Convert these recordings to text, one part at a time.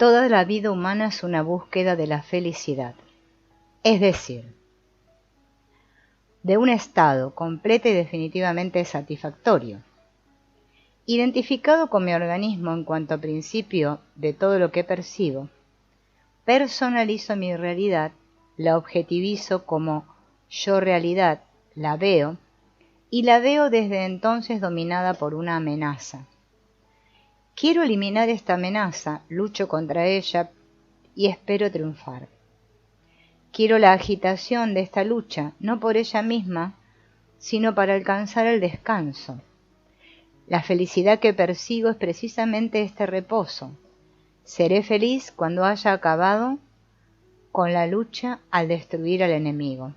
Toda la vida humana es una búsqueda de la felicidad, es decir, de un estado completo y definitivamente satisfactorio. Identificado con mi organismo en cuanto a principio de todo lo que percibo, personalizo mi realidad, la objetivizo como yo realidad, la veo, y la veo desde entonces dominada por una amenaza. Quiero eliminar esta amenaza, lucho contra ella y espero triunfar. Quiero la agitación de esta lucha, no por ella misma, sino para alcanzar el descanso. La felicidad que persigo es precisamente este reposo. Seré feliz cuando haya acabado con la lucha al destruir al enemigo.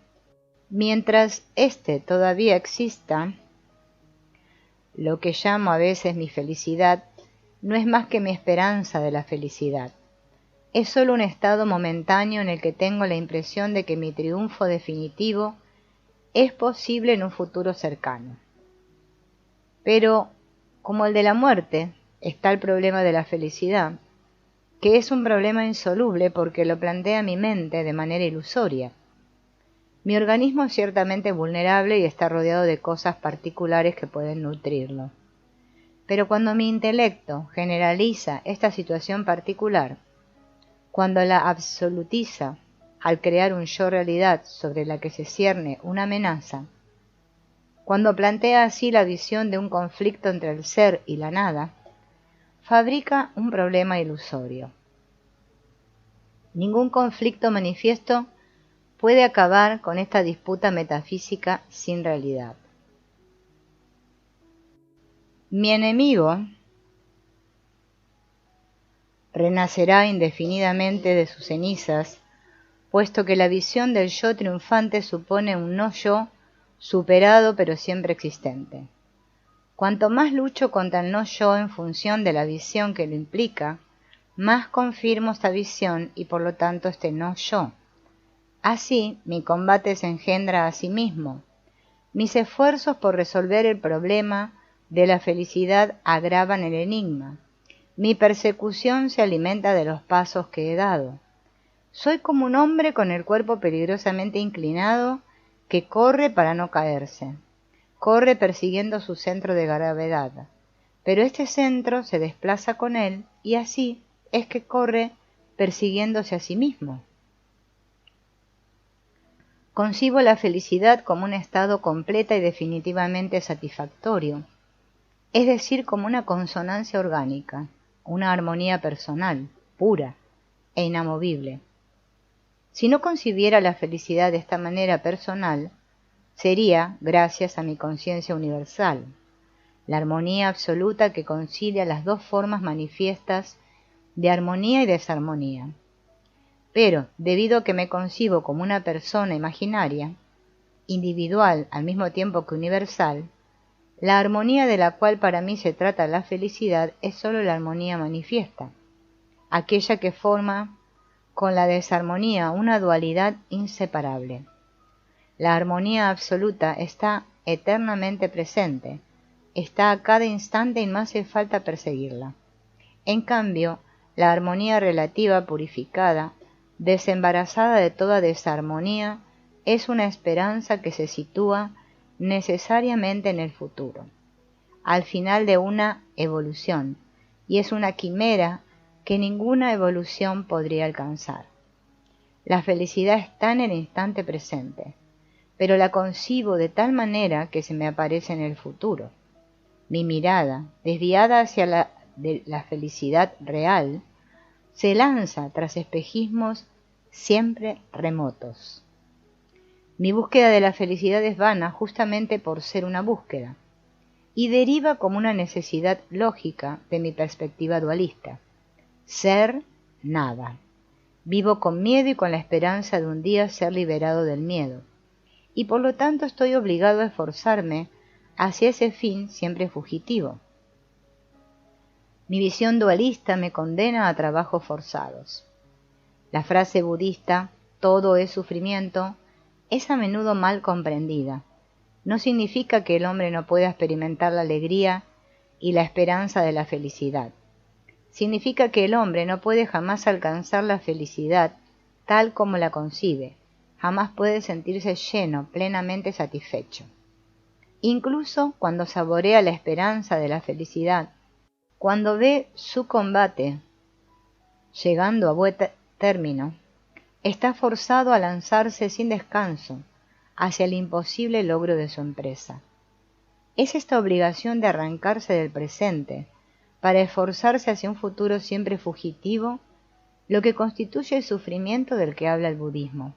Mientras éste todavía exista, lo que llamo a veces mi felicidad no es más que mi esperanza de la felicidad. Es solo un estado momentáneo en el que tengo la impresión de que mi triunfo definitivo es posible en un futuro cercano. Pero, como el de la muerte, está el problema de la felicidad, que es un problema insoluble porque lo plantea mi mente de manera ilusoria. Mi organismo es ciertamente vulnerable y está rodeado de cosas particulares que pueden nutrirlo. Pero cuando mi intelecto generaliza esta situación particular, cuando la absolutiza al crear un yo realidad sobre la que se cierne una amenaza, cuando plantea así la visión de un conflicto entre el ser y la nada, fabrica un problema ilusorio. Ningún conflicto manifiesto puede acabar con esta disputa metafísica sin realidad. Mi enemigo renacerá indefinidamente de sus cenizas, puesto que la visión del yo triunfante supone un no yo superado pero siempre existente. Cuanto más lucho contra el no yo en función de la visión que lo implica, más confirmo esta visión y por lo tanto este no yo. Así, mi combate se engendra a sí mismo. Mis esfuerzos por resolver el problema de la felicidad agravan el enigma. Mi persecución se alimenta de los pasos que he dado. Soy como un hombre con el cuerpo peligrosamente inclinado que corre para no caerse. Corre persiguiendo su centro de gravedad, pero este centro se desplaza con él y así es que corre persiguiéndose a sí mismo. Concibo la felicidad como un estado completa y definitivamente satisfactorio, es decir, como una consonancia orgánica, una armonía personal, pura e inamovible. Si no concibiera la felicidad de esta manera personal, sería gracias a mi conciencia universal, la armonía absoluta que concilia las dos formas manifiestas de armonía y desarmonía. Pero, debido a que me concibo como una persona imaginaria, individual al mismo tiempo que universal, la armonía de la cual para mí se trata la felicidad es sólo la armonía manifiesta, aquella que forma con la desarmonía una dualidad inseparable. La armonía absoluta está eternamente presente, está a cada instante y no hace falta perseguirla. En cambio, la armonía relativa purificada, desembarazada de toda desarmonía, es una esperanza que se sitúa necesariamente en el futuro, al final de una evolución, y es una quimera que ninguna evolución podría alcanzar. La felicidad está en el instante presente, pero la concibo de tal manera que se me aparece en el futuro. Mi mirada, desviada hacia la felicidad real, se lanza tras espejismos siempre remotos. Mi búsqueda de la felicidad es vana justamente por ser una búsqueda, y deriva como una necesidad lógica de mi perspectiva dualista. Ser nada. Vivo con miedo y con la esperanza de un día ser liberado del miedo, y por lo tanto estoy obligado a esforzarme hacia ese fin siempre fugitivo. Mi visión dualista me condena a trabajos forzados. La frase budista, todo es sufrimiento, es a menudo mal comprendida. No significa que el hombre no pueda experimentar la alegría y la esperanza de la felicidad. significa que el hombre no puede jamás alcanzar la felicidad tal como la concibe, jamás puede sentirse lleno, plenamente satisfecho. Incluso cuando saborea la esperanza de la felicidad, cuando ve su combate llegando a buen término, está forzado a lanzarse sin descanso hacia el imposible logro de su empresa. Es esta obligación de arrancarse del presente para esforzarse hacia un futuro siempre fugitivo lo que constituye el sufrimiento del que habla el budismo.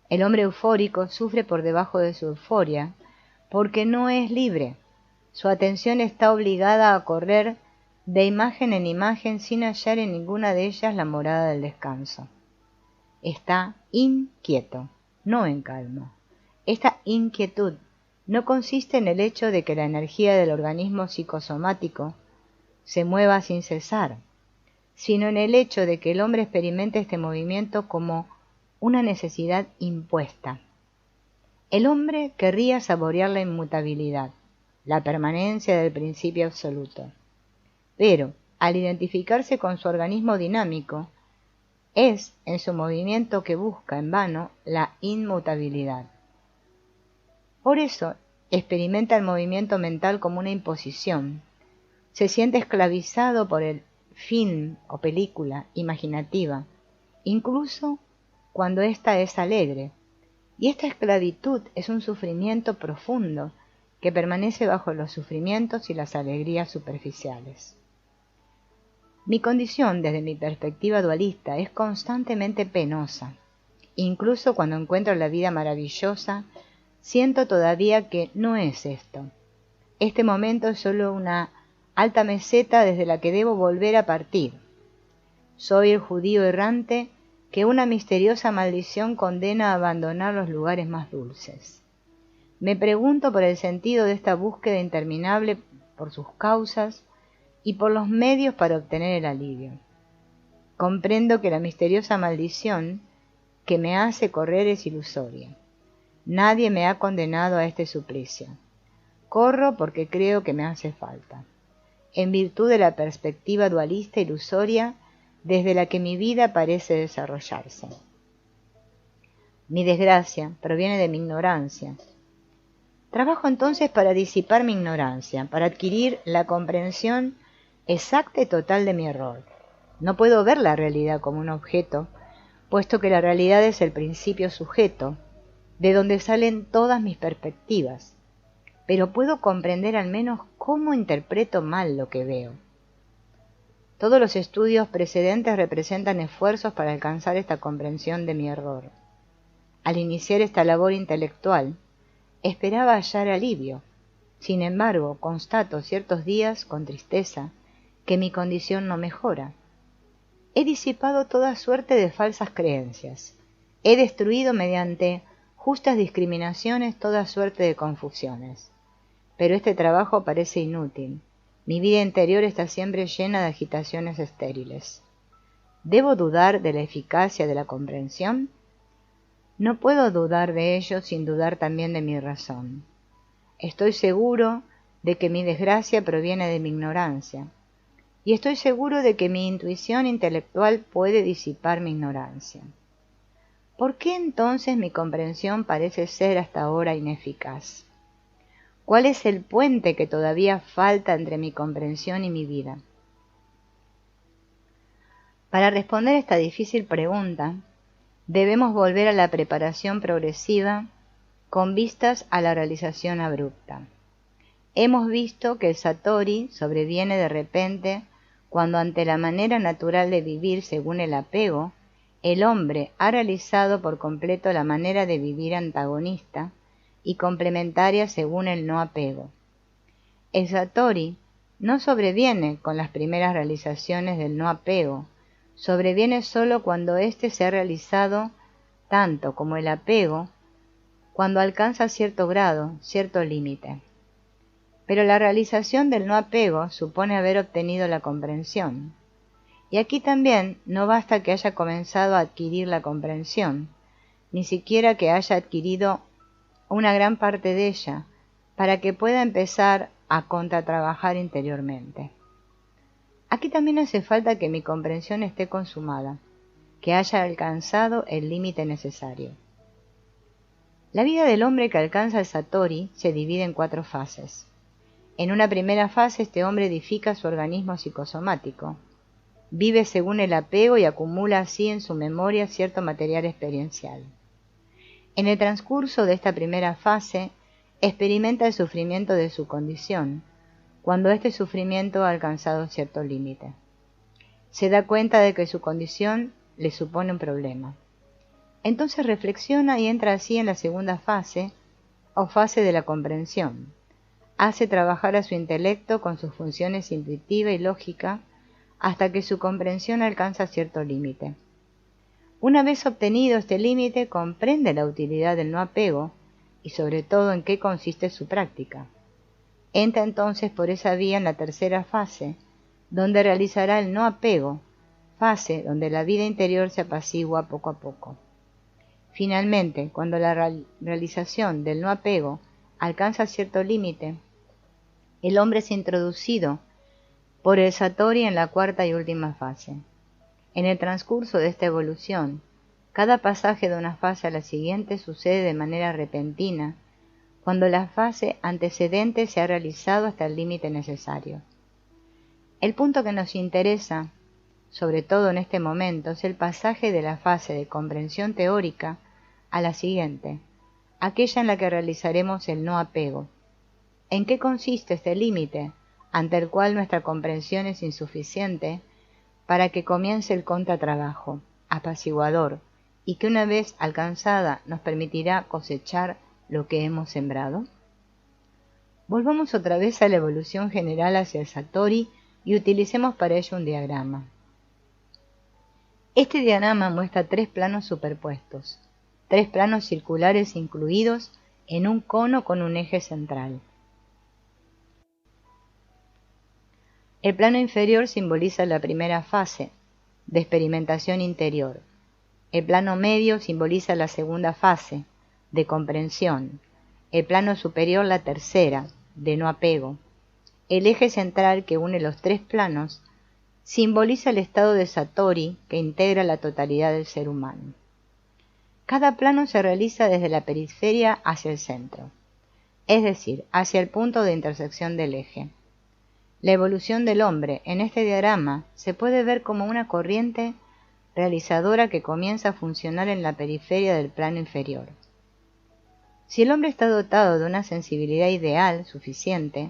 El hombre eufórico sufre por debajo de su euforia porque no es libre. Su atención está obligada a correr de imagen en imagen sin hallar en ninguna de ellas la morada del descanso. Está inquieto, no en calma. Esta inquietud no consiste en el hecho de que la energía del organismo psicosomático se mueva sin cesar, sino en el hecho de que el hombre experimente este movimiento como una necesidad impuesta. El hombre querría saborear la inmutabilidad, la permanencia del principio absoluto, pero al identificarse con su organismo dinámico, es en su movimiento que busca en vano la inmutabilidad. Por eso experimenta el movimiento mental como una imposición, se siente esclavizado por el film o película imaginativa, incluso cuando ésta es alegre, y esta esclavitud es un sufrimiento profundo que permanece bajo los sufrimientos y las alegrías superficiales. Mi condición desde mi perspectiva dualista es constantemente penosa. Incluso cuando encuentro la vida maravillosa, siento todavía que no es esto. Este momento es solo una alta meseta desde la que debo volver a partir. Soy el judío errante que una misteriosa maldición condena a abandonar los lugares más dulces. Me pregunto por el sentido de esta búsqueda interminable, por sus causas y por los medios para obtener el alivio. Comprendo que la misteriosa maldición que me hace correr es ilusoria. Nadie me ha condenado a este suplicio. Corro porque creo que me hace falta, en virtud de la perspectiva dualista ilusoria desde la que mi vida parece desarrollarse. Mi desgracia proviene de mi ignorancia. Trabajo entonces para disipar mi ignorancia, para adquirir la comprensión exacta y total de mi error. No puedo ver la realidad como un objeto, puesto que la realidad es el principio sujeto, de donde salen todas mis perspectivas, pero puedo comprender al menos cómo interpreto mal lo que veo. Todos los estudios precedentes representan esfuerzos para alcanzar esta comprensión de mi error. Al iniciar esta labor intelectual, esperaba hallar alivio. Sin embargo, constato ciertos días, con tristeza, que mi condición no mejora. He disipado toda suerte de falsas creencias. He destruido mediante justas discriminaciones toda suerte de confusiones. Pero este trabajo parece inútil. Mi vida interior está siempre llena de agitaciones estériles. ¿Debo dudar de la eficacia de la comprensión? No puedo dudar de ello sin dudar también de mi razón. Estoy seguro de que mi desgracia proviene de mi ignorancia, y estoy seguro de que mi intuición intelectual puede disipar mi ignorancia. ¿Por qué entonces mi comprensión parece ser hasta ahora ineficaz? ¿Cuál es el puente que todavía falta entre mi comprensión y mi vida? Para responder esta difícil pregunta, debemos volver a la preparación progresiva con vistas a la realización abrupta. Hemos visto que el satori sobreviene de repente cuando ante la manera natural de vivir según el apego, el hombre ha realizado por completo la manera de vivir antagonista y complementaria según el no apego. El satori no sobreviene con las primeras realizaciones del no apego, sobreviene sólo cuando éste se ha realizado tanto como el apego, cuando alcanza cierto grado, cierto límite. Pero la realización del no apego supone haber obtenido la comprensión. Y aquí también no basta que haya comenzado a adquirir la comprensión, ni siquiera que haya adquirido una gran parte de ella, para que pueda empezar a contratrabajar interiormente. Aquí también hace falta que mi comprensión esté consumada, que haya alcanzado el límite necesario. La vida del hombre que alcanza el Satori se divide en 4 fases. En una primera fase, este hombre edifica su organismo psicosomático. Vive según el apego y acumula así en su memoria cierto material experiencial. En el transcurso de esta primera fase, experimenta el sufrimiento de su condición, cuando este sufrimiento ha alcanzado cierto límite. Se da cuenta de que su condición le supone un problema. Entonces reflexiona y entra así en la segunda fase, o fase de la comprensión. Hace trabajar a su intelecto con sus funciones intuitiva y lógica hasta que su comprensión alcanza cierto límite. Una vez obtenido este límite, comprende la utilidad del no apego y sobre todo en qué consiste su práctica. Entra entonces por esa vía en la tercera fase, donde realizará el no apego, fase donde la vida interior se apacigua poco a poco. Finalmente, cuando la realización del no apego alcanza cierto límite, el hombre es introducido por el Satori en la cuarta y última fase. En el transcurso de esta evolución, cada pasaje de una fase a la siguiente sucede de manera repentina, cuando la fase antecedente se ha realizado hasta el límite necesario. El punto que nos interesa, sobre todo en este momento, es el pasaje de la fase de comprensión teórica a la siguiente, aquella en la que realizaremos el no apego. ¿En qué consiste este límite, ante el cual nuestra comprensión es insuficiente, para que comience el contratrabajo, apaciguador, y que una vez alcanzada nos permitirá cosechar lo que hemos sembrado? Volvamos otra vez a la evolución general hacia el Satori y utilicemos para ello un diagrama. Este diagrama muestra 3 planos superpuestos, 3 planos circulares incluidos en un cono con un eje central. El plano inferior simboliza la primera fase, de experimentación interior. El plano medio simboliza la segunda fase, de comprensión. El plano superior la tercera, de no apego. El eje central que une los 3 planos simboliza el estado de Satori que integra la totalidad del ser humano. Cada plano se realiza desde la periferia hacia el centro, es decir, hacia el punto de intersección del eje. La evolución del hombre en este diagrama se puede ver como una corriente realizadora que comienza a funcionar en la periferia del plano inferior. Si el hombre está dotado de una sensibilidad ideal suficiente,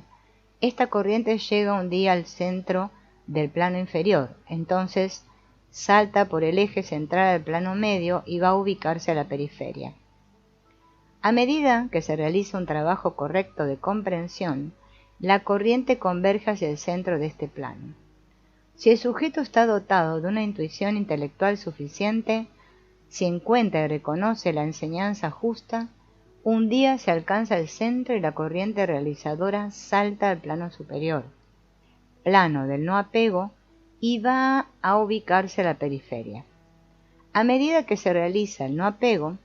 esta corriente llega un día al centro del plano inferior, entonces salta por el eje central al plano medio y va a ubicarse a la periferia. A medida que se realiza un trabajo correcto de comprensión, la corriente converge hacia el centro de este plano. Si el sujeto está dotado de una intuición intelectual suficiente, si encuentra y reconoce la enseñanza justa, un día se alcanza el centro y la corriente realizadora salta al plano superior, plano del no apego, y va a ubicarse a la periferia. A medida que se realiza el no apego,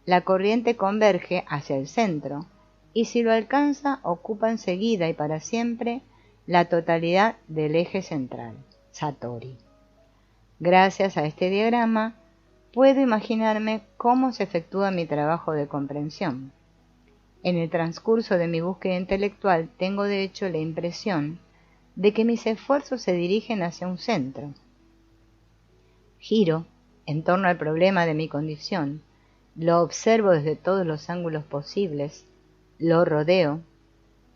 la corriente converge hacia el centro, y si lo alcanza, ocupa enseguida y para siempre la totalidad del eje central, Satori. Gracias a este diagrama, puedo imaginarme cómo se efectúa mi trabajo de comprensión. En el transcurso de mi búsqueda intelectual tengo de hecho la impresión de que mis esfuerzos se dirigen hacia un centro. Giro en torno al problema de mi condición, lo observo desde todos los ángulos posibles, lo rodeo.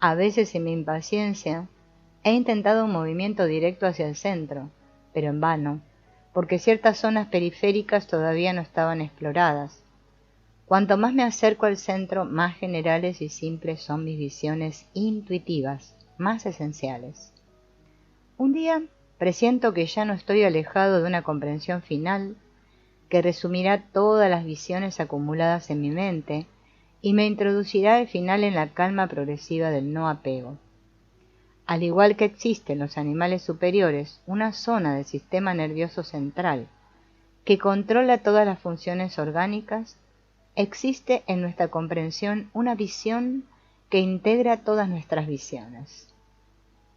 A veces en mi impaciencia he intentado un movimiento directo hacia el centro, pero en vano, porque ciertas zonas periféricas todavía no estaban exploradas. Cuanto más me acerco al centro, más generales y simples son mis visiones intuitivas, más esenciales. Un día presiento que ya no estoy alejado de una comprensión final que resumirá todas las visiones acumuladas en mi mente y me introducirá al final en la calma progresiva del no apego. Al igual que existe en los animales superiores una zona del sistema nervioso central que controla todas las funciones orgánicas, existe en nuestra comprensión una visión que integra todas nuestras visiones.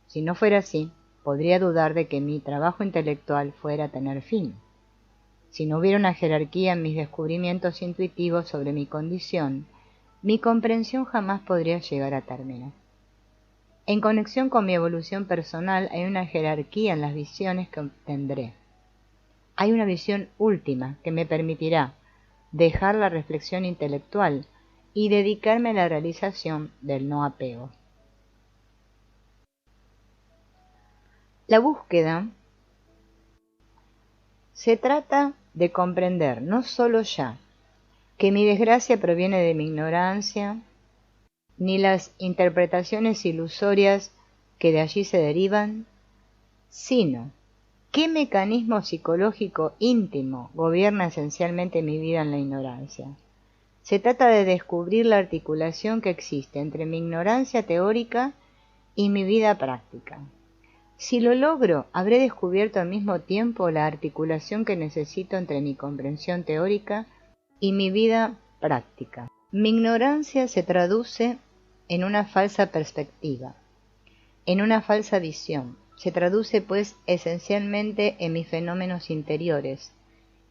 Si no fuera así, podría dudar de que mi trabajo intelectual fuera a tener fin. Si no hubiera una jerarquía en mis descubrimientos intuitivos sobre mi condición, mi comprensión jamás podría llegar a término. En conexión con mi evolución personal hay una jerarquía en las visiones que obtendré. Hay una visión última que me permitirá dejar la reflexión intelectual y dedicarme a la realización del no apego. La búsqueda se trata de comprender no solo ya que mi desgracia proviene de mi ignorancia, ni las interpretaciones ilusorias que de allí se derivan, sino qué mecanismo psicológico íntimo gobierna esencialmente mi vida en la ignorancia. Se trata de descubrir la articulación que existe entre mi ignorancia teórica y mi vida práctica. Si lo logro, habré descubierto al mismo tiempo la articulación que necesito entre mi comprensión teórica y mi vida práctica. Mi ignorancia se traduce en una falsa perspectiva, en una falsa visión. Se traduce, pues, esencialmente en mis fenómenos interiores,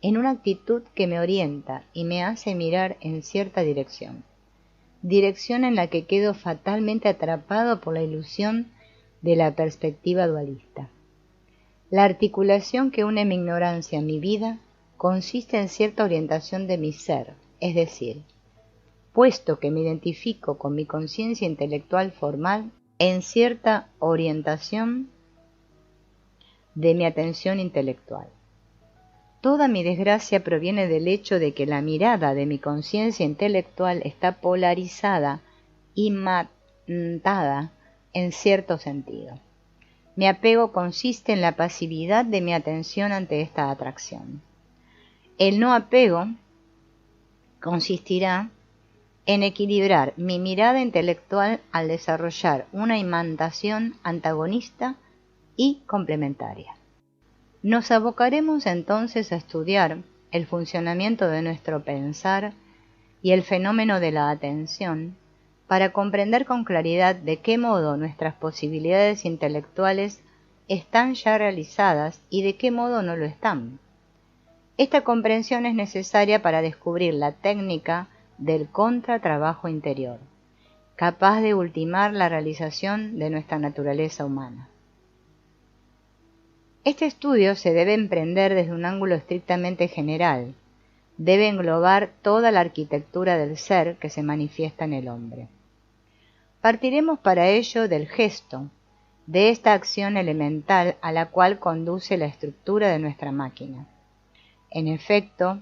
en una actitud que me orienta y me hace mirar en cierta dirección en la que quedo fatalmente atrapado por la ilusión de la perspectiva dualista. La articulación que une mi ignorancia a mi vida consiste en cierta orientación de mi ser, es decir, puesto que me identifico con mi conciencia intelectual formal, en cierta orientación de mi atención intelectual. Toda mi desgracia proviene del hecho de que la mirada de mi conciencia intelectual está polarizada y matada en cierto sentido. Mi apego consiste en la pasividad de mi atención ante esta atracción. El no apego consistirá en equilibrar mi mirada intelectual al desarrollar una imantación antagonista y complementaria. Nos abocaremos entonces a estudiar el funcionamiento de nuestro pensar y el fenómeno de la atención para comprender con claridad de qué modo nuestras posibilidades intelectuales están ya realizadas y de qué modo no lo están. Esta comprensión es necesaria para descubrir la técnica del contratrabajo interior, capaz de ultimar la realización de nuestra naturaleza humana. Este estudio se debe emprender desde un ángulo estrictamente general, debe englobar toda la arquitectura del ser que se manifiesta en el hombre. Partiremos para ello del gesto, de esta acción elemental a la cual conduce la estructura de nuestra máquina. En efecto,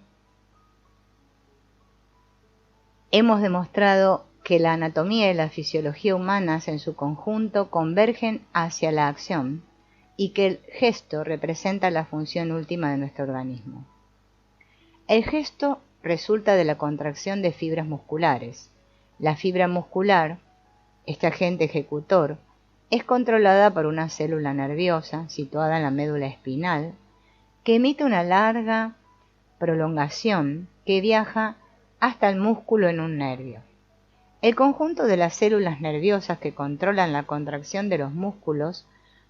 hemos demostrado que la anatomía y la fisiología humanas en su conjunto convergen hacia la acción y que el gesto representa la función última de nuestro organismo. El gesto resulta de la contracción de fibras musculares. La fibra muscular, este agente ejecutor, es controlada por una célula nerviosa situada en la médula espinal que emite una larga prolongación que viaja hasta el músculo en un nervio. El conjunto de las células nerviosas que controlan la contracción de los músculos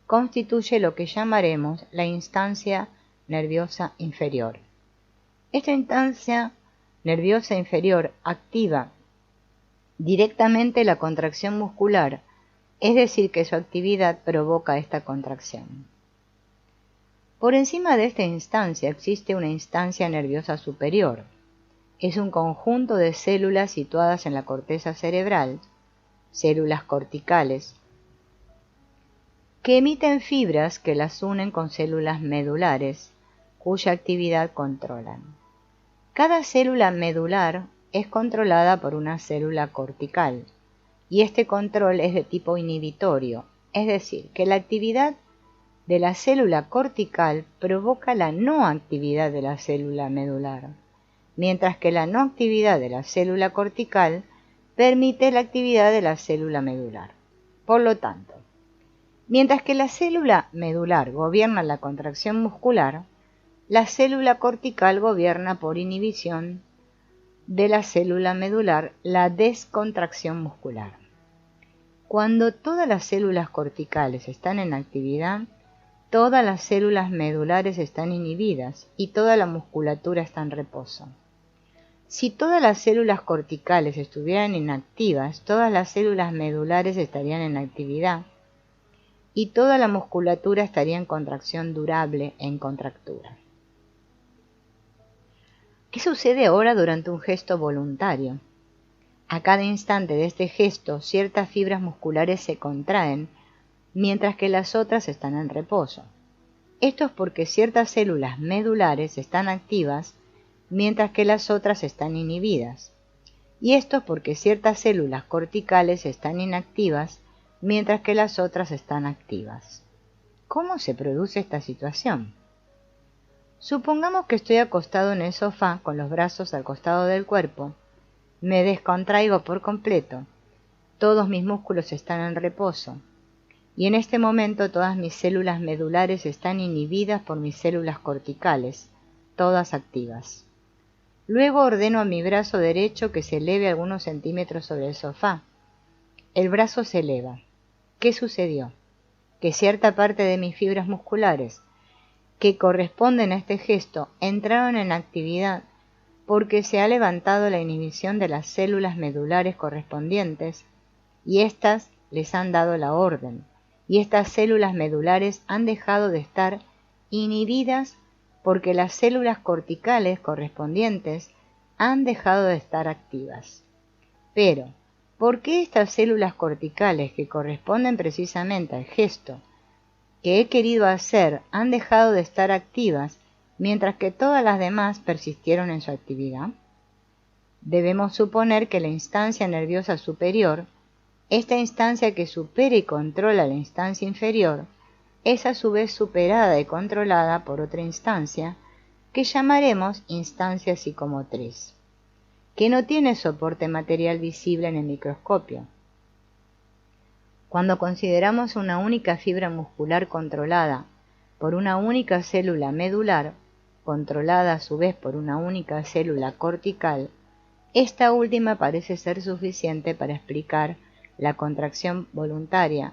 constituye lo que llamaremos la instancia nerviosa inferior. Esta instancia nerviosa inferior activa directamente la contracción muscular, es decir, que su actividad provoca esta contracción. Por encima de esta instancia existe una instancia nerviosa superior. Es un conjunto de células situadas en la corteza cerebral, células corticales, que emiten fibras que las unen con células medulares, cuya actividad controlan. Cada célula medular es controlada por una célula cortical, y este control es de tipo inhibitorio, es decir, que la actividad de la célula cortical provoca la no actividad de la célula medular, mientras que la no actividad de la célula cortical permite la actividad de la célula medular. Por lo tanto, mientras que la célula medular gobierna la contracción muscular, la célula cortical gobierna por inhibición de la célula medular la descontracción muscular. Cuando todas las células corticales están en actividad, todas las células medulares están inhibidas y toda la musculatura está en reposo. Si todas las células corticales estuvieran inactivas, todas las células medulares estarían en actividad y toda la musculatura estaría en contracción durable, en contractura. ¿Qué sucede ahora durante un gesto voluntario? A cada instante de este gesto, ciertas fibras musculares se contraen, mientras que las otras están en reposo. Esto es porque ciertas células medulares están activas, mientras que las otras están inhibidas. Y esto es porque ciertas células corticales están inactivas, mientras que las otras están activas. ¿Cómo se produce esta situación? Supongamos que estoy acostado en el sofá con los brazos al costado del cuerpo. Me descontraigo por completo. Todos mis músculos están en reposo. Y en este momento todas mis células medulares están inhibidas por mis células corticales, todas activas. Luego ordeno a mi brazo derecho que se eleve algunos centímetros sobre el sofá. El brazo se eleva. ¿Qué sucedió? Que cierta parte de mis fibras musculares que corresponden a este gesto entraron en actividad porque se ha levantado la inhibición de las células medulares correspondientes y éstas les han dado la orden, y estas células medulares han dejado de estar inhibidas porque las células corticales correspondientes han dejado de estar activas. Pero, ¿por qué estas células corticales que corresponden precisamente al gesto que he querido hacer han dejado de estar activas mientras que todas las demás persistieron en su actividad? Debemos suponer que la instancia nerviosa superior, esta instancia que supera y controla la instancia inferior, es a su vez superada y controlada por otra instancia que llamaremos instancia psicomotriz, que no tiene soporte material visible en el microscopio. Cuando consideramos una única fibra muscular controlada por una única célula medular, controlada a su vez por una única célula cortical, esta última parece ser suficiente para explicar la contracción voluntaria.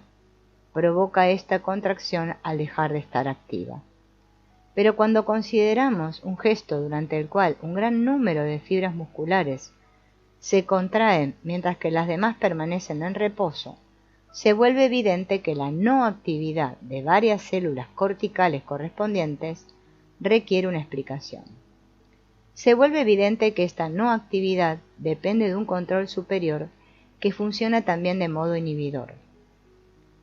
Provoca esta contracción al dejar de estar activa. Pero cuando consideramos un gesto durante el cual un gran número de fibras musculares se contraen mientras que las demás permanecen en reposo, se vuelve evidente que la no actividad de varias células corticales correspondientes requiere una explicación. Se vuelve evidente que esta no actividad depende de un control superior que funciona también de modo inhibidor.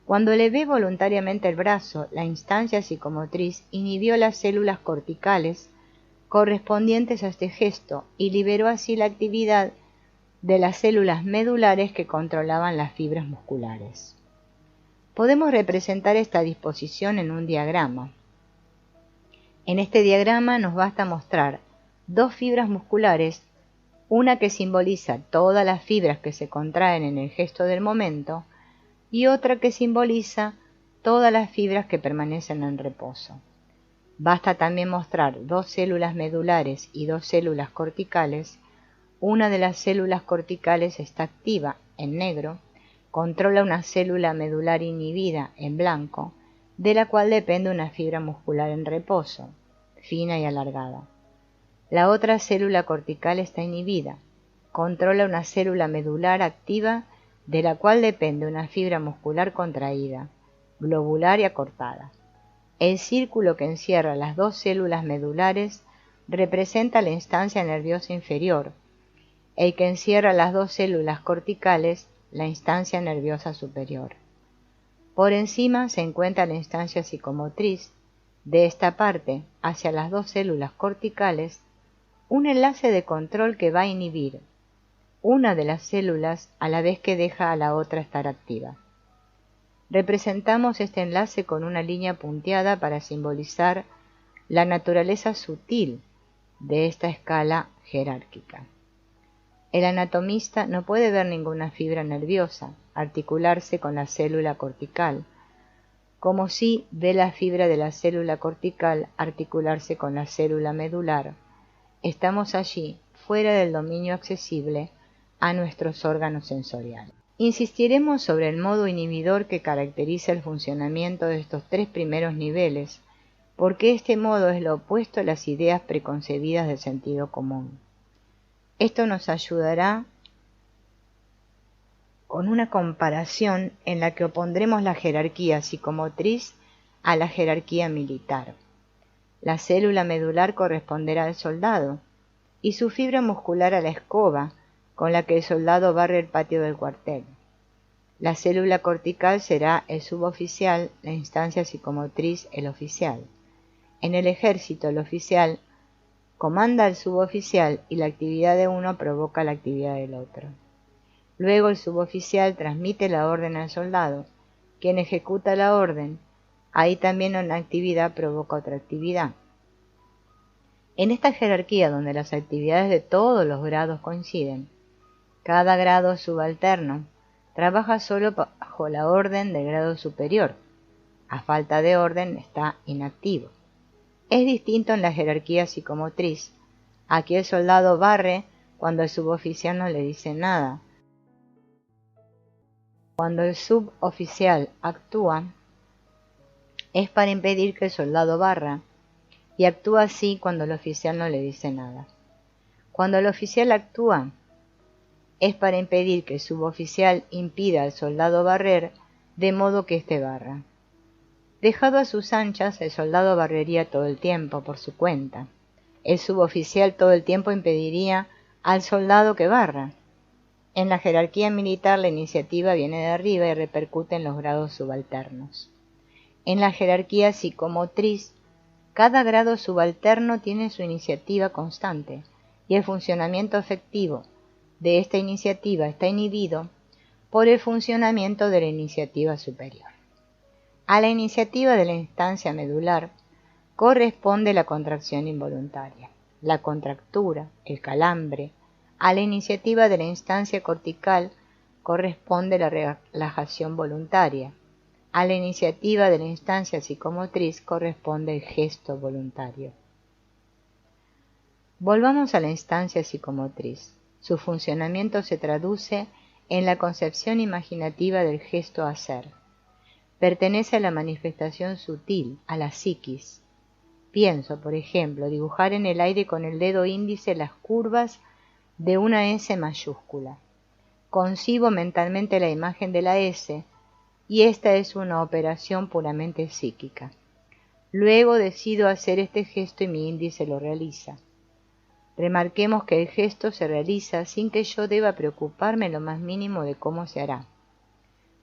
Cuando elevé voluntariamente el brazo, la instancia psicomotriz inhibió las células corticales correspondientes a este gesto y liberó así la actividad de las células medulares que controlaban las fibras musculares. Podemos representar esta disposición en un diagrama. En este diagrama nos basta mostrar dos fibras musculares, una que simboliza todas las fibras que se contraen en el gesto del momento y otra que simboliza todas las fibras que permanecen en reposo. Basta también mostrar dos células medulares y dos células corticales. Una de las células corticales está activa, en negro, controla una célula medular inhibida, en blanco, de la cual depende una fibra muscular en reposo, fina y alargada. La otra célula cortical está inhibida, controla una célula medular activa, de la cual depende una fibra muscular contraída, globular y acortada. El círculo que encierra las dos células medulares representa la instancia nerviosa inferior, el que encierra las dos células corticales, la instancia nerviosa superior. Por encima se encuentra la instancia psicomotriz. De esta parte, hacia las dos células corticales, un enlace de control que va a inhibir una de las células a la vez que deja a la otra estar activa. Representamos este enlace con una línea punteada para simbolizar la naturaleza sutil de esta escala jerárquica. El anatomista no puede ver ninguna fibra nerviosa articularse con la célula cortical, como si ve la fibra de la célula cortical articularse con la célula medular. Estamos allí, fuera del dominio accesible a nuestros órganos sensoriales. Insistiremos sobre el modo inhibidor que caracteriza el funcionamiento de estos tres primeros niveles, porque este modo es lo opuesto a las ideas preconcebidas del sentido común. Esto nos ayudará con una comparación en la que opondremos la jerarquía psicomotriz a la jerarquía militar. La célula medular corresponderá al soldado y su fibra muscular a la escoba con la que el soldado barre el patio del cuartel. La célula cortical será el suboficial, la instancia psicomotriz el oficial. En el ejército, el oficial comanda al suboficial y la actividad de uno provoca la actividad del otro. Luego el suboficial transmite la orden al soldado, quien ejecuta la orden. Ahí también una actividad provoca otra actividad. En esta jerarquía donde las actividades de todos los grados coinciden, cada grado subalterno trabaja solo bajo la orden del grado superior. A falta de orden está inactivo. Es distinto en la jerarquía psicomotriz. Aquí el soldado barre cuando el suboficial no le dice nada. Cuando el suboficial actúa, es para impedir que el soldado barra, y actúa así cuando el oficial no le dice nada. Cuando el oficial actúa, es para impedir que el suboficial impida al soldado barrer, de modo que éste barra. Dejado a sus anchas, el soldado barrería todo el tiempo por su cuenta. El suboficial todo el tiempo impediría al soldado que barra. En la jerarquía militar la iniciativa viene de arriba y repercute en los grados subalternos. En la jerarquía psicomotriz, cada grado subalterno tiene su iniciativa constante y el funcionamiento efectivo de esta iniciativa está inhibido por el funcionamiento de la iniciativa superior. A la iniciativa de la instancia medular corresponde la contracción involuntaria, la contractura, el calambre. A la iniciativa de la instancia cortical corresponde la relajación voluntaria. A la iniciativa de la instancia psicomotriz corresponde el gesto voluntario. Volvamos a la instancia psicomotriz. Su funcionamiento se traduce en la concepción imaginativa del gesto hacer. Pertenece a la manifestación sutil, a la psiquis. Pienso, por ejemplo, dibujar en el aire con el dedo índice las curvas de una S mayúscula. Concibo mentalmente la imagen de la S y esta es una operación puramente psíquica. Luego decido hacer este gesto y mi índice lo realiza. Remarquemos que el gesto se realiza sin que yo deba preocuparme lo más mínimo de cómo se hará.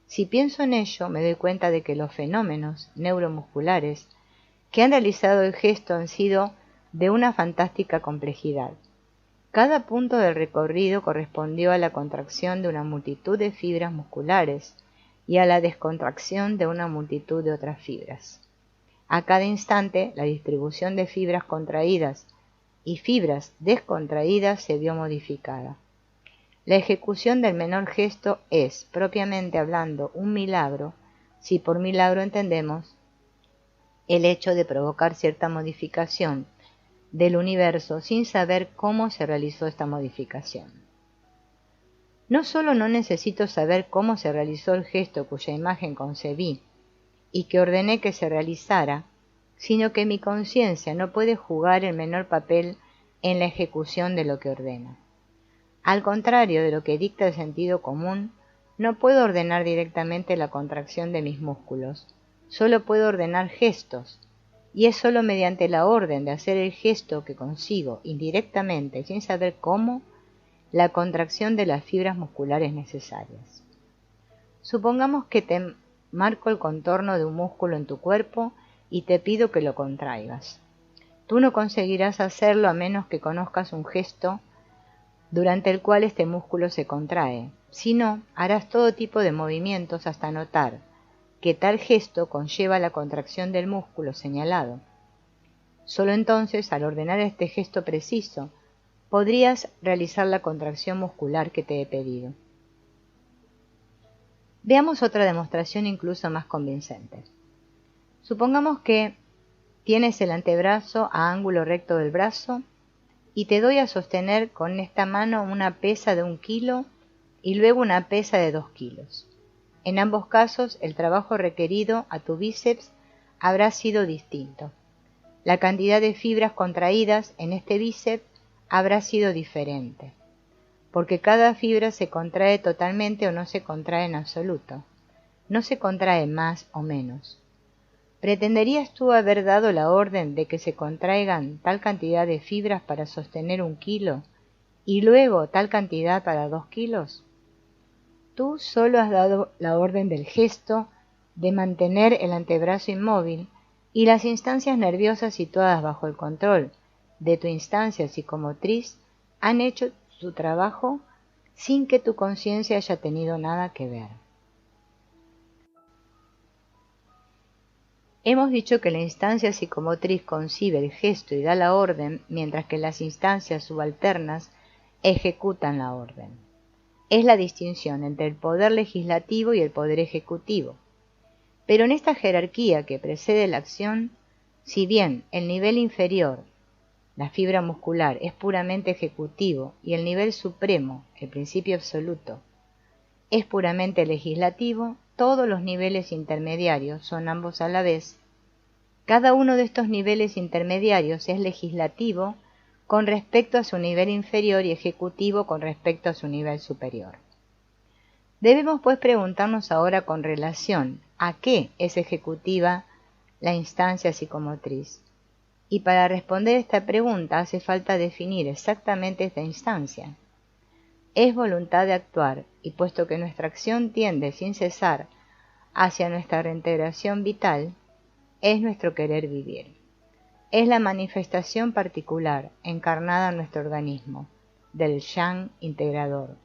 Si pienso en ello, me doy cuenta de que los fenómenos neuromusculares que han realizado el gesto han sido de una fantástica complejidad. Cada punto del recorrido correspondió a la contracción de una multitud de fibras musculares y a la descontracción de una multitud de otras fibras. A cada instante, la distribución de fibras contraídas y fibras descontraídas se vio modificada. La ejecución del menor gesto es, propiamente hablando, un milagro, si por milagro entendemos el hecho de provocar cierta modificación del universo sin saber cómo se realizó esta modificación. No solo no necesito saber cómo se realizó el gesto cuya imagen concebí y que ordené que se realizara, sino que mi conciencia no puede jugar el menor papel en la ejecución de lo que ordena. Al contrario de lo que dicta el sentido común, no puedo ordenar directamente la contracción de mis músculos, solo puedo ordenar gestos, y es solo mediante la orden de hacer el gesto que consigo, indirectamente, sin saber cómo, la contracción de las fibras musculares necesarias. Supongamos que te marco el contorno de un músculo en tu cuerpo y te pido que lo contraigas. Tú no conseguirás hacerlo a menos que conozcas un gesto durante el cual este músculo se contrae. Si no, harás todo tipo de movimientos hasta notar que tal gesto conlleva la contracción del músculo señalado. Solo entonces, al ordenar este gesto preciso, podrías realizar la contracción muscular que te he pedido. Veamos otra demostración incluso más convincente. Supongamos que tienes el antebrazo a ángulo recto del brazo y te doy a sostener con esta mano una pesa de 1 kilo y luego una pesa de 2 kilos. En ambos casos, el trabajo requerido a tu bíceps habrá sido distinto. La cantidad de fibras contraídas en este bíceps habrá sido diferente, porque cada fibra se contrae totalmente o no se contrae en absoluto. No se contrae más o menos. ¿Pretenderías tú haber dado la orden de que se contraigan tal cantidad de fibras para sostener 1 kilo y luego tal cantidad para 2 kilos? Tú solo has dado la orden del gesto de mantener el antebrazo inmóvil y las instancias nerviosas situadas bajo el control de tu instancia psicomotriz han hecho su trabajo sin que tu conciencia haya tenido nada que ver. Hemos dicho que la instancia psicomotriz concibe el gesto y da la orden, mientras que las instancias subalternas ejecutan la orden. Es la distinción entre el poder legislativo y el poder ejecutivo. Pero en esta jerarquía que precede la acción, si bien el nivel inferior, la fibra muscular, es puramente ejecutivo y el nivel supremo, el principio absoluto, es puramente legislativo, todos los niveles intermediarios son ambos a la vez. Cada uno de estos niveles intermediarios es legislativo con respecto a su nivel inferior y ejecutivo con respecto a su nivel superior. Debemos pues preguntarnos ahora con relación a qué es ejecutiva la instancia psicomotriz. Y para responder esta pregunta hace falta definir exactamente esta instancia. Es voluntad de actuar, y puesto que nuestra acción tiende sin cesar hacia nuestra reintegración vital, es nuestro querer vivir. Es la manifestación particular, encarnada en nuestro organismo, del yang integrador.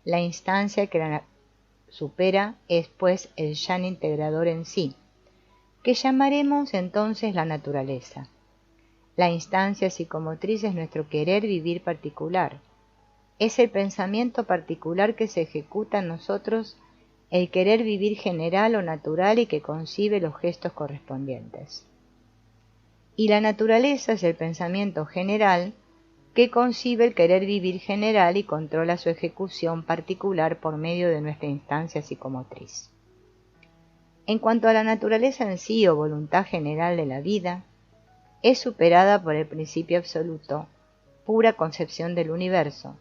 La instancia que la supera es pues el yang integrador en sí, que llamaremos entonces la naturaleza. La instancia psicomotriz es nuestro querer vivir particular. Es el pensamiento particular que se ejecuta en nosotros, el querer vivir general o natural y que concibe los gestos correspondientes. Y la naturaleza es el pensamiento general que concibe el querer vivir general y controla su ejecución particular por medio de nuestra instancia psicomotriz. En cuanto a la naturaleza en sí o voluntad general de la vida, es superada por el principio absoluto, pura concepción del universo,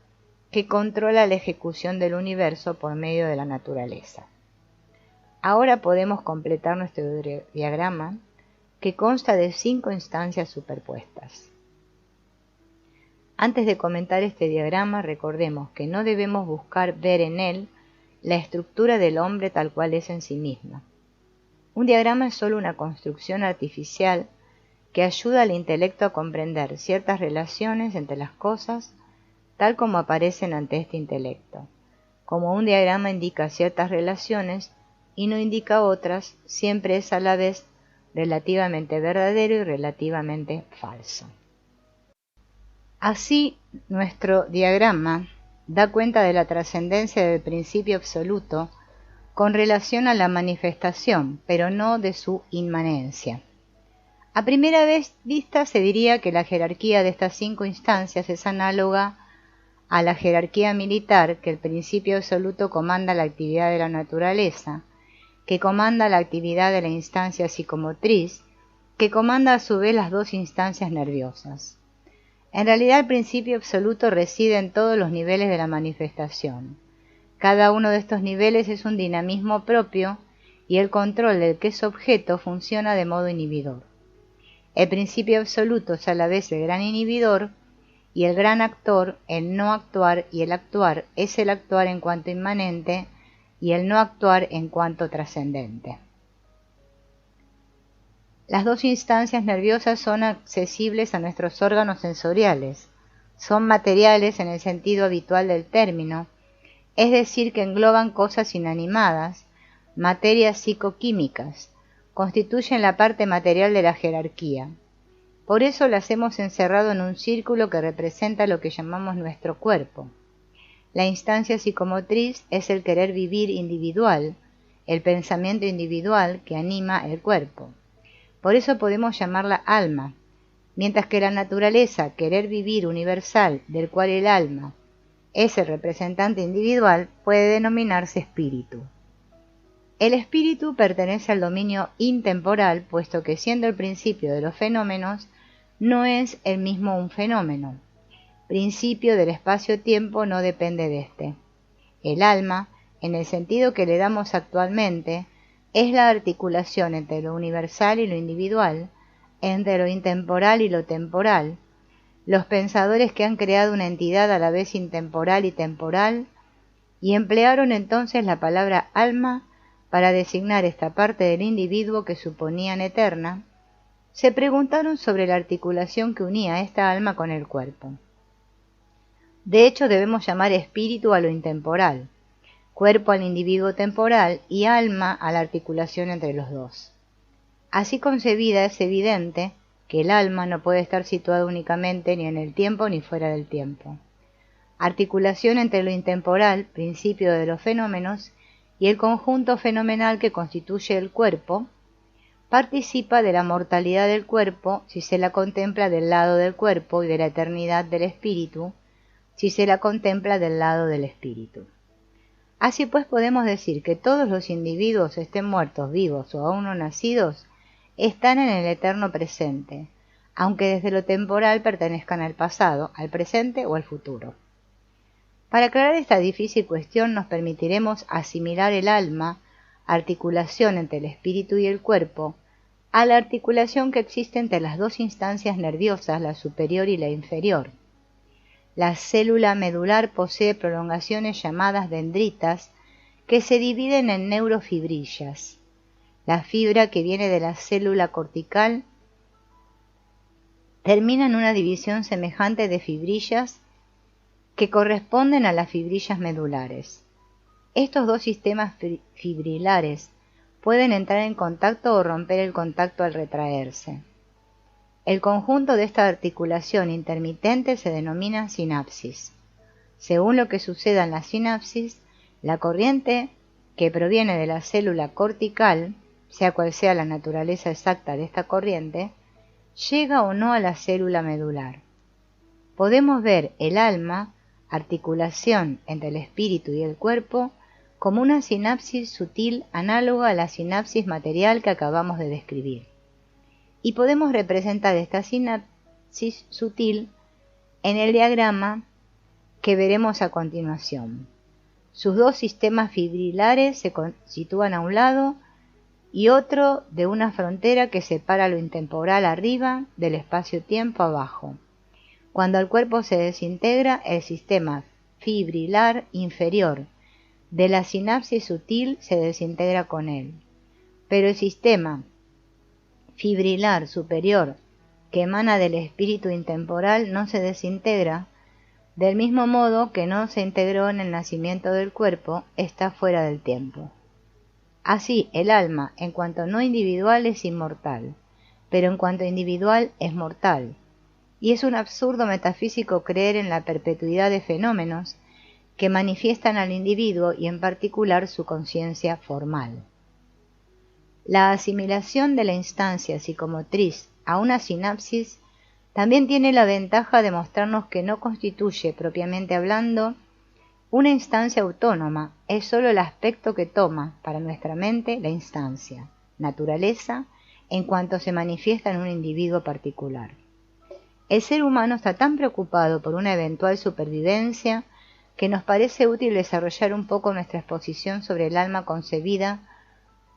que controla la ejecución del universo por medio de la naturaleza. Ahora podemos completar nuestro diagrama, que consta de 5 instancias superpuestas. Antes de comentar este diagrama, recordemos que no debemos buscar ver en él la estructura del hombre tal cual es en sí misma. Un diagrama es solo una construcción artificial que ayuda al intelecto a comprender ciertas relaciones entre las cosas tal como aparecen ante este intelecto. Como un diagrama indica ciertas relaciones y no indica otras, siempre es a la vez relativamente verdadero y relativamente falso. Así, nuestro diagrama da cuenta de la trascendencia del principio absoluto con relación a la manifestación, pero no de su inmanencia. A primera vista se diría que la jerarquía de estas 5 instancias es análoga a la jerarquía militar, que el principio absoluto comanda la actividad de la naturaleza, que comanda la actividad de la instancia psicomotriz, que comanda a su vez las 2 instancias nerviosas. En realidad el principio absoluto reside en todos los niveles de la manifestación. Cada uno de estos niveles es un dinamismo propio y el control del que es objeto funciona de modo inhibidor. El principio absoluto es a la vez el gran inhibidor y el gran actor, el no actuar, y el actuar es el actuar en cuanto inmanente y el no actuar en cuanto trascendente. Las 2 instancias nerviosas son accesibles a nuestros órganos sensoriales, son materiales en el sentido habitual del término, es decir, que engloban cosas inanimadas, materias psicoquímicas, constituyen la parte material de la jerarquía. Por eso las hemos encerrado en un círculo que representa lo que llamamos nuestro cuerpo. La instancia psicomotriz es el querer vivir individual, el pensamiento individual que anima el cuerpo. Por eso podemos llamarla alma, mientras que la naturaleza, querer vivir universal, del cual el alma Ese representante individual puede denominarse espíritu. El espíritu pertenece al dominio intemporal, puesto que siendo el principio de los fenómenos, no es el mismo un fenómeno. Principio del espacio-tiempo no depende de éste. El alma, en el sentido que le damos actualmente, es la articulación entre lo universal y lo individual, entre lo intemporal y lo temporal. Los pensadores que han creado una entidad a la vez intemporal y temporal, y emplearon entonces la palabra alma para designar esta parte del individuo que suponían eterna, se preguntaron sobre la articulación que unía esta alma con el cuerpo. De hecho, debemos llamar espíritu a lo intemporal, cuerpo al individuo temporal y alma a la articulación entre los dos. Así concebida, es evidente que el alma no puede estar situada únicamente ni en el tiempo ni fuera del tiempo. Articulación entre lo intemporal, principio de los fenómenos, y el conjunto fenomenal que constituye el cuerpo, participa de la mortalidad del cuerpo si se la contempla del lado del cuerpo y de la eternidad del espíritu si se la contempla del lado del espíritu. Así pues podemos decir que todos los individuos, estén muertos, vivos o aún no nacidos, están en el eterno presente, aunque desde lo temporal pertenezcan al pasado, al presente o al futuro. Para aclarar esta difícil cuestión nos permitiremos asimilar el alma, articulación entre el espíritu y el cuerpo, a la articulación que existe entre las dos instancias nerviosas, la superior y la inferior. La célula medular posee prolongaciones llamadas dendritas que se dividen en neurofibrillas. La fibra que viene de la célula cortical termina en una división semejante de fibrillas que corresponden a las fibrillas medulares. Estos dos sistemas fibrilares pueden entrar en contacto o romper el contacto al retraerse. El conjunto de esta articulación intermitente se denomina sinapsis. Según lo que suceda en la sinapsis, la corriente que proviene de la célula cortical, sea cual sea la naturaleza exacta de esta corriente, llega o no a la célula medular. Podemos ver el alma, articulación entre el espíritu y el cuerpo, como una sinapsis sutil análoga a la sinapsis material que acabamos de describir. Y podemos representar esta sinapsis sutil en el diagrama que veremos a continuación. Sus dos sistemas fibrilares se sitúan a un lado y otro de una frontera que separa lo intemporal arriba del espacio-tiempo abajo. Cuando el cuerpo se desintegra, el sistema fibrilar inferior de la sinapsis sutil se desintegra con él, pero el sistema fibrilar superior que emana del espíritu intemporal no se desintegra, del mismo modo que no se integró en el nacimiento del cuerpo, está fuera del tiempo. Así, el alma, en cuanto no individual, es inmortal, pero en cuanto individual es mortal, y es un absurdo metafísico creer en la perpetuidad de fenómenos que manifiestan al individuo y en particular su conciencia formal. La asimilación de la instancia psicomotriz a una sinapsis también tiene la ventaja de mostrarnos que no constituye, propiamente hablando, una instancia autónoma, es sólo el aspecto que toma para nuestra mente la instancia, naturaleza, en cuanto se manifiesta en un individuo particular. El ser humano está tan preocupado por una eventual supervivencia que nos parece útil desarrollar un poco nuestra exposición sobre el alma concebida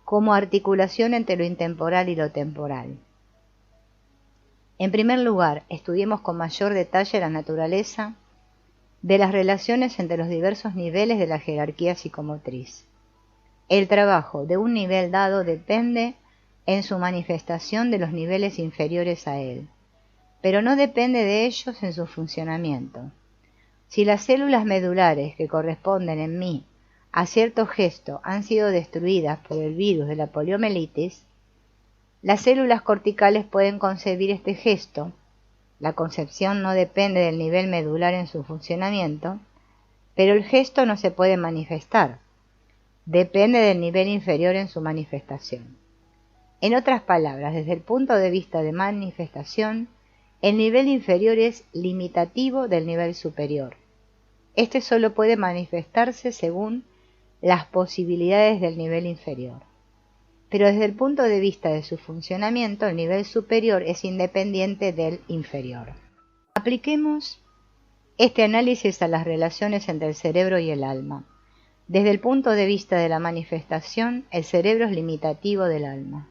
como articulación entre lo intemporal y lo temporal. En primer lugar, estudiemos con mayor detalle la naturaleza de las relaciones entre los diversos niveles de la jerarquía psicomotriz. El trabajo de un nivel dado depende en su manifestación de los niveles inferiores a él, pero no depende de ellos en su funcionamiento. Si las células medulares que corresponden en mí a cierto gesto han sido destruidas por el virus de la poliomielitis, las células corticales pueden concebir este gesto. La concepción no depende del nivel medular en su funcionamiento, pero el gesto no se puede manifestar. Depende del nivel inferior en su manifestación. En otras palabras, desde el punto de vista de manifestación, el nivel inferior es limitativo del nivel superior. este solo puede manifestarse según las posibilidades del nivel inferior. Pero desde el punto de vista de su funcionamiento, el nivel superior es independiente del inferior. Apliquemos este análisis a las relaciones entre el cerebro y el alma. Desde el punto de vista de la manifestación, el cerebro es limitativo del alma.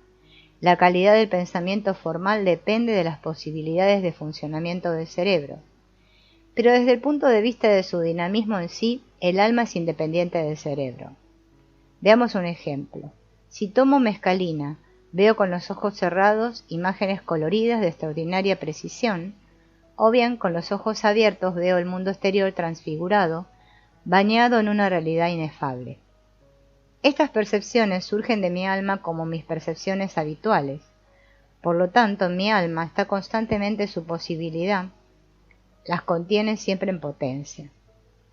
La calidad del pensamiento formal depende de las posibilidades de funcionamiento del cerebro. Pero desde el punto de vista de su dinamismo en sí, el alma es independiente del cerebro. Veamos un ejemplo. Si tomo mescalina, veo con los ojos cerrados imágenes coloridas de extraordinaria precisión, o bien con los ojos abiertos veo el mundo exterior transfigurado, bañado en una realidad inefable. Estas percepciones surgen de mi alma como mis percepciones habituales. Por lo tanto, en mi alma está constantemente su posibilidad, las contiene siempre en potencia.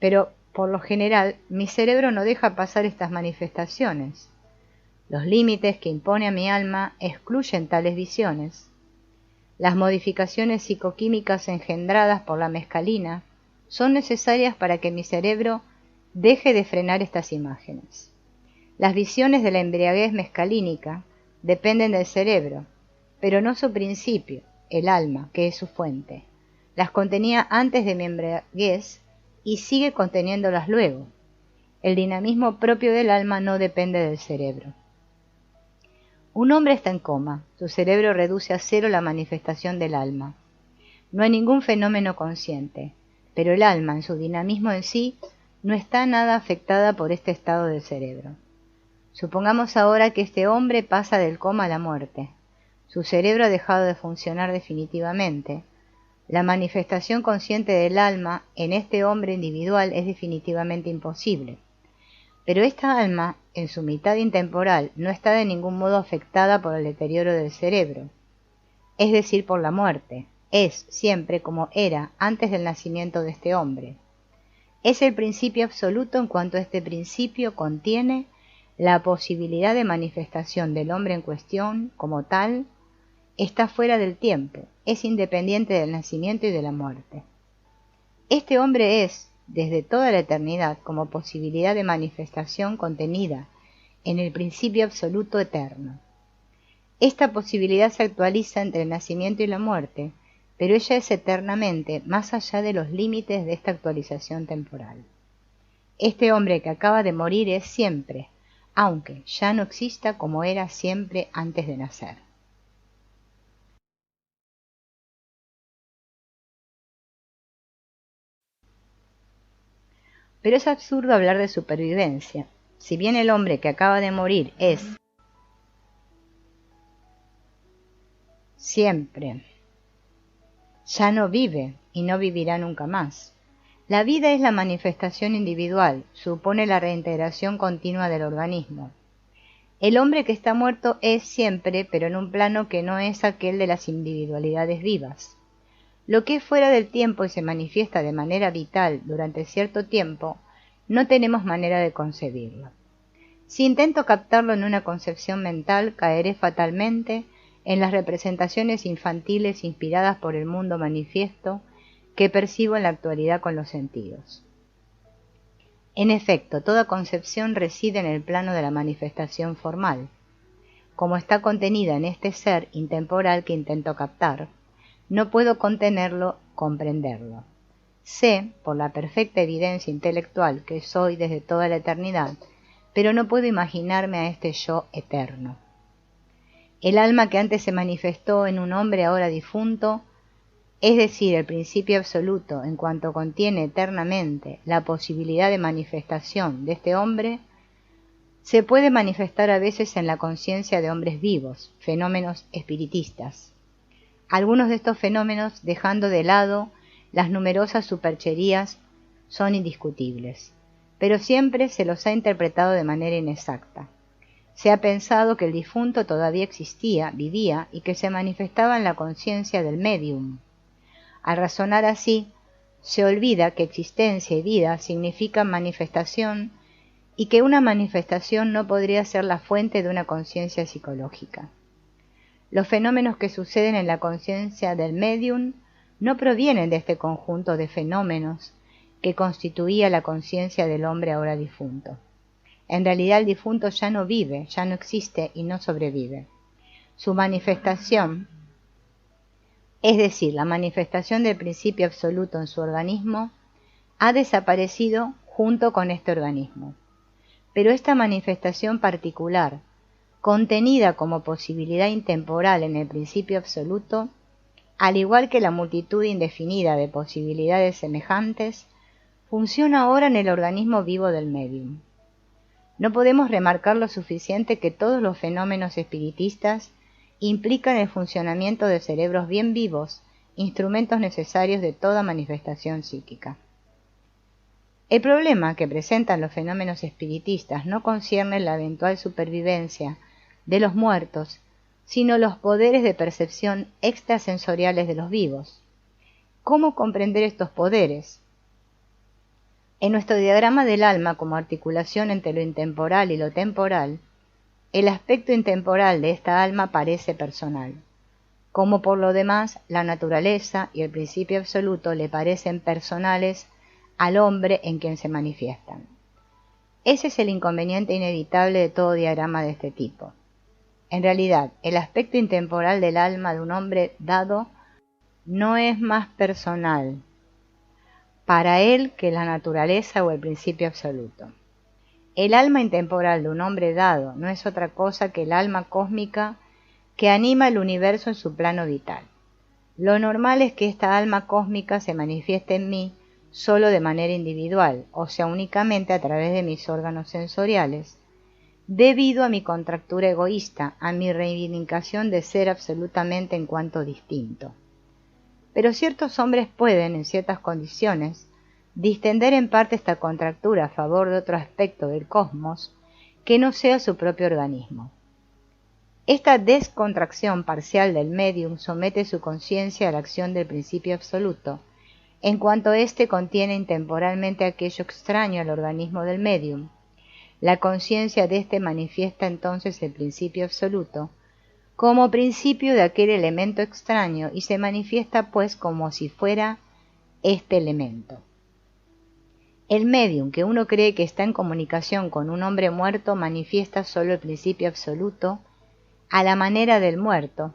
Pero, por lo general, mi cerebro no deja pasar estas manifestaciones. Los límites que impone a mi alma excluyen tales visiones. Las modificaciones psicoquímicas engendradas por la mescalina son necesarias para que mi cerebro deje de frenar estas imágenes. Las visiones de la embriaguez mescalínica dependen del cerebro, pero no su principio, el alma, que es su fuente. Las contenía antes de mi embriaguez y sigue conteniéndolas luego. El dinamismo propio del alma no depende del cerebro. Un hombre está en coma, su cerebro reduce a cero la manifestación del alma. No hay ningún fenómeno consciente, pero el alma, en su dinamismo en sí, no está nada afectada por este estado del cerebro. Supongamos ahora que este hombre pasa del coma a la muerte. Su cerebro ha dejado de funcionar definitivamente. La manifestación consciente del alma en este hombre individual es definitivamente imposible. Pero esta alma, en su mitad intemporal, no está de ningún modo afectada por el deterioro del cerebro, es decir, por la muerte. Es siempre como era antes del nacimiento de este hombre. Es el principio absoluto en cuanto este principio contiene la posibilidad de manifestación del hombre en cuestión como tal, está fuera del tiempo, es independiente del nacimiento y de la muerte. Este hombre es, desde toda la eternidad, como posibilidad de manifestación contenida en el principio absoluto eterno. Esta posibilidad se actualiza entre el nacimiento y la muerte, pero ella es eternamente más allá de los límites de esta actualización temporal. Este hombre que acaba de morir es siempre, aunque ya no exista como era siempre antes de nacer. Pero es absurdo hablar de supervivencia. Si bien el hombre que acaba de morir es siempre, ya no vive y no vivirá nunca más. La vida es la manifestación individual, supone la reintegración continua del organismo. El hombre que está muerto es siempre, pero en un plano que no es aquel de las individualidades vivas. Lo que es fuera del tiempo y se manifiesta de manera vital durante cierto tiempo, no tenemos manera de concebirlo. Si intento captarlo en una concepción mental, caeré fatalmente en las representaciones infantiles inspiradas por el mundo manifiesto que percibo en la actualidad con los sentidos. En efecto, toda concepción reside en el plano de la manifestación formal. Como está contenida en este ser intemporal que intento captar, no puedo contenerlo, comprenderlo. Sé, por la perfecta evidencia intelectual, que soy desde toda la eternidad, pero no puedo imaginarme a este yo eterno. El alma que antes se manifestó en un hombre ahora difunto, es decir, el principio absoluto, en cuanto contiene eternamente la posibilidad de manifestación de este hombre, se puede manifestar a veces en la conciencia de hombres vivos, fenómenos espiritistas. Algunos de estos fenómenos, dejando de lado las numerosas supercherías, son indiscutibles, pero siempre se los ha interpretado de manera inexacta. Se ha pensado que el difunto todavía existía, vivía y que se manifestaba en la conciencia del médium. Al razonar así, se olvida que existencia y vida significan manifestación y que una manifestación no podría ser la fuente de una conciencia psicológica. Los fenómenos que suceden en la conciencia del médium no provienen de este conjunto de fenómenos que constituía la conciencia del hombre ahora difunto. En realidad el difunto ya no vive, ya no existe y no sobrevive. Su manifestación, es decir, la manifestación del principio absoluto en su organismo, ha desaparecido junto con este organismo. Pero esta manifestación particular, contenida como posibilidad intemporal en el principio absoluto, al igual que la multitud indefinida de posibilidades semejantes, funciona ahora en el organismo vivo del médium. No podemos remarcar lo suficiente que todos los fenómenos espiritistas implican el funcionamiento de cerebros bien vivos, instrumentos necesarios de toda manifestación psíquica. El problema que presentan los fenómenos espiritistas no concierne la eventual supervivencia de los muertos, sino los poderes de percepción extrasensoriales de los vivos. ¿Cómo comprender estos poderes? En nuestro diagrama del alma como articulación entre lo intemporal y lo temporal, el aspecto intemporal de esta alma parece personal, como por lo demás la naturaleza y el principio absoluto le parecen personales al hombre en quien se manifiestan. Ese es el inconveniente inevitable de todo diagrama de este tipo. En realidad, el aspecto intemporal del alma de un hombre dado no es más personal para él que la naturaleza o el principio absoluto. El alma intemporal de un hombre dado no es otra cosa que el alma cósmica que anima el universo en su plano vital. Lo normal es que esta alma cósmica se manifieste en mí solo de manera individual, o sea, únicamente a través de mis órganos sensoriales, debido a mi contractura egoísta, a mi reivindicación de ser absolutamente en cuanto distinto. Pero ciertos hombres pueden, en ciertas condiciones, distender en parte esta contractura a favor de otro aspecto del cosmos que no sea su propio organismo. Esta descontracción parcial del médium somete su conciencia a la acción del principio absoluto, en cuanto éste contiene intemporalmente aquello extraño al organismo del médium. La conciencia de éste manifiesta entonces el principio absoluto como principio de aquel elemento extraño y se manifiesta pues como si fuera este elemento. El médium que uno cree que está en comunicación con un hombre muerto manifiesta solo el principio absoluto a la manera del muerto,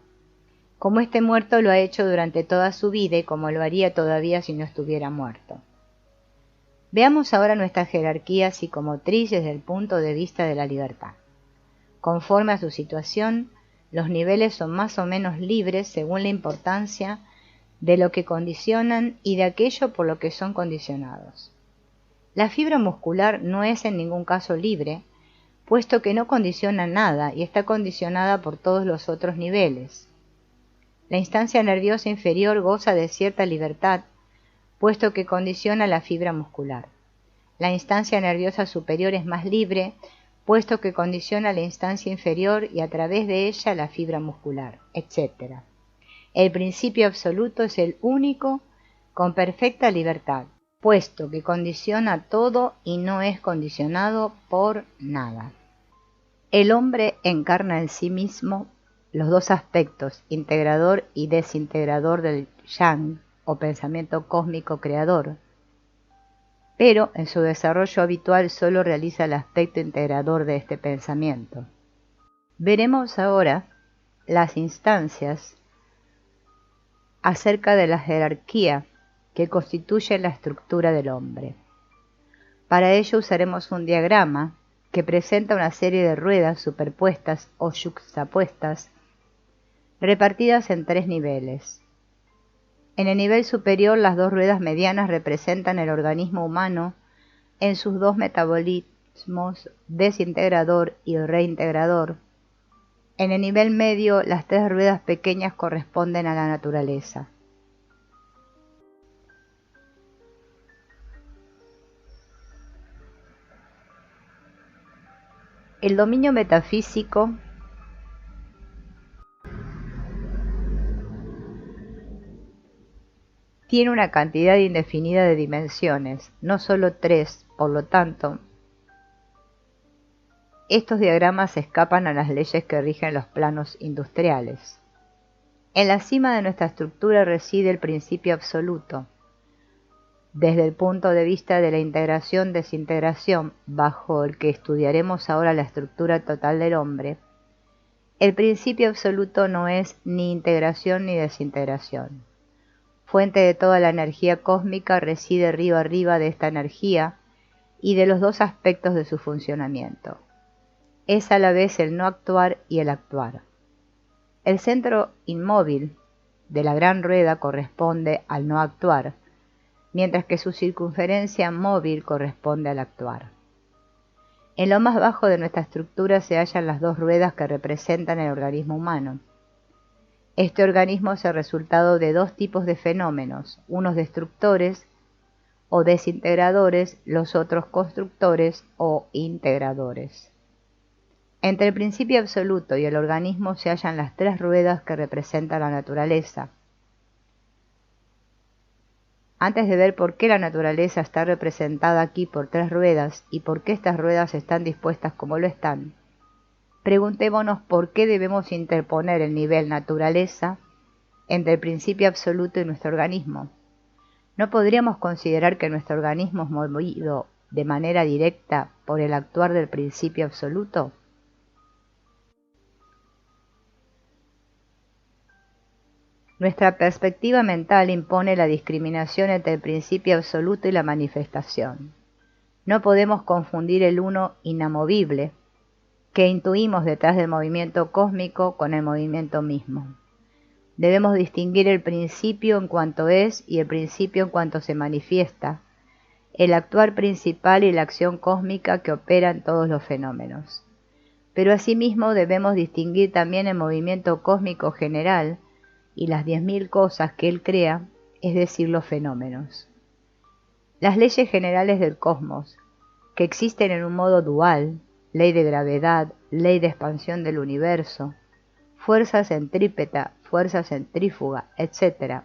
como este muerto lo ha hecho durante toda su vida y como lo haría todavía si no estuviera muerto. Veamos ahora nuestra jerarquía psicomotriz desde el punto de vista de la libertad. Conforme a su situación, los niveles son más o menos libres según la importancia de lo que condicionan y de aquello por lo que son condicionados. La fibra muscular no es en ningún caso libre, puesto que no condiciona nada y está condicionada por todos los otros niveles. La instancia nerviosa inferior goza de cierta libertad, puesto que condiciona la fibra muscular. La instancia nerviosa superior es más libre, puesto que condiciona la instancia inferior y a través de ella la fibra muscular, etc. El principio absoluto es el único con perfecta libertad, puesto que condiciona todo y no es condicionado por nada. El hombre encarna en sí mismo los dos aspectos, integrador y desintegrador del yang, o pensamiento cósmico creador, pero en su desarrollo habitual solo realiza el aspecto integrador de este pensamiento. Veremos ahora las instancias acerca de la jerarquía que constituye la estructura del hombre. Para ello usaremos un diagrama que presenta una serie de ruedas superpuestas o yuxtapuestas repartidas en 3 niveles. En el nivel superior, las 2 ruedas medianas representan el organismo humano en sus 2 metabolismos, desintegrador y reintegrador. En el nivel medio, las 3 ruedas pequeñas corresponden a la naturaleza. El dominio metafísico tiene una cantidad indefinida de dimensiones, no solo 3, por lo tanto, estos diagramas escapan a las leyes que rigen los planos industriales. En la cima de nuestra estructura reside el principio absoluto. Desde el punto de vista de la integración-desintegración, bajo el que estudiaremos ahora la estructura total del hombre, el principio absoluto no es ni integración ni desintegración. Fuente de toda la energía cósmica reside río arriba de esta energía y de los dos aspectos de su funcionamiento. Es a la vez el no actuar y el actuar. El centro inmóvil de la gran rueda corresponde al no actuar, mientras que su circunferencia móvil corresponde al actuar. En lo más bajo de nuestra estructura se hallan las dos ruedas que representan el organismo humano. Este organismo es el resultado de dos tipos de fenómenos, unos destructores o desintegradores, los otros constructores o integradores. Entre el principio absoluto y el organismo se hallan las tres ruedas que representan la naturaleza. Antes de ver por qué la naturaleza está representada aquí por tres ruedas y por qué estas ruedas están dispuestas como lo están, preguntémonos por qué debemos interponer el nivel naturaleza entre el principio absoluto y nuestro organismo. ¿No podríamos considerar que nuestro organismo es movido de manera directa por el actuar del principio absoluto? Nuestra perspectiva mental impone la discriminación entre el principio absoluto y la manifestación. No podemos confundir el uno inamovible, que intuimos detrás del movimiento cósmico, con el movimiento mismo. Debemos distinguir el principio en cuanto es y el principio en cuanto se manifiesta, el actuar principal y la acción cósmica que opera en todos los fenómenos. Pero asimismo debemos distinguir también el movimiento cósmico general y las 10.000 cosas que él crea, es decir, los fenómenos. Las leyes generales del cosmos, que existen en un modo dual, ley de gravedad, ley de expansión del universo, fuerza centrípeta, fuerza centrífuga, etc.,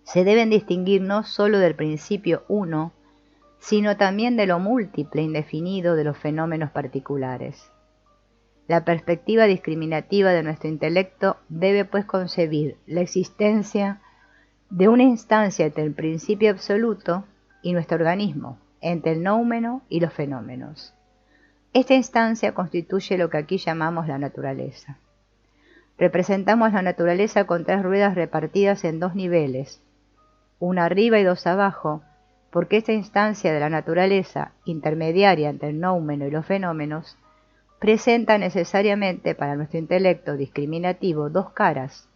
se deben distinguir no sólo del principio uno, sino también de lo múltiple indefinido de los fenómenos particulares. La perspectiva discriminativa de nuestro intelecto debe pues concebir la existencia de una instancia entre el principio absoluto y nuestro organismo, entre el noumeno y los fenómenos. Esta instancia constituye lo que aquí llamamos la naturaleza. Representamos la naturaleza con tres ruedas repartidas en dos niveles, una arriba y dos abajo, porque esta instancia de la naturaleza, intermediaria entre el noumeno y los fenómenos, presenta necesariamente para nuestro intelecto discriminativo dos caras,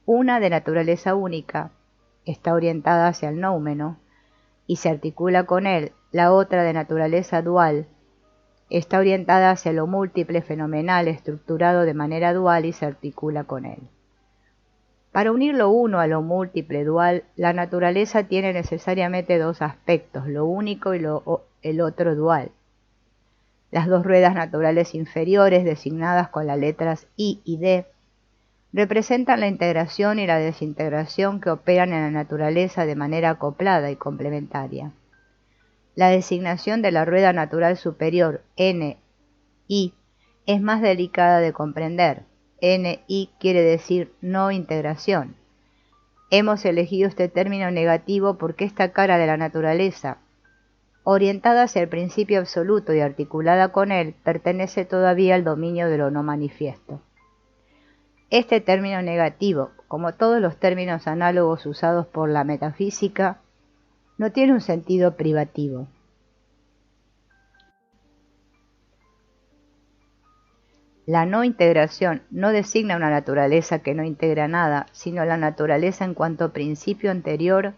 una de naturaleza única, está orientada hacia el noumeno y se articula con él, la otra de naturaleza dual, está orientada hacia lo múltiple fenomenal estructurado de manera dual y se articula con él. Para unir lo uno a lo múltiple dual, la naturaleza tiene necesariamente dos aspectos, lo único y el otro dual. Las dos ruedas naturales inferiores, designadas con las letras I y D, representan la integración y la desintegración que operan en la naturaleza de manera acoplada y complementaria. La designación de la rueda natural superior, N-I, es más delicada de comprender. N-I quiere decir no integración. Hemos elegido este término negativo porque esta cara de la naturaleza, orientada hacia el principio absoluto y articulada con él, pertenece todavía al dominio de lo no manifiesto. Este término negativo, como todos los términos análogos usados por la metafísica, no tiene un sentido privativo. La no integración no designa una naturaleza que no integra nada, sino la naturaleza en cuanto principio anterior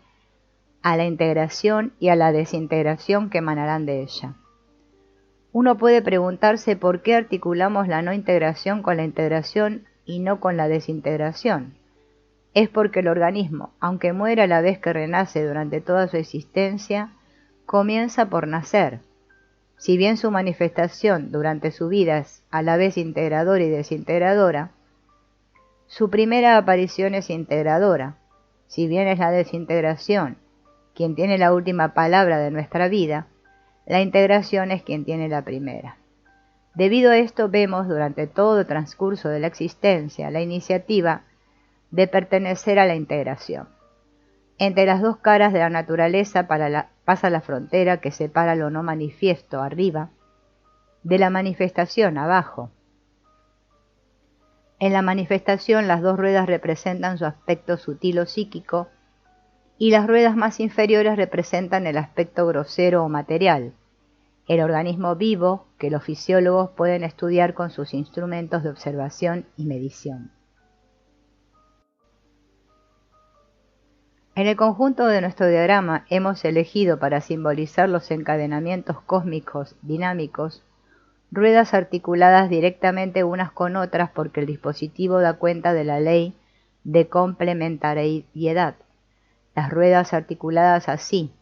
a la integración y a la desintegración que emanarán de ella. Uno puede preguntarse por qué articulamos la no integración con la integración y no con la desintegración. Es porque el organismo, aunque muera a la vez que renace durante toda su existencia, comienza por nacer. Si bien su manifestación durante su vida es a la vez integradora y desintegradora, su primera aparición es integradora. Si bien es la desintegración quien tiene la última palabra de nuestra vida, la integración es quien tiene la primera. Debido a esto vemos durante todo el transcurso de la existencia la iniciativa de pertenecer a la integración. Entre las dos caras de la naturaleza pasa la frontera que separa lo no manifiesto, arriba, de la manifestación, abajo. En la manifestación las dos ruedas representan su aspecto sutil o psíquico, y las ruedas más inferiores representan el aspecto grosero o material, el organismo vivo que los fisiólogos pueden estudiar con sus instrumentos de observación y medición. En el conjunto de nuestro diagrama hemos elegido para simbolizar los encadenamientos cósmicos dinámicos ruedas articuladas directamente unas con otras porque el dispositivo da cuenta de la ley de complementariedad. Las ruedas articuladas así,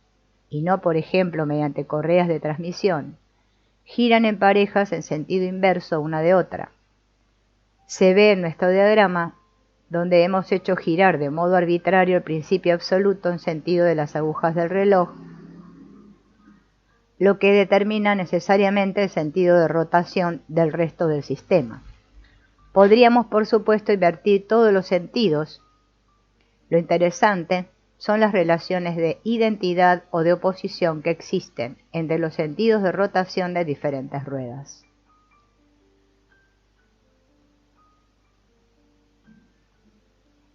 y no por ejemplo mediante correas de transmisión, giran en parejas en sentido inverso una de otra. Se ve en nuestro diagrama donde hemos hecho girar de modo arbitrario el principio absoluto en sentido de las agujas del reloj, lo que determina necesariamente el sentido de rotación del resto del sistema. Podríamos, por supuesto, invertir todos los sentidos. Lo interesante son las relaciones de identidad o de oposición que existen entre los sentidos de rotación de diferentes ruedas.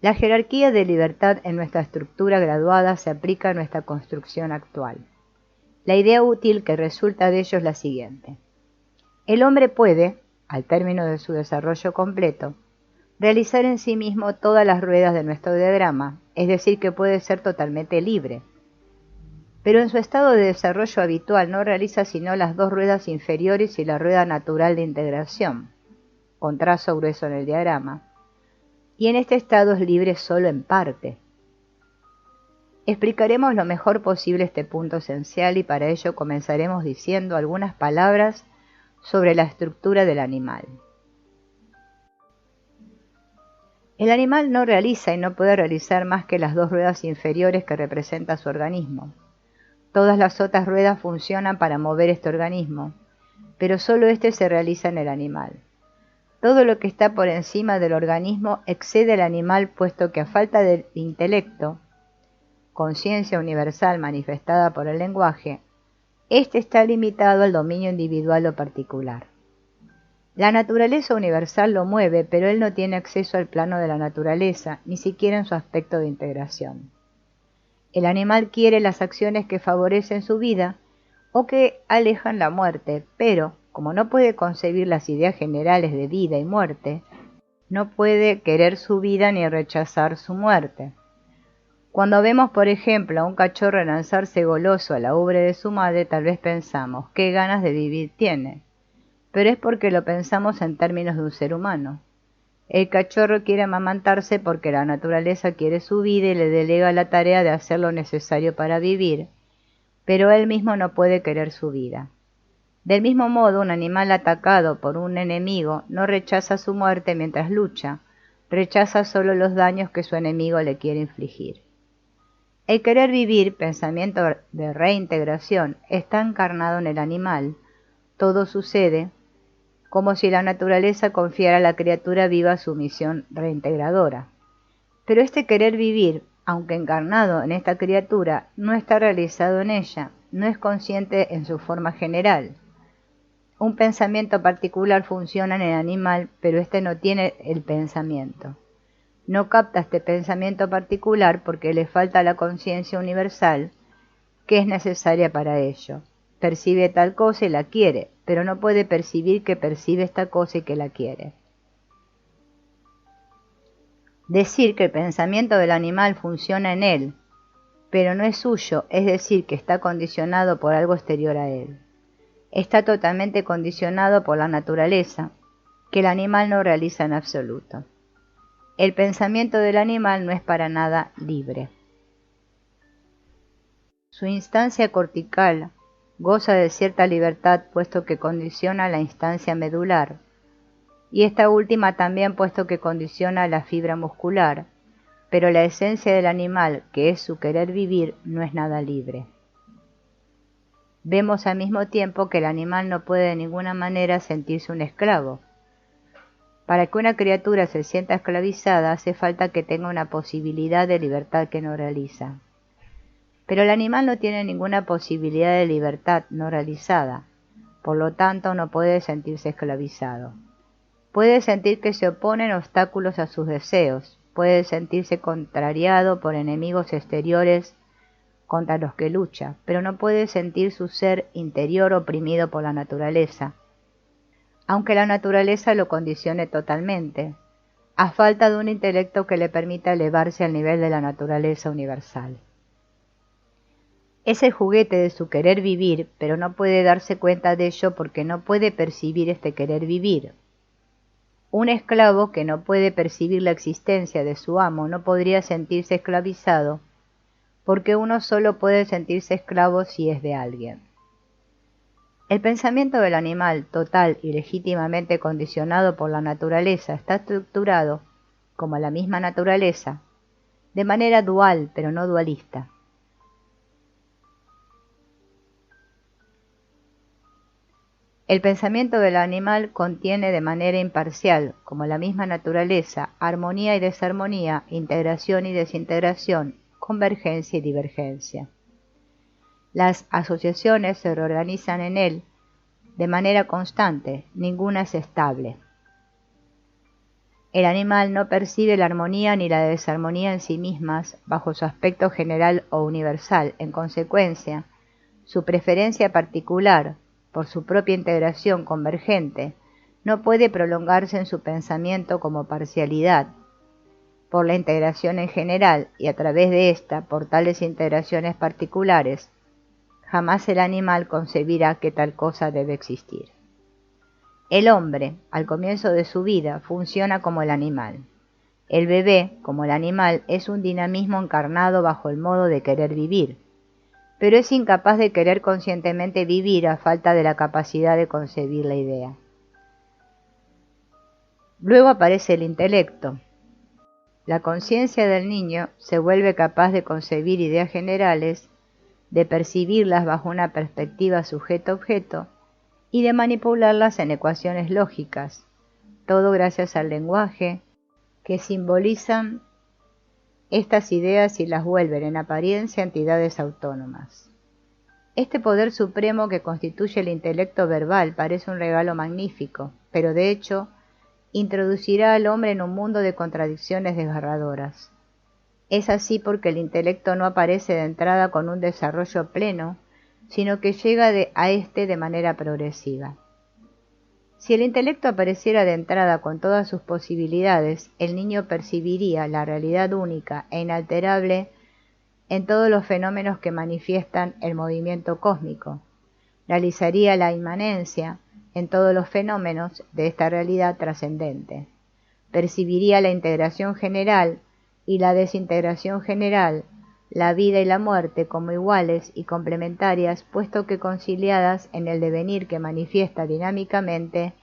La jerarquía de libertad en nuestra estructura graduada se aplica a nuestra construcción actual. La idea útil que resulta de ello es la siguiente. El hombre puede, al término de su desarrollo completo, realizar en sí mismo todas las ruedas de nuestro diagrama, es decir, que puede ser totalmente libre. Pero en su estado de desarrollo habitual no realiza sino las dos ruedas inferiores y la rueda natural de integración, con trazo grueso en el diagrama, y en este estado es libre solo en parte. Explicaremos lo mejor posible este punto esencial y para ello comenzaremos diciendo algunas palabras sobre la estructura del animal. El animal no realiza y no puede realizar más que las dos ruedas inferiores que representa su organismo. Todas las otras ruedas funcionan para mover este organismo, pero solo este se realiza en el animal. Todo lo que está por encima del organismo excede al animal, puesto que a falta de intelecto, conciencia universal manifestada por el lenguaje, éste está limitado al dominio individual o particular. La naturaleza universal lo mueve, pero él no tiene acceso al plano de la naturaleza, ni siquiera en su aspecto de integración. El animal quiere las acciones que favorecen su vida o que alejan la muerte, pero, como no puede concebir las ideas generales de vida y muerte, no puede querer su vida ni rechazar su muerte. Cuando vemos, por ejemplo, a un cachorro lanzarse goloso a la ubre de su madre, tal vez pensamos, qué ganas de vivir tiene. Pero es porque lo pensamos en términos de un ser humano. El cachorro quiere amamantarse porque la naturaleza quiere su vida y le delega la tarea de hacer lo necesario para vivir, pero él mismo no puede querer su vida. Del mismo modo, un animal atacado por un enemigo no rechaza su muerte mientras lucha, rechaza solo los daños que su enemigo le quiere infligir. El querer vivir, pensamiento de reintegración, está encarnado en el animal. Todo sucede como si la naturaleza confiara a la criatura viva su misión reintegradora. Pero este querer vivir, aunque encarnado en esta criatura, no está realizado en ella, no es consciente en su forma general. Un pensamiento particular funciona en el animal, pero éste no tiene el pensamiento. No capta este pensamiento particular porque le falta la conciencia universal que es necesaria para ello. Percibe tal cosa y la quiere, pero no puede percibir que percibe esta cosa y que la quiere. Decir que el pensamiento del animal funciona en él, pero no es suyo, es decir, que está condicionado por algo exterior a él. Está totalmente condicionado por la naturaleza, que el animal no realiza en absoluto. El pensamiento del animal no es para nada libre. Su instancia cortical goza de cierta libertad puesto que condiciona la instancia medular, y esta última también puesto que condiciona la fibra muscular, pero la esencia del animal, que es su querer vivir, no es nada libre. Vemos al mismo tiempo que el animal no puede de ninguna manera sentirse un esclavo. Para que una criatura se sienta esclavizada hace falta que tenga una posibilidad de libertad que no realiza. Pero el animal no tiene ninguna posibilidad de libertad no realizada, por lo tanto no puede sentirse esclavizado. Puede sentir que se oponen obstáculos a sus deseos, puede sentirse contrariado por enemigos exteriores contra los que lucha, pero no puede sentir su ser interior oprimido por la naturaleza, aunque la naturaleza lo condicione totalmente, a falta de un intelecto que le permita elevarse al nivel de la naturaleza universal. Es el juguete de su querer vivir, pero no puede darse cuenta de ello porque no puede percibir este querer vivir. Un esclavo que no puede percibir la existencia de su amo no podría sentirse esclavizado, porque uno solo puede sentirse esclavo si es de alguien. El pensamiento del animal, total y legítimamente condicionado por la naturaleza, está estructurado, como la misma naturaleza, de manera dual pero no dualista. El pensamiento del animal contiene de manera imparcial, como la misma naturaleza, armonía y desarmonía, integración y desintegración, convergencia y divergencia. Las asociaciones se reorganizan en él de manera constante, ninguna es estable. El animal no percibe la armonía ni la desarmonía en sí mismas bajo su aspecto general o universal. En consecuencia, su preferencia particular por su propia integración convergente no puede prolongarse en su pensamiento como parcialidad, por la integración en general y a través de ésta por tales integraciones particulares. Jamás el animal concebirá que tal cosa debe existir. El hombre, al comienzo de su vida, funciona como el animal. El bebé, como el animal, es un dinamismo encarnado bajo el modo de querer vivir, pero es incapaz de querer conscientemente vivir a falta de la capacidad de concebir la idea. Luego aparece el intelecto. La conciencia del niño se vuelve capaz de concebir ideas generales, de percibirlas bajo una perspectiva sujeto-objeto y de manipularlas en ecuaciones lógicas, todo gracias al lenguaje, que simbolizan estas ideas y las vuelven en apariencia entidades autónomas. Este poder supremo que constituye el intelecto verbal parece un regalo magnífico, pero de hecho introducirá al hombre en un mundo de contradicciones desgarradoras. Es así porque el intelecto no aparece de entrada con un desarrollo pleno, sino que llega a éste de manera progresiva. Si el intelecto apareciera de entrada con todas sus posibilidades, el niño percibiría la realidad única e inalterable en todos los fenómenos que manifiestan el movimiento cósmico, realizaría la inmanencia en todos los fenómenos de esta realidad trascendente, percibiría la integración general y la desintegración general, la vida y la muerte como iguales y complementarias, puesto que conciliadas en el devenir que manifiesta dinámicamente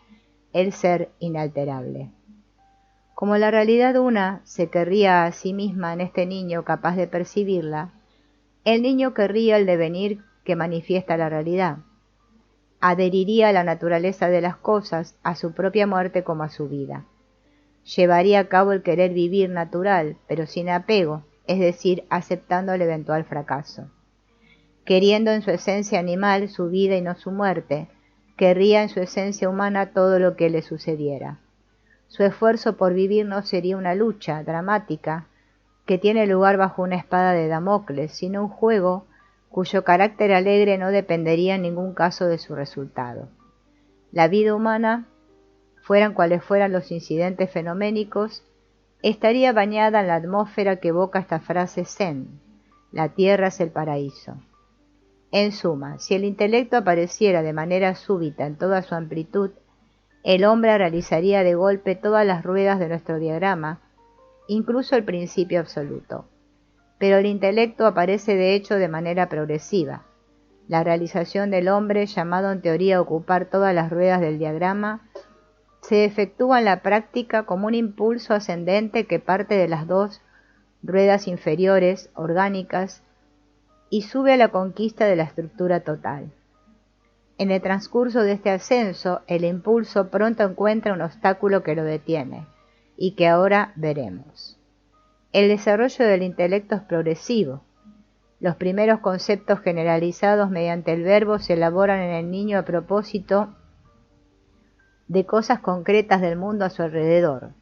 el ser inalterable. Como la realidad una se querría a sí misma en este niño capaz de percibirla, el niño querría el devenir que manifiesta la realidad. Adheriría a la naturaleza de las cosas, a su propia muerte como a su vida. Llevaría a cabo el querer vivir natural, pero sin apego, es decir, aceptando el eventual fracaso. Queriendo en su esencia animal su vida y no su muerte, querría en su esencia humana todo lo que le sucediera. Su esfuerzo por vivir no sería una lucha dramática que tiene lugar bajo una espada de Damocles, sino un juego cuyo carácter alegre no dependería en ningún caso de su resultado. La vida humana, fueran cuales fueran los incidentes fenoménicos, estaría bañada en la atmósfera que evoca esta frase zen: la tierra es el paraíso. En suma, si el intelecto apareciera de manera súbita en toda su amplitud, el hombre realizaría de golpe todas las ruedas de nuestro diagrama, incluso el principio absoluto. Pero el intelecto aparece de hecho de manera progresiva. La realización del hombre, llamado en teoría a ocupar todas las ruedas del diagrama, se efectúa en la práctica como un impulso ascendente que parte de las dos ruedas inferiores, orgánicas, y sube a la conquista de la estructura total. En el transcurso de este ascenso, el impulso pronto encuentra un obstáculo que lo detiene, y que ahora veremos. El desarrollo del intelecto es progresivo. Los primeros conceptos generalizados mediante el verbo se elaboran en el niño a propósito de cosas concretas del mundo a su alrededor.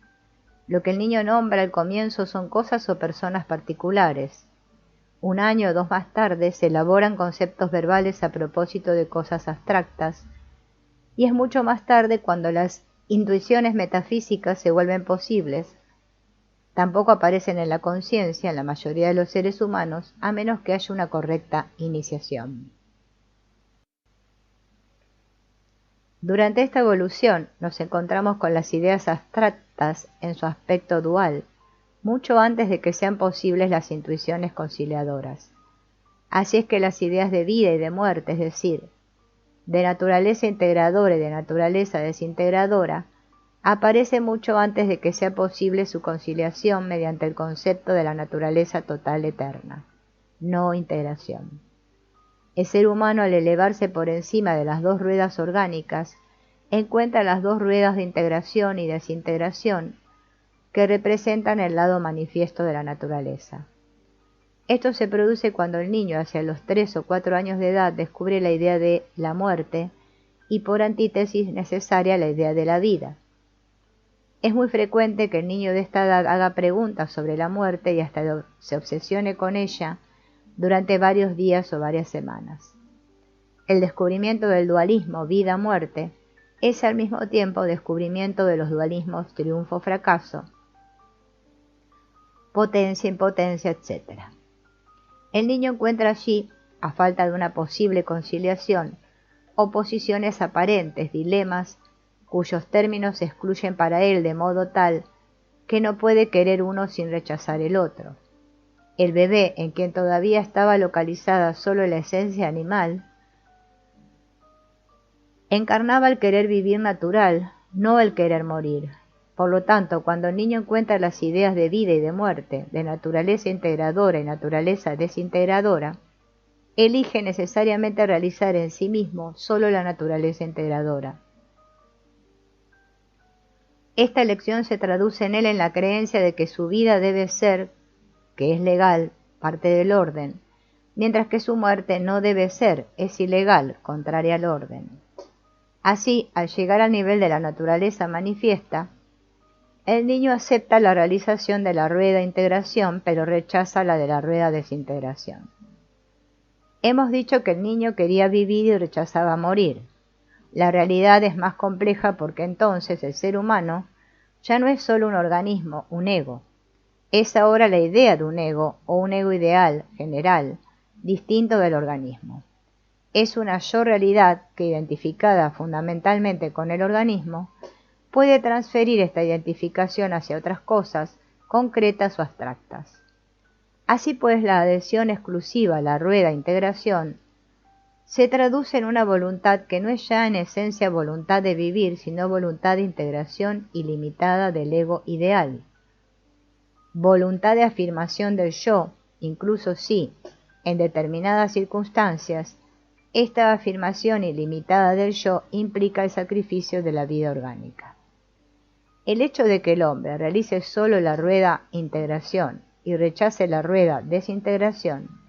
Lo que el niño nombra al comienzo son cosas o personas particulares. Un año o dos más tarde se elaboran conceptos verbales a propósito de cosas abstractas, y es mucho más tarde cuando las intuiciones metafísicas se vuelven posibles. Tampoco aparecen en la conciencia en la mayoría de los seres humanos, a menos que haya una correcta iniciación. Durante esta evolución nos encontramos con las ideas abstractas en su aspecto dual, mucho antes de que sean posibles las intuiciones conciliadoras. Así es que las ideas de vida y de muerte, es decir, de naturaleza integradora y de naturaleza desintegradora, aparece mucho antes de que sea posible su conciliación mediante el concepto de la naturaleza total eterna, no integración. El ser humano, al elevarse por encima de las dos ruedas orgánicas, encuentra las dos ruedas de integración y desintegración que representan el lado manifiesto de la naturaleza. Esto se produce cuando el niño, hacia los 3 o 4 años de edad, descubre la idea de la muerte y, por antítesis necesaria, la idea de la vida. Es muy frecuente que el niño de esta edad haga preguntas sobre la muerte y hasta se obsesione con ella durante varios días o varias semanas. El descubrimiento del dualismo vida-muerte es al mismo tiempo descubrimiento de los dualismos triunfo-fracaso, potencia-impotencia, etc. El niño encuentra allí, a falta de una posible conciliación, oposiciones aparentes, dilemas, cuyos términos se excluyen para él de modo tal que no puede querer uno sin rechazar el otro. El bebé, en quien todavía estaba localizada solo la esencia animal, encarnaba el querer vivir natural, no el querer morir. Por lo tanto, cuando el niño encuentra las ideas de vida y de muerte, de naturaleza integradora y naturaleza desintegradora, elige necesariamente realizar en sí mismo solo la naturaleza integradora. Esta elección se traduce en él en la creencia de que su vida debe ser, que es legal, parte del orden, mientras que su muerte no debe ser, es ilegal, contraria al orden. Así, al llegar al nivel de la naturaleza manifiesta, el niño acepta la realización de la rueda integración, pero rechaza la de la rueda desintegración. Hemos dicho que el niño quería vivir y rechazaba morir. La realidad es más compleja porque entonces el ser humano ya no es solo un organismo, un ego. Es ahora la idea de un ego o un ego ideal, general, distinto del organismo. Es una yo realidad que, identificada fundamentalmente con el organismo, puede transferir esta identificación hacia otras cosas, concretas o abstractas. Así pues, la adhesión exclusiva a la rueda integración se traduce en una voluntad que no es ya en esencia voluntad de vivir, sino voluntad de integración ilimitada del ego ideal. Voluntad de afirmación del yo, incluso si, en determinadas circunstancias, esta afirmación ilimitada del yo implica el sacrificio de la vida orgánica. El hecho de que el hombre realice solo la rueda integración y rechace la rueda desintegración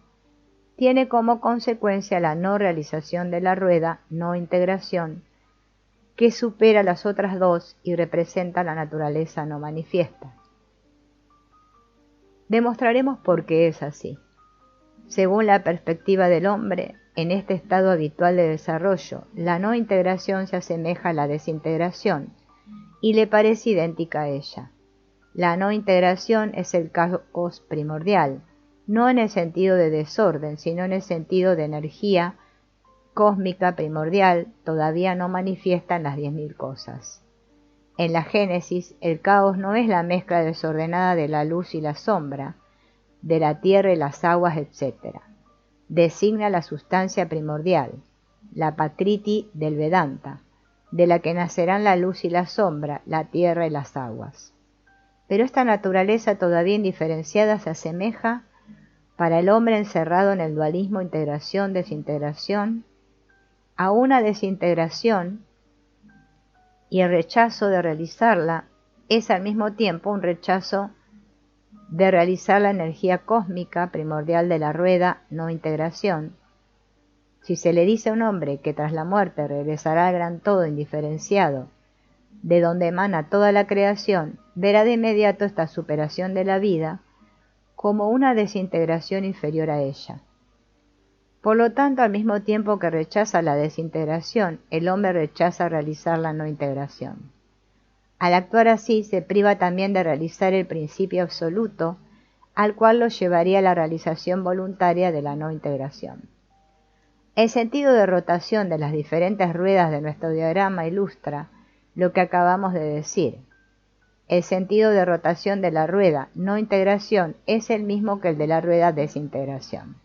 tiene como consecuencia la no realización de la rueda no integración, que supera las otras dos y representa la naturaleza no manifiesta. Demostraremos por qué es así. Según la perspectiva del hombre, en este estado habitual de desarrollo, la no integración se asemeja a la desintegración y le parece idéntica a ella. La no integración es el caos primordial, no en el sentido de desorden, sino en el sentido de energía cósmica primordial, todavía no manifiesta en las 10.000 cosas. En la Génesis, el caos no es la mezcla desordenada de la luz y la sombra, de la tierra y las aguas, etc. Designa la sustancia primordial, la Prakriti del Vedanta, de la que nacerán la luz y la sombra, la tierra y las aguas. Pero esta naturaleza todavía indiferenciada se asemeja, para el hombre encerrado en el dualismo integración-desintegración, a una desintegración, y el rechazo de realizarla es al mismo tiempo un rechazo de realizar la energía cósmica primordial de la rueda no integración. Si se le dice a un hombre que tras la muerte regresará al gran todo indiferenciado, de donde emana toda la creación, verá de inmediato esta superación de la vida como una desintegración inferior a ella. Por lo tanto, al mismo tiempo que rechaza la desintegración, el hombre rechaza realizar la no integración. Al actuar así, se priva también de realizar el principio absoluto, al cual lo llevaría a la realización voluntaria de la no integración. El sentido de rotación de las diferentes ruedas de nuestro diagrama ilustra lo que acabamos de decir. El sentido de rotación de la rueda no integración es el mismo que el de la rueda desintegración.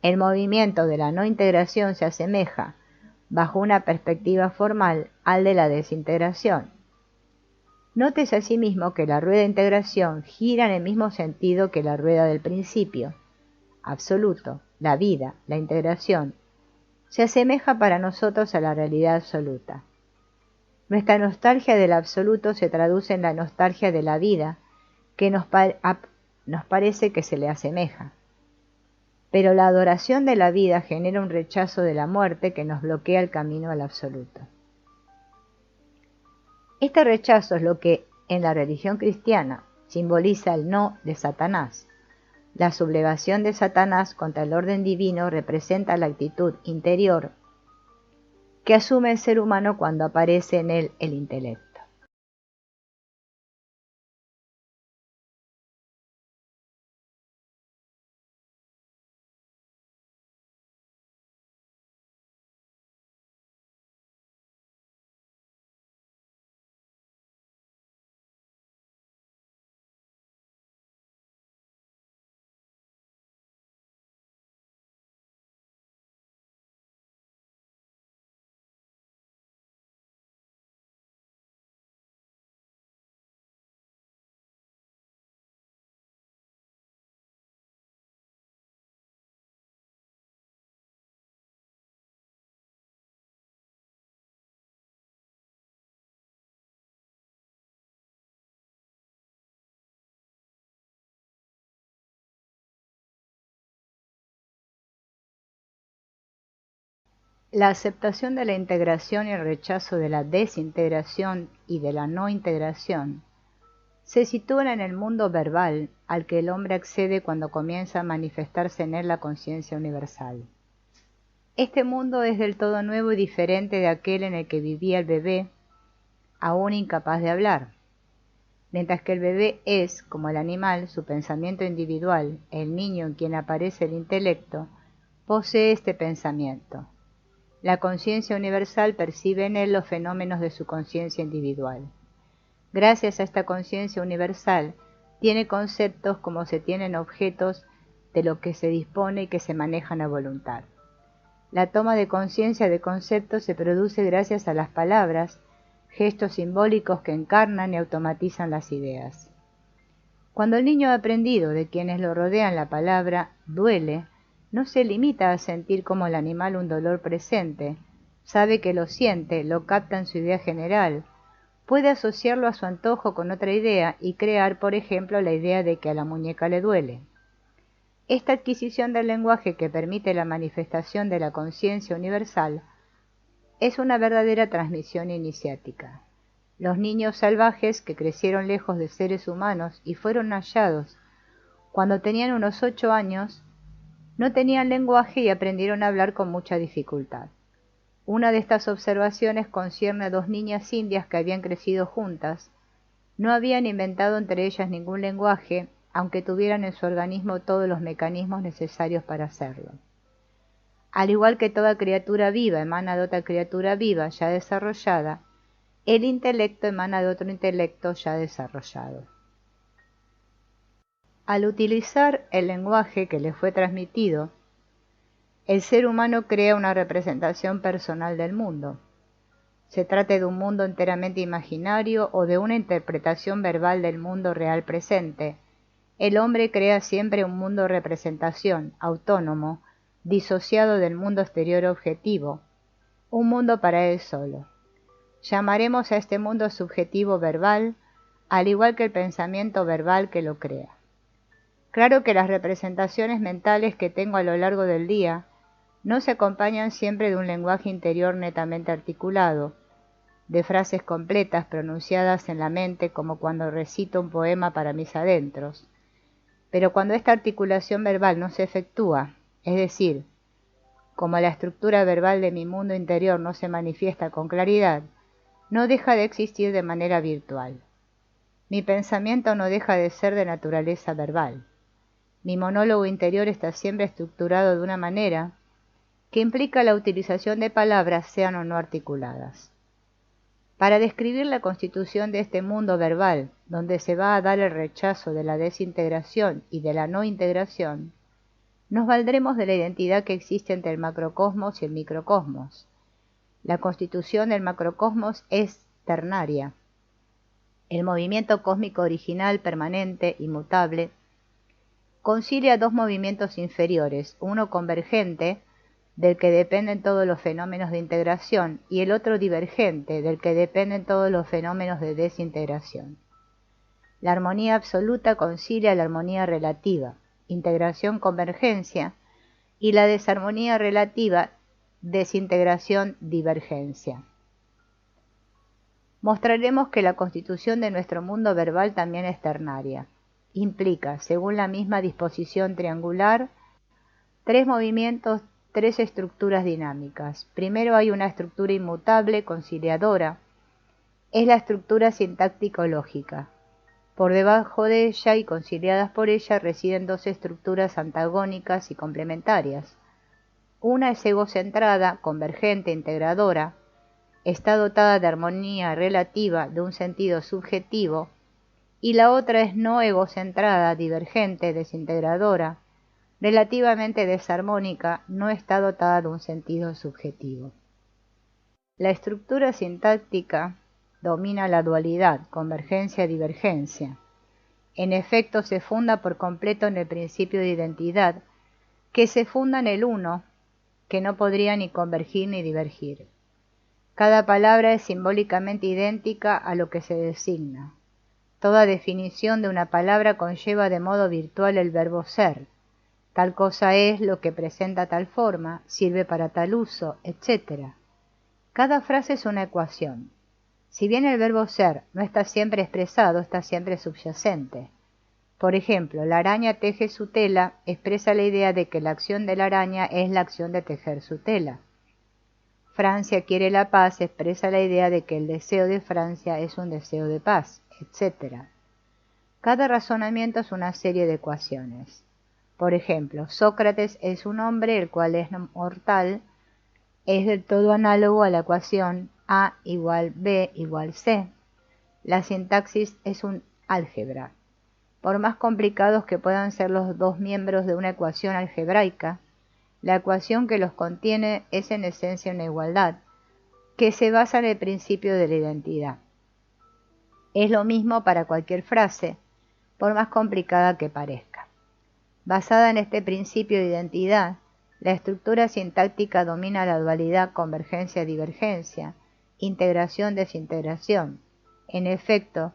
El movimiento de la no integración se asemeja, bajo una perspectiva formal, al de la desintegración. Nótese asimismo que la rueda de integración gira en el mismo sentido que la rueda del principio, absoluto, la vida, la integración, se asemeja para nosotros a la realidad absoluta. Nuestra nostalgia del absoluto se traduce en la nostalgia de la vida, que nos parece que se le asemeja. Pero la adoración de la vida genera un rechazo de la muerte que nos bloquea el camino al absoluto. Este rechazo es lo que, en la religión cristiana, simboliza el no de Satanás. La sublevación de Satanás contra el orden divino representa la actitud interior que asume el ser humano cuando aparece en él el intelecto. La aceptación de la integración y el rechazo de la desintegración y de la no integración se sitúan en el mundo verbal al que el hombre accede cuando comienza a manifestarse en él la conciencia universal. Este mundo es del todo nuevo y diferente de aquel en el que vivía el bebé, aún incapaz de hablar. Mientras que el bebé es, como el animal, su pensamiento individual, el niño en quien aparece el intelecto, posee este pensamiento. La conciencia universal percibe en él los fenómenos de su conciencia individual. Gracias a esta conciencia universal, tiene conceptos como se tienen objetos de lo que se dispone y que se manejan a voluntad. La toma de conciencia de conceptos se produce gracias a las palabras, gestos simbólicos que encarnan y automatizan las ideas. Cuando el niño ha aprendido de quienes lo rodean la palabra duele, no se limita a sentir como el animal un dolor presente, sabe que lo siente, lo capta en su idea general, puede asociarlo a su antojo con otra idea y crear, por ejemplo, la idea de que a la muñeca le duele. Esta adquisición del lenguaje que permite la manifestación de la conciencia universal es una verdadera transmisión iniciática. Los niños salvajes que crecieron lejos de seres humanos y fueron hallados cuando tenían unos 8 años, no tenían lenguaje y aprendieron a hablar con mucha dificultad. Una de estas observaciones concierne a 2 niñas indias que habían crecido juntas. No habían inventado entre ellas ningún lenguaje, aunque tuvieran en su organismo todos los mecanismos necesarios para hacerlo. Al igual que toda criatura viva emana de otra criatura viva ya desarrollada, el intelecto emana de otro intelecto ya desarrollado. Al utilizar el lenguaje que le fue transmitido, el ser humano crea una representación personal del mundo. Se trate de un mundo enteramente imaginario o de una interpretación verbal del mundo real presente, el hombre crea siempre un mundo representación, autónomo, disociado del mundo exterior objetivo, un mundo para él solo. Llamaremos a este mundo subjetivo verbal, al igual que el pensamiento verbal que lo crea. Claro que las representaciones mentales que tengo a lo largo del día no se acompañan siempre de un lenguaje interior netamente articulado, de frases completas pronunciadas en la mente como cuando recito un poema para mis adentros. Pero cuando esta articulación verbal no se efectúa, es decir, como la estructura verbal de mi mundo interior no se manifiesta con claridad, no deja de existir de manera virtual. Mi pensamiento no deja de ser de naturaleza verbal. Mi monólogo interior está siempre estructurado de una manera que implica la utilización de palabras sean o no articuladas. Para describir la constitución de este mundo verbal, donde se va a dar el rechazo de la desintegración y de la no integración, nos valdremos de la identidad que existe entre el macrocosmos y el microcosmos. La constitución del macrocosmos es ternaria. El movimiento cósmico original, permanente, inmutable, concilia dos movimientos inferiores, uno convergente, del que dependen todos los fenómenos de integración, y el otro divergente, del que dependen todos los fenómenos de desintegración. La armonía absoluta concilia la armonía relativa, integración-convergencia, y la desarmonía relativa, desintegración-divergencia. Mostraremos que la constitución de nuestro mundo verbal también es ternaria. Implica, según la misma disposición triangular, tres movimientos, tres estructuras dinámicas. Primero hay una estructura inmutable, conciliadora. Es la estructura sintáctico-lógica. Por debajo de ella y conciliadas por ella residen dos estructuras antagónicas y complementarias. Una es egocentrada, convergente, integradora. Está dotada de armonía relativa de un sentido subjetivo, y la otra es no egocentrada, divergente, desintegradora, relativamente desarmónica, no está dotada de un sentido subjetivo. La estructura sintáctica domina la dualidad, convergencia-divergencia. En efecto, se funda por completo en el principio de identidad, que se funda en el uno, que no podría ni convergir ni divergir. Cada palabra es simbólicamente idéntica a lo que se designa. Toda definición de una palabra conlleva de modo virtual el verbo ser. Tal cosa es lo que presenta tal forma, sirve para tal uso, etc. Cada frase es una ecuación. Si bien el verbo ser no está siempre expresado, está siempre subyacente. Por ejemplo, la araña teje su tela, expresa la idea de que la acción de la araña es la acción de tejer su tela. Francia quiere la paz, expresa la idea de que el deseo de Francia es un deseo de paz, etc. Cada razonamiento es una serie de ecuaciones. Por ejemplo, Sócrates es un hombre el cual es mortal, es del todo análogo a la ecuación A igual B igual C. La sintaxis es un álgebra. Por más complicados que puedan ser los dos miembros de una ecuación algebraica, la ecuación que los contiene es en esencia una igualdad, que se basa en el principio de la identidad. Es lo mismo para cualquier frase, por más complicada que parezca. Basada en este principio de identidad, la estructura sintáctica domina la dualidad convergencia-divergencia, integración-desintegración. En efecto,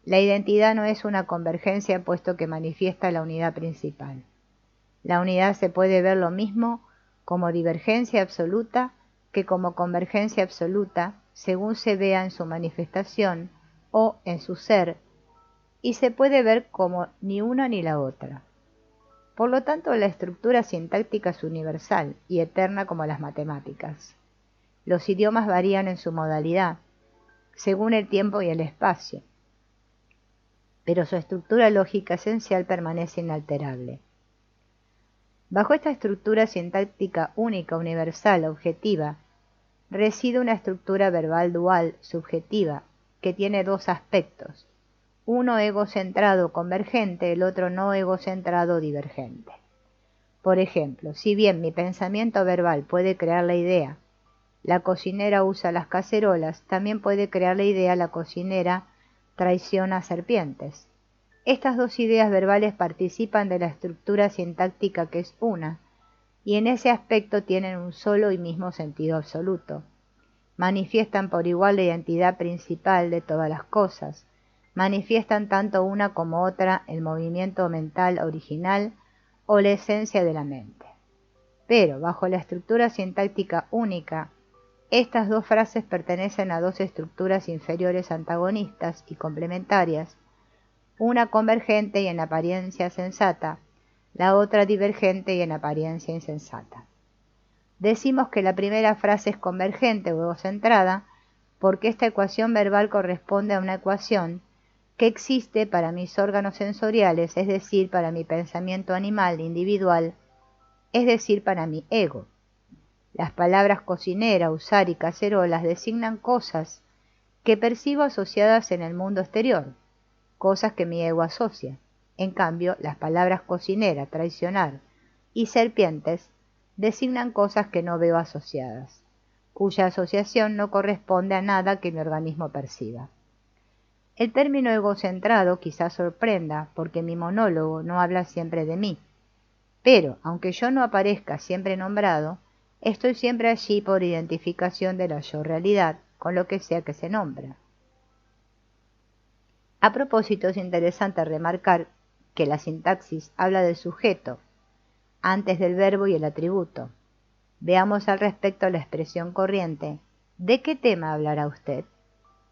la identidad no es una convergencia puesto que manifiesta la unidad principal. La unidad se puede ver lo mismo como divergencia absoluta que como convergencia absoluta, según se vea en su manifestación o en su ser, y se puede ver como ni una ni la otra. Por lo tanto, la estructura sintáctica es universal y eterna como las matemáticas. Los idiomas varían en su modalidad, según el tiempo y el espacio, pero su estructura lógica esencial permanece inalterable. Bajo esta estructura sintáctica única, universal, objetiva, reside una estructura verbal dual, subjetiva, que tiene dos aspectos, uno egocentrado convergente, el otro no egocentrado divergente. Por ejemplo, si bien mi pensamiento verbal puede crear la idea, la cocinera usa las cacerolas, también puede crear la idea, la cocinera traiciona serpientes. Estas dos ideas verbales participan de la estructura sintáctica que es una, y en ese aspecto tienen un solo y mismo sentido absoluto. Manifiestan por igual la identidad principal de todas las cosas, manifiestan tanto una como otra el movimiento mental original o la esencia de la mente. Pero, bajo la estructura sintáctica única, estas dos frases pertenecen a dos estructuras inferiores antagonistas y complementarias, una convergente y en apariencia sensata, la otra divergente y en apariencia insensata. Decimos que la primera frase es convergente o egocentrada porque esta ecuación verbal corresponde a una ecuación que existe para mis órganos sensoriales, es decir, para mi pensamiento animal individual, es decir, para mi ego. Las palabras cocinera, usar y cacerolas designan cosas que percibo asociadas en el mundo exterior, cosas que mi ego asocia. En cambio, las palabras cocinera, traicionar y serpientes designan cosas que no veo asociadas, cuya asociación no corresponde a nada que mi organismo perciba. El término egocentrado quizás sorprenda porque mi monólogo no habla siempre de mí, pero aunque yo no aparezca siempre nombrado, estoy siempre allí por identificación de la yo realidad con lo que sea que se nombra. A propósito, es interesante remarcar que la sintaxis habla del sujeto, antes del verbo y el atributo. Veamos al respecto la expresión corriente. ¿De qué tema hablará usted?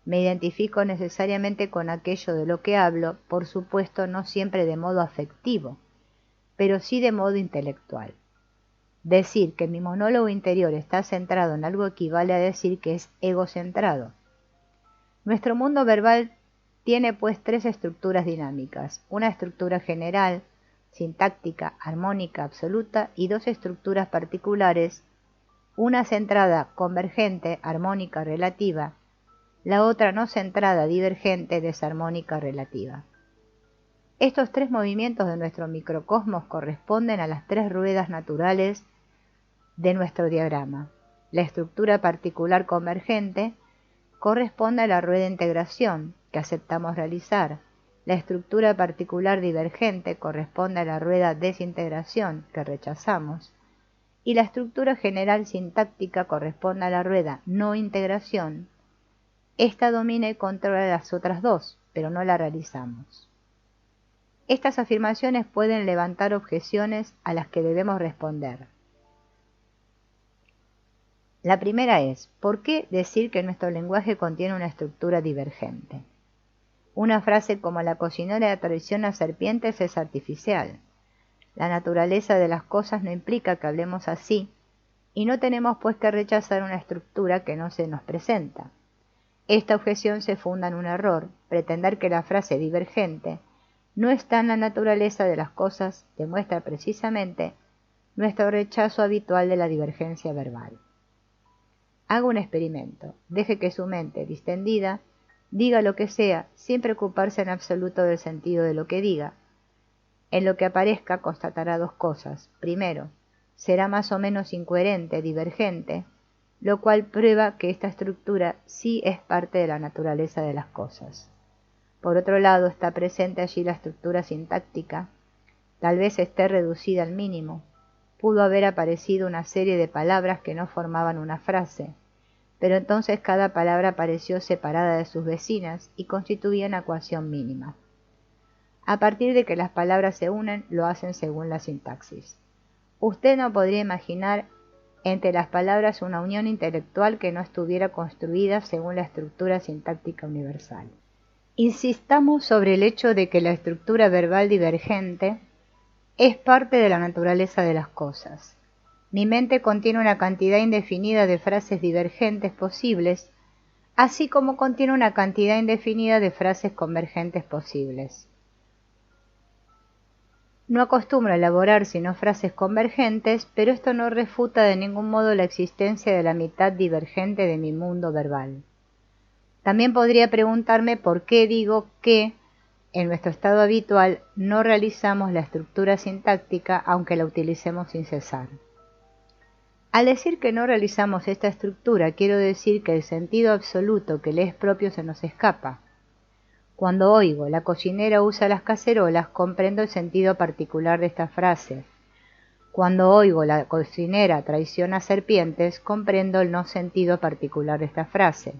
Me identifico necesariamente con aquello de lo que hablo, por supuesto no siempre de modo afectivo, pero sí de modo intelectual. Decir que mi monólogo interior está centrado en algo equivale a decir que es egocentrado. Nuestro mundo verbal tiene pues tres estructuras dinámicas, una estructura general, sintáctica, armónica, absoluta, y dos estructuras particulares, una centrada, convergente, armónica, relativa, la otra no centrada, divergente, desarmónica, relativa. Estos tres movimientos de nuestro microcosmos corresponden a las tres ruedas naturales de nuestro diagrama. La estructura particular convergente corresponde a la rueda de integración que aceptamos realizar. La estructura particular divergente corresponde a la rueda desintegración que rechazamos. Y la estructura general sintáctica corresponde a la rueda no integración. Esta domina y controla las otras dos, pero no la realizamos. Estas afirmaciones pueden levantar objeciones a las que debemos responder. La primera es, ¿por qué decir que nuestro lenguaje contiene una estructura divergente? Una frase como la cocinera traiciona serpientes es artificial. La naturaleza de las cosas no implica que hablemos así, y no tenemos pues que rechazar una estructura que no se nos presenta. Esta objeción se funda en un error. Pretender que la frase divergente no está en la naturaleza de las cosas demuestra precisamente nuestro rechazo habitual de la divergencia verbal. Haga un experimento. Deje que su mente, distendida, diga lo que sea, sin preocuparse en absoluto del sentido de lo que diga. En lo que aparezca constatará dos cosas. Primero, será más o menos incoherente, divergente, lo cual prueba que esta estructura sí es parte de la naturaleza de las cosas. Por otro lado, está presente allí la estructura sintáctica, tal vez esté reducida al mínimo. Pudo haber aparecido una serie de palabras que no formaban una frase, pero entonces cada palabra apareció separada de sus vecinas y constituía una ecuación mínima. A partir de que las palabras se unen, lo hacen según la sintaxis. Usted no podría imaginar entre las palabras una unión intelectual que no estuviera construida según la estructura sintáctica universal. Insistamos sobre el hecho de que la estructura verbal divergente es parte de la naturaleza de las cosas. Mi mente contiene una cantidad indefinida de frases divergentes posibles, así como contiene una cantidad indefinida de frases convergentes posibles. No acostumbro a elaborar sino frases convergentes, pero esto no refuta de ningún modo la existencia de la mitad divergente de mi mundo verbal. También podría preguntarme por qué digo que, en nuestro estado habitual, no realizamos la estructura sintáctica aunque la utilicemos sin cesar. Al decir que no realizamos esta estructura, quiero decir que el sentido absoluto que le es propio se nos escapa. Cuando oigo la cocinera usa las cacerolas, comprendo el sentido particular de esta frase. Cuando oigo la cocinera traiciona serpientes, comprendo el no sentido particular de esta frase.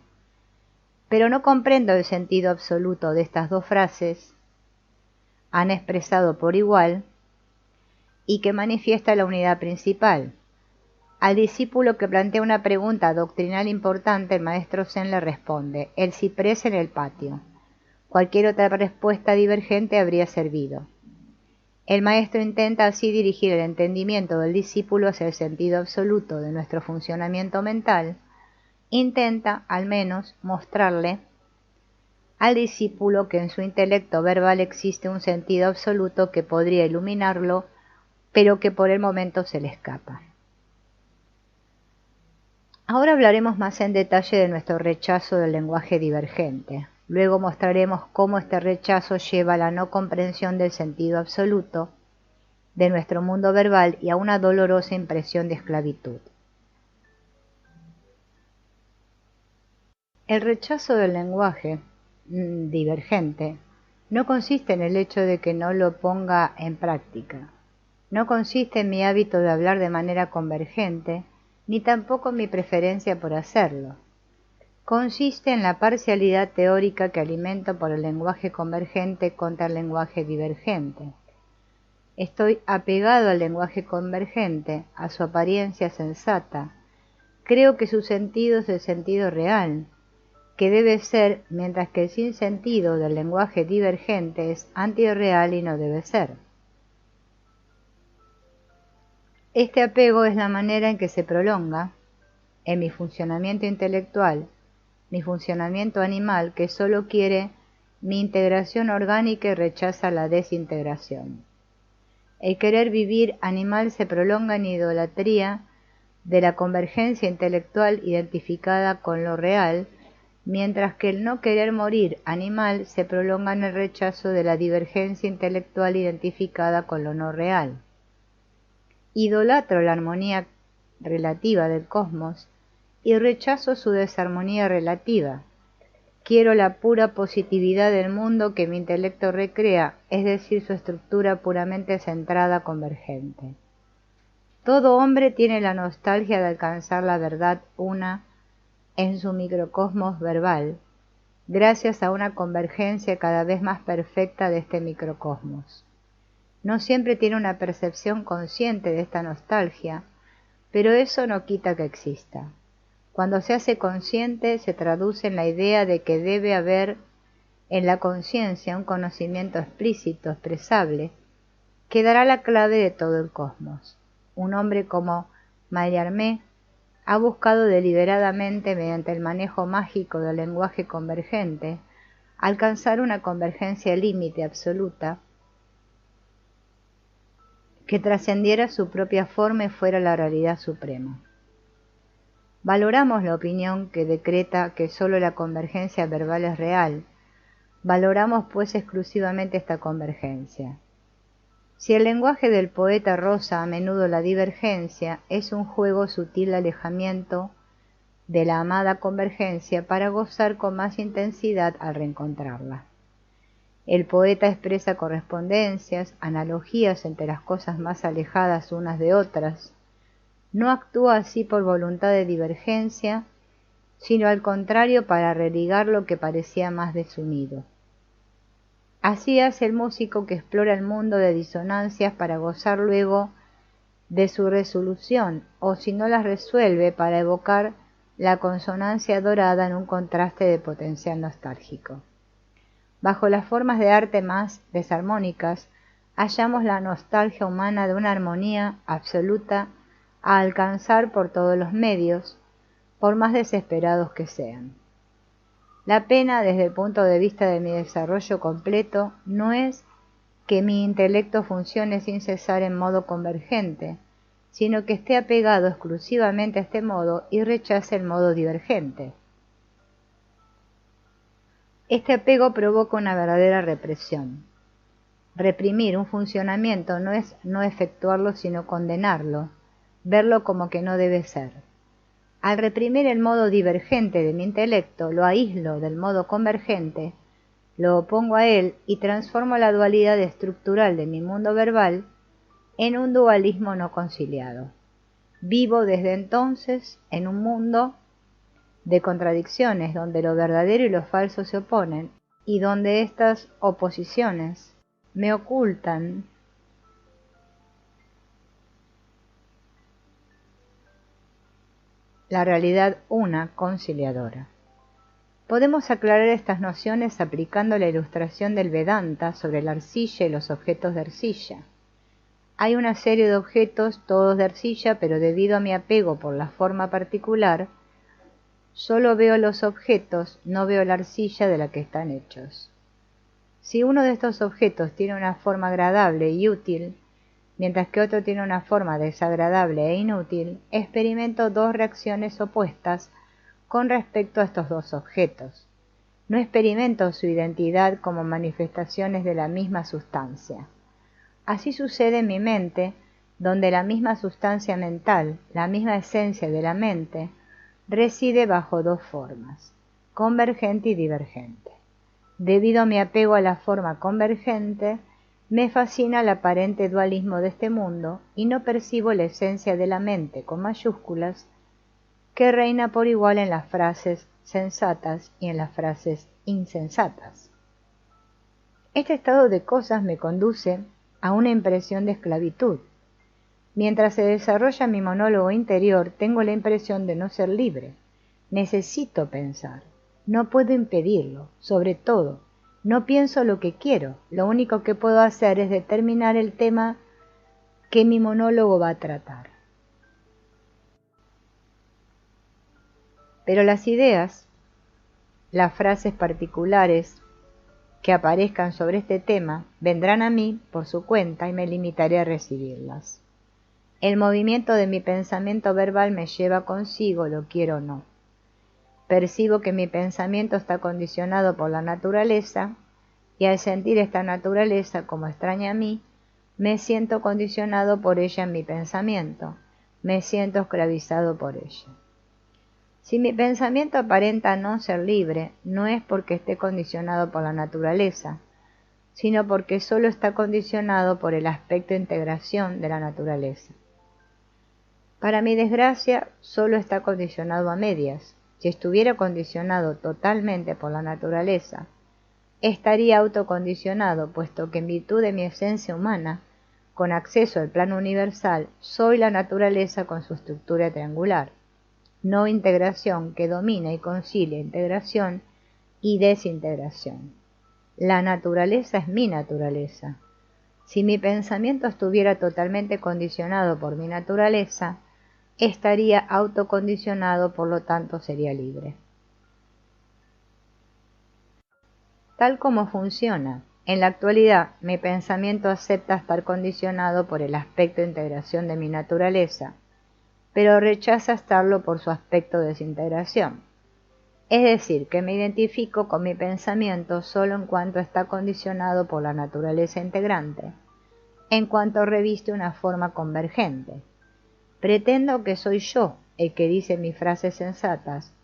pero no comprendo el sentido absoluto de estas dos frases, han expresado por igual, y que manifiesta la unidad principal. Al discípulo que plantea una pregunta doctrinal importante, el maestro Zen le responde: el ciprés en el patio. Cualquier otra respuesta divergente habría servido. El maestro intenta así dirigir el entendimiento del discípulo hacia el sentido absoluto de nuestro funcionamiento mental. Intenta, al menos, mostrarle al discípulo que en su intelecto verbal existe un sentido absoluto que podría iluminarlo, pero que por el momento se le escapa. Ahora hablaremos más en detalle de nuestro rechazo del lenguaje divergente. Luego mostraremos cómo este rechazo lleva a la no comprensión del sentido absoluto de nuestro mundo verbal y a una dolorosa impresión de esclavitud. El rechazo del lenguaje divergente no consiste en el hecho de que no lo ponga en práctica. No consiste en mi hábito de hablar de manera convergente, ni tampoco en mi preferencia por hacerlo. Consiste en la parcialidad teórica que alimento por el lenguaje convergente contra el lenguaje divergente. Estoy apegado al lenguaje convergente, a su apariencia sensata. Creo que su sentido es el sentido real, que debe ser, mientras que el sinsentido del lenguaje divergente es antirreal y no debe ser. Este apego es la manera en que se prolonga, en mi funcionamiento intelectual, mi funcionamiento animal que solo quiere mi integración orgánica y rechaza la desintegración. El querer vivir animal se prolonga en idolatría de la convergencia intelectual identificada con lo real, mientras que el no querer morir animal se prolonga en el rechazo de la divergencia intelectual identificada con lo no real. Idolatro la armonía relativa del cosmos y rechazo su desarmonía relativa. Quiero la pura positividad del mundo que mi intelecto recrea, es decir, su estructura puramente centrada convergente. Todo hombre tiene la nostalgia de alcanzar la verdad una en su microcosmos verbal, gracias a una convergencia cada vez más perfecta de este microcosmos. No siempre tiene una percepción consciente de esta nostalgia, pero eso no quita que exista. Cuando se hace consciente, se traduce en la idea de que debe haber en la conciencia un conocimiento explícito, expresable, que dará la clave de todo el cosmos. Un hombre como Mallarmé ha buscado deliberadamente, mediante el manejo mágico del lenguaje convergente, alcanzar una convergencia límite absoluta que trascendiera su propia forma y fuera la realidad suprema. Valoramos la opinión que decreta que sólo la convergencia verbal es real. Valoramos pues exclusivamente esta convergencia. Si el lenguaje del poeta roza a menudo la divergencia, es un juego sutil de alejamiento de la amada convergencia para gozar con más intensidad al reencontrarla. El poeta expresa correspondencias, analogías entre las cosas más alejadas unas de otras. No actúa así por voluntad de divergencia, sino al contrario para religar lo que parecía más desunido. Así hace el músico que explora el mundo de disonancias para gozar luego de su resolución, o si no las resuelve, para evocar la consonancia dorada en un contraste de potencial nostálgico. Bajo las formas de arte más desarmónicas, hallamos la nostalgia humana de una armonía absoluta a alcanzar por todos los medios, por más desesperados que sean. La pena, desde el punto de vista de mi desarrollo completo, no es que mi intelecto funcione sin cesar en modo convergente, sino que esté apegado exclusivamente a este modo y rechace el modo divergente. Este apego provoca una verdadera represión. Reprimir un funcionamiento no es no efectuarlo, sino condenarlo, verlo como que no debe ser. Al reprimir el modo divergente de mi intelecto, lo aíslo del modo convergente, lo opongo a él y transformo la dualidad estructural de mi mundo verbal en un dualismo no conciliado. Vivo desde entonces en un mundo de contradicciones donde lo verdadero y lo falso se oponen y donde estas oposiciones me ocultan la realidad una conciliadora. Podemos aclarar estas nociones aplicando la ilustración del Vedanta sobre la arcilla y los objetos de arcilla. Hay una serie de objetos, todos de arcilla, pero debido a mi apego por la forma particular, solo veo los objetos, no veo la arcilla de la que están hechos. Si uno de estos objetos tiene una forma agradable y útil, mientras que otro tiene una forma desagradable e inútil, experimento dos reacciones opuestas con respecto a estos dos objetos. No experimento su identidad como manifestaciones de la misma sustancia. Así sucede en mi mente, donde la misma sustancia mental, la misma esencia de la mente, reside bajo dos formas, convergente y divergente. Debido a mi apego a la forma convergente, me fascina el aparente dualismo de este mundo y no percibo la esencia de la mente con mayúsculas que reina por igual en las frases sensatas y en las frases insensatas. Este estado de cosas me conduce a una impresión de esclavitud. Mientras se desarrolla mi monólogo interior, tengo la impresión de no ser libre. Necesito pensar. No puedo impedirlo. Sobre todo, no pienso lo que quiero. Lo único que puedo hacer es determinar el tema que mi monólogo va a tratar. Pero las ideas, las frases particulares que aparezcan sobre este tema, vendrán a mí por su cuenta y me limitaré a recibirlas. El movimiento de mi pensamiento verbal me lleva consigo, lo quiero o no. Percibo que mi pensamiento está condicionado por la naturaleza, y al sentir esta naturaleza como extraña a mí, me siento condicionado por ella en mi pensamiento, me siento esclavizado por ella. Si mi pensamiento aparenta no ser libre, no es porque esté condicionado por la naturaleza, sino porque solo está condicionado por el aspecto de integración de la naturaleza. Para mi desgracia, solo está condicionado a medias. Si estuviera condicionado totalmente por la naturaleza, estaría autocondicionado, puesto que en virtud de mi esencia humana, con acceso al plano universal, soy la naturaleza con su estructura triangular, no integración que domina y concilia integración y desintegración. La naturaleza es mi naturaleza. Si mi pensamiento estuviera totalmente condicionado por mi naturaleza, estaría autocondicionado, por lo tanto sería libre. Tal como funciona, en la actualidad mi pensamiento acepta estar condicionado por el aspecto de integración de mi naturaleza, pero rechaza estarlo por su aspecto de desintegración. Es decir, que me identifico con mi pensamiento solo en cuanto está condicionado por la naturaleza integrante, en cuanto reviste una forma convergente. Pretendo que soy yo el que dice mis frases sensatas,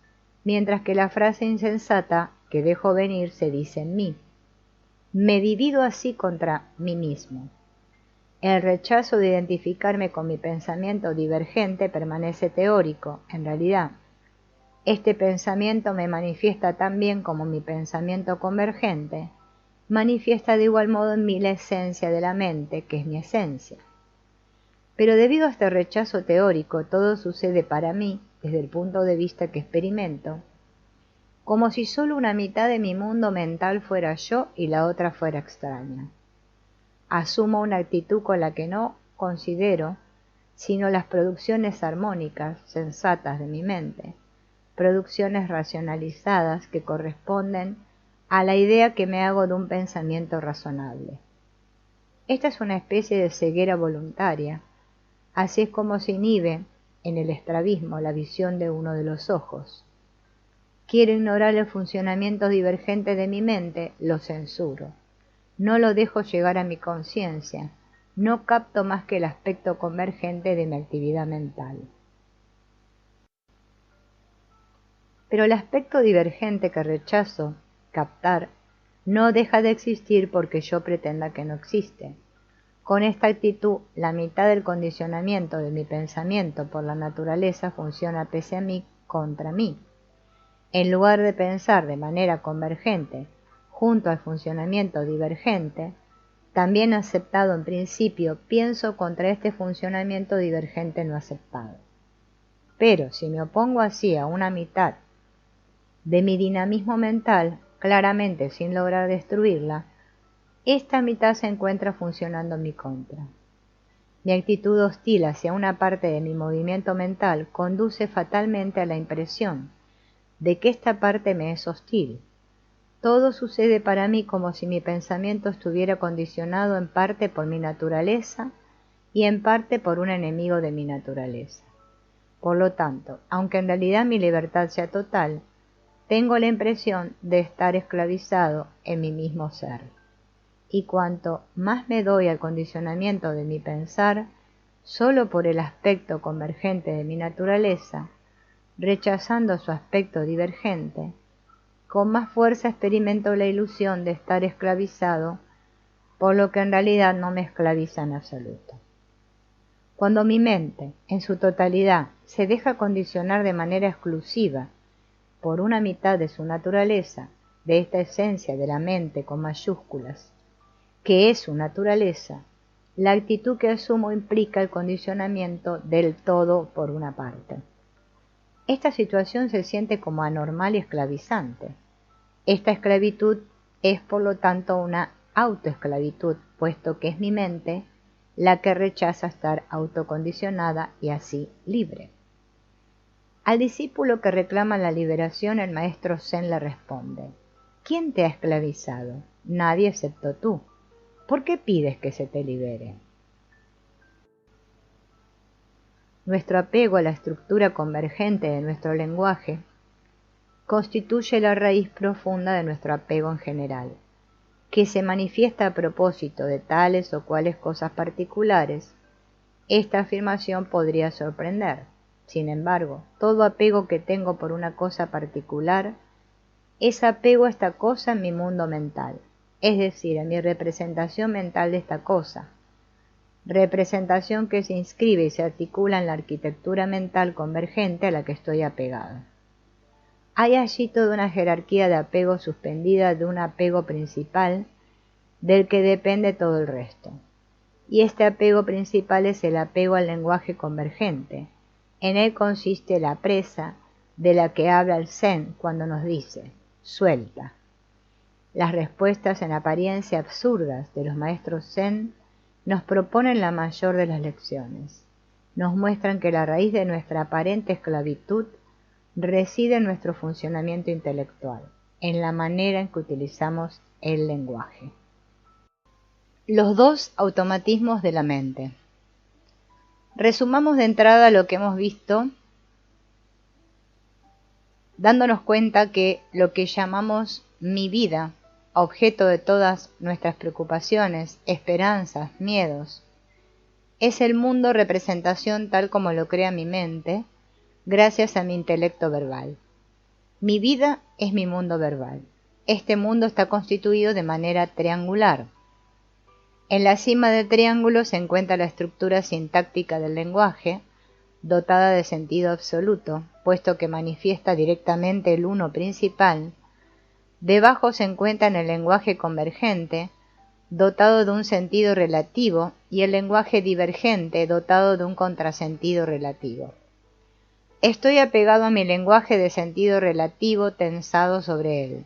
mientras que la frase insensata que dejo venir se dice en mí. Me divido así contra mí mismo. El rechazo de identificarme con mi pensamiento divergente permanece teórico, en realidad. Este pensamiento me manifiesta tan bien como mi pensamiento convergente, manifiesta de igual modo en mí la esencia de la mente, que es mi esencia. Pero debido a este rechazo teórico, todo sucede para mí, desde el punto de vista que experimento, como si solo una mitad de mi mundo mental fuera yo y la otra fuera extraña. Asumo una actitud con la que no considero sino las producciones armónicas, sensatas de mi mente, producciones racionalizadas que corresponden a la idea que me hago de un pensamiento razonable. Esta es una especie de ceguera voluntaria. Así es como se inhibe en el estrabismo la visión de uno de los ojos. Quiero ignorar el funcionamiento divergente de mi mente, lo censuro. No lo dejo llegar a mi conciencia, no capto más que el aspecto convergente de mi actividad mental. Pero el aspecto divergente que rechazo captar no deja de existir porque yo pretenda que no existe. Con esta actitud, la mitad del condicionamiento de mi pensamiento por la naturaleza funciona pese a mí contra mí. En lugar de pensar de manera convergente junto al funcionamiento divergente, también aceptado en principio, pienso contra este funcionamiento divergente no aceptado. Pero si me opongo así a una mitad de mi dinamismo mental, claramente sin lograr destruirla, esta mitad se encuentra funcionando en mi contra. Mi actitud hostil hacia una parte de mi movimiento mental conduce fatalmente a la impresión de que esta parte me es hostil. Todo sucede para mí como si mi pensamiento estuviera condicionado en parte por mi naturaleza y en parte por un enemigo de mi naturaleza. Por lo tanto, aunque en realidad mi libertad sea total, tengo la impresión de estar esclavizado en mi mismo ser. Y cuanto más me doy al condicionamiento de mi pensar, solo por el aspecto convergente de mi naturaleza, rechazando su aspecto divergente, con más fuerza experimento la ilusión de estar esclavizado por lo que en realidad no me esclaviza en absoluto. Cuando mi mente, en su totalidad, se deja condicionar de manera exclusiva por una mitad de su naturaleza, de esta esencia de la mente con mayúsculas, que es su naturaleza, la actitud que asumo implica el condicionamiento del todo por una parte. Esta situación se siente como anormal y esclavizante. Esta esclavitud es por lo tanto una autoesclavitud, puesto que es mi mente la que rechaza estar autocondicionada y así libre. Al discípulo que reclama la liberación, el maestro Zen le responde: ¿Quién te ha esclavizado? Nadie excepto tú. ¿Por qué pides que se te libere? Nuestro apego a la estructura convergente de nuestro lenguaje constituye la raíz profunda de nuestro apego en general, que se manifiesta a propósito de tales o cuales cosas particulares. Esta afirmación podría sorprender. Sin embargo, todo apego que tengo por una cosa particular es apego a esta cosa en mi mundo mental, es decir, en mi representación mental de esta cosa, representación que se inscribe y se articula en la arquitectura mental convergente a la que estoy apegado. Hay allí toda una jerarquía de apego suspendida de un apego principal del que depende todo el resto. Y este apego principal es el apego al lenguaje convergente. En él consiste la presa de la que habla el Zen cuando nos dice: suelta. Las respuestas en apariencia absurdas de los maestros Zen nos proponen la mayor de las lecciones. Nos muestran que la raíz de nuestra aparente esclavitud reside en nuestro funcionamiento intelectual, en la manera en que utilizamos el lenguaje. Los dos automatismos de la mente. Resumamos de entrada lo que hemos visto, dándonos cuenta que lo que llamamos mi vida, objeto de todas nuestras preocupaciones, esperanzas, miedos, es el mundo representación tal como lo crea mi mente, gracias a mi intelecto verbal. Mi vida es mi mundo verbal. Este mundo está constituido de manera triangular. En la cima del triángulo se encuentra la estructura sintáctica del lenguaje, dotada de sentido absoluto, puesto que manifiesta directamente el uno principal. Debajo se encuentra el lenguaje convergente, dotado de un sentido relativo, y el lenguaje divergente, dotado de un contrasentido relativo. Estoy apegado a mi lenguaje de sentido relativo tensado sobre él.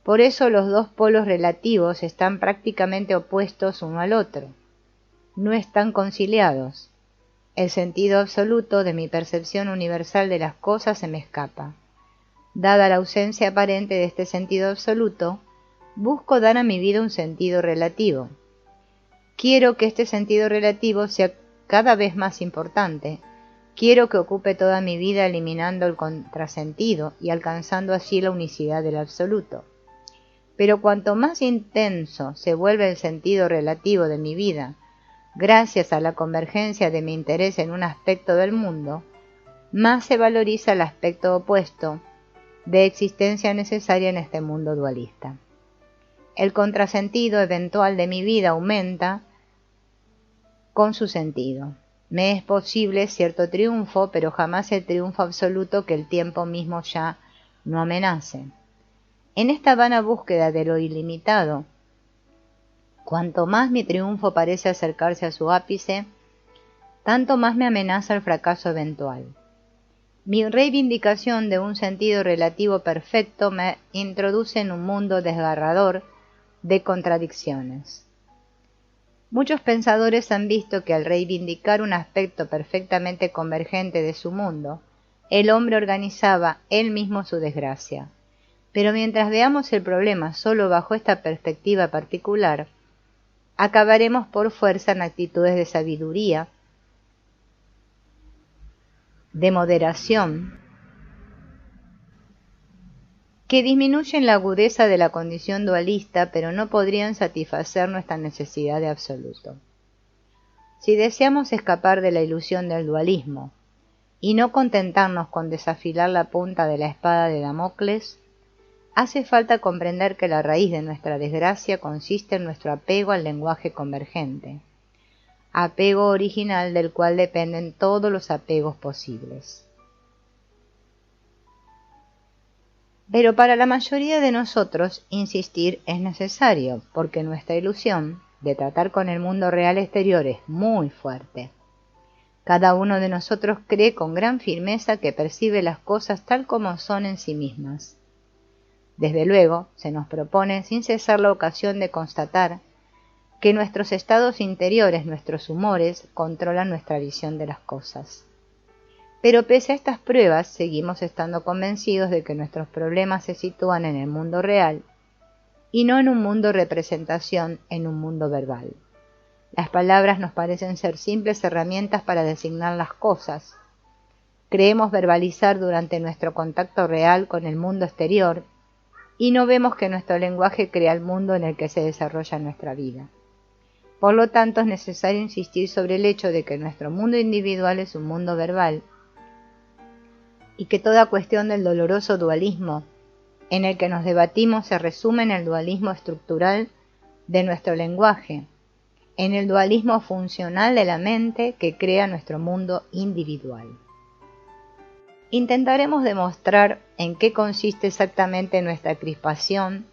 Por eso los dos polos relativos están prácticamente opuestos uno al otro. No están conciliados. El sentido absoluto de mi percepción universal de las cosas se me escapa. Dada la ausencia aparente de este sentido absoluto, busco dar a mi vida un sentido relativo. Quiero que este sentido relativo sea cada vez más importante. Quiero que ocupe toda mi vida eliminando el contrasentido y alcanzando así la unicidad del absoluto. Pero cuanto más intenso se vuelve el sentido relativo de mi vida, gracias a la convergencia de mi interés en un aspecto del mundo, más se valoriza el aspecto opuesto de existencia necesaria en este mundo dualista. El contrasentido eventual de mi vida aumenta con su sentido. Me es posible cierto triunfo, pero jamás el triunfo absoluto que el tiempo mismo ya no amenace. En esta vana búsqueda de lo ilimitado, cuanto más mi triunfo parece acercarse a su ápice, tanto más me amenaza el fracaso eventual. Mi reivindicación de un sentido relativo perfecto me introduce en un mundo desgarrador de contradicciones. Muchos pensadores han visto que al reivindicar un aspecto perfectamente convergente de su mundo, el hombre organizaba él mismo su desgracia. Pero mientras veamos el problema solo bajo esta perspectiva particular, acabaremos por fuerza en actitudes de sabiduría, de moderación, que disminuyen la agudeza de la condición dualista, pero no podrían satisfacer nuestra necesidad de absoluto. Si deseamos escapar de la ilusión del dualismo, y no contentarnos con desafilar la punta de la espada de Damocles, hace falta comprender que la raíz de nuestra desgracia consiste en nuestro apego al lenguaje convergente, apego original del cual dependen todos los apegos posibles. Pero para la mayoría de nosotros insistir es necesario, porque nuestra ilusión de tratar con el mundo real exterior es muy fuerte. Cada uno de nosotros cree con gran firmeza que percibe las cosas tal como son en sí mismas. Desde luego, se nos propone sin cesar la ocasión de constatar que nuestros estados interiores, nuestros humores, controlan nuestra visión de las cosas. Pero pese a estas pruebas, seguimos estando convencidos de que nuestros problemas se sitúan en el mundo real y no en un mundo representación, en un mundo verbal. Las palabras nos parecen ser simples herramientas para designar las cosas. Creemos verbalizar durante nuestro contacto real con el mundo exterior y no vemos que nuestro lenguaje crea el mundo en el que se desarrolla nuestra vida. Por lo tanto, es necesario insistir sobre el hecho de que nuestro mundo individual es un mundo verbal y que toda cuestión del doloroso dualismo en el que nos debatimos se resume en el dualismo estructural de nuestro lenguaje, en el dualismo funcional de la mente que crea nuestro mundo individual. Intentaremos demostrar en qué consiste exactamente nuestra crispación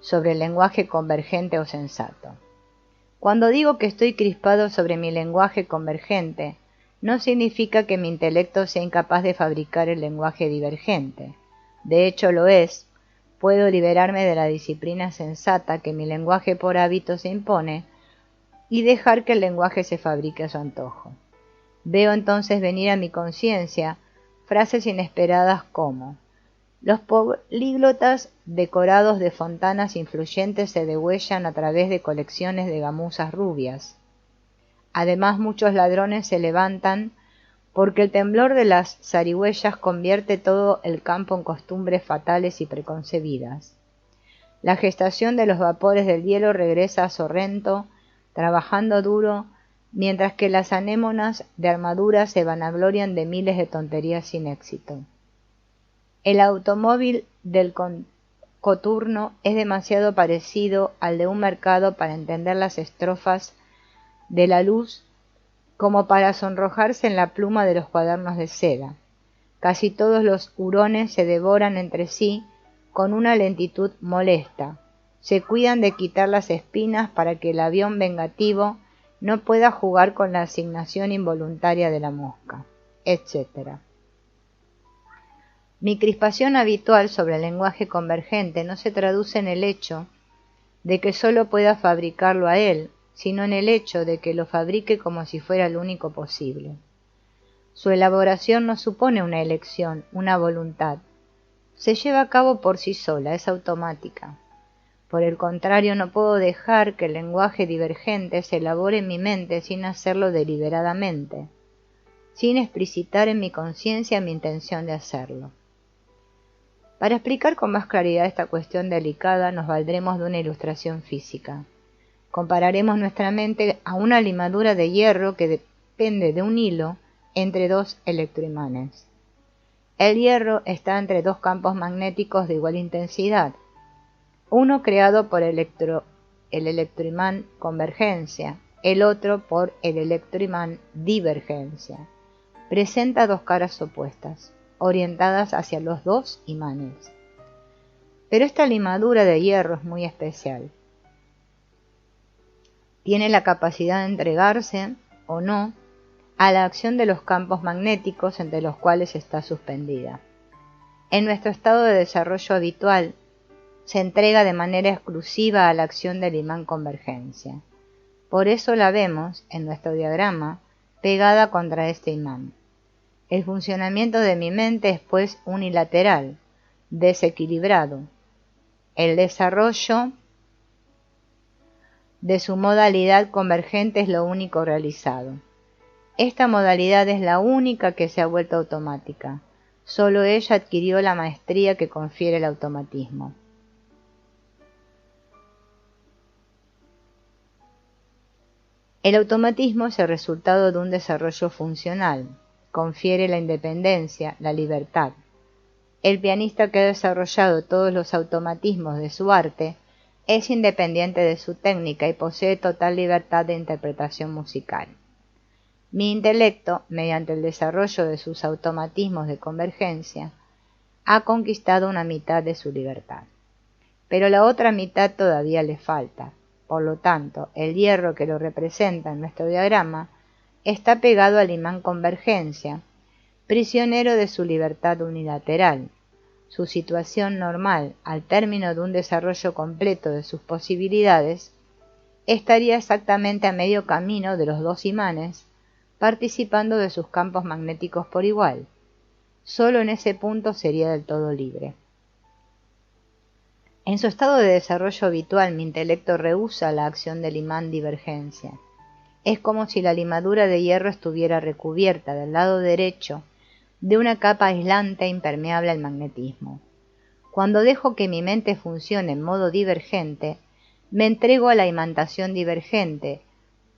sobre el lenguaje convergente o sensato. Cuando digo que estoy crispado sobre mi lenguaje convergente, no significa que mi intelecto sea incapaz de fabricar el lenguaje divergente. De hecho lo es. Puedo liberarme de la disciplina sensata que mi lenguaje por hábito se impone y dejar que el lenguaje se fabrique a su antojo. Veo entonces venir a mi conciencia frases inesperadas como: los políglotas decorados de fontanas influyentes se degüellan a través de colecciones de gamuzas rubias. Además, muchos ladrones se levantan porque el temblor de las zarigüeyas convierte todo el campo en costumbres fatales y preconcebidas. La gestación de los vapores del hielo regresa a Sorrento, trabajando duro, mientras que las anémonas de armadura se vanaglorian de miles de tonterías sin éxito. El automóvil del coturno es demasiado parecido al de un mercado para entender las estrofas de la luz como para sonrojarse en la pluma de los cuadernos de seda. Casi todos los hurones se devoran entre sí con una lentitud molesta. Se cuidan de quitar las espinas para que el avión vengativo no pueda jugar con la asignación involuntaria de la mosca, etc. Mi crispación habitual sobre el lenguaje convergente no se traduce en el hecho de que solo pueda fabricarlo a él, sino en el hecho de que lo fabrique como si fuera el único posible. Su elaboración no supone una elección, una voluntad. Se lleva a cabo por sí sola, es automática. Por el contrario, no puedo dejar que el lenguaje divergente se elabore en mi mente sin hacerlo deliberadamente, sin explicitar en mi conciencia mi intención de hacerlo. Para explicar con más claridad esta cuestión delicada, nos valdremos de una ilustración física. Compararemos nuestra mente a una limadura de hierro que depende de un hilo entre dos electroimanes. El hierro está entre dos campos magnéticos de igual intensidad, uno creado por el electroimán convergencia, el otro por el electroimán divergencia. Presenta dos caras opuestas, orientadas hacia los dos imanes. Pero esta limadura de hierro es muy especial. Tiene la capacidad de entregarse, o no, a la acción de los campos magnéticos entre los cuales está suspendida. En nuestro estado de desarrollo habitual, se entrega de manera exclusiva a la acción del imán convergencia. Por eso la vemos, en nuestro diagrama, pegada contra este imán. El funcionamiento de mi mente es pues unilateral, desequilibrado. El desarrollo de su modalidad convergente es lo único realizado. Esta modalidad es la única que se ha vuelto automática. Solo ella adquirió la maestría que confiere el automatismo. El automatismo es el resultado de un desarrollo funcional. Confiere la independencia, la libertad. El pianista que ha desarrollado todos los automatismos de su arte es independiente de su técnica y posee total libertad de interpretación musical. Mi intelecto, mediante el desarrollo de sus automatismos de convergencia, ha conquistado una mitad de su libertad. Pero la otra mitad todavía le falta. Por lo tanto, el hierro que lo representa en nuestro diagrama está pegado al imán convergencia, prisionero de su libertad unilateral. Su situación normal, al término de un desarrollo completo de sus posibilidades, estaría exactamente a medio camino de los dos imanes, participando de sus campos magnéticos por igual. Solo en ese punto sería del todo libre. En su estado de desarrollo habitual, mi intelecto rehúsa la acción del imán divergencia. Es como si la limadura de hierro estuviera recubierta del lado derecho de una capa aislante e impermeable al magnetismo. Cuando dejo que mi mente funcione en modo divergente, me entrego a la imantación divergente,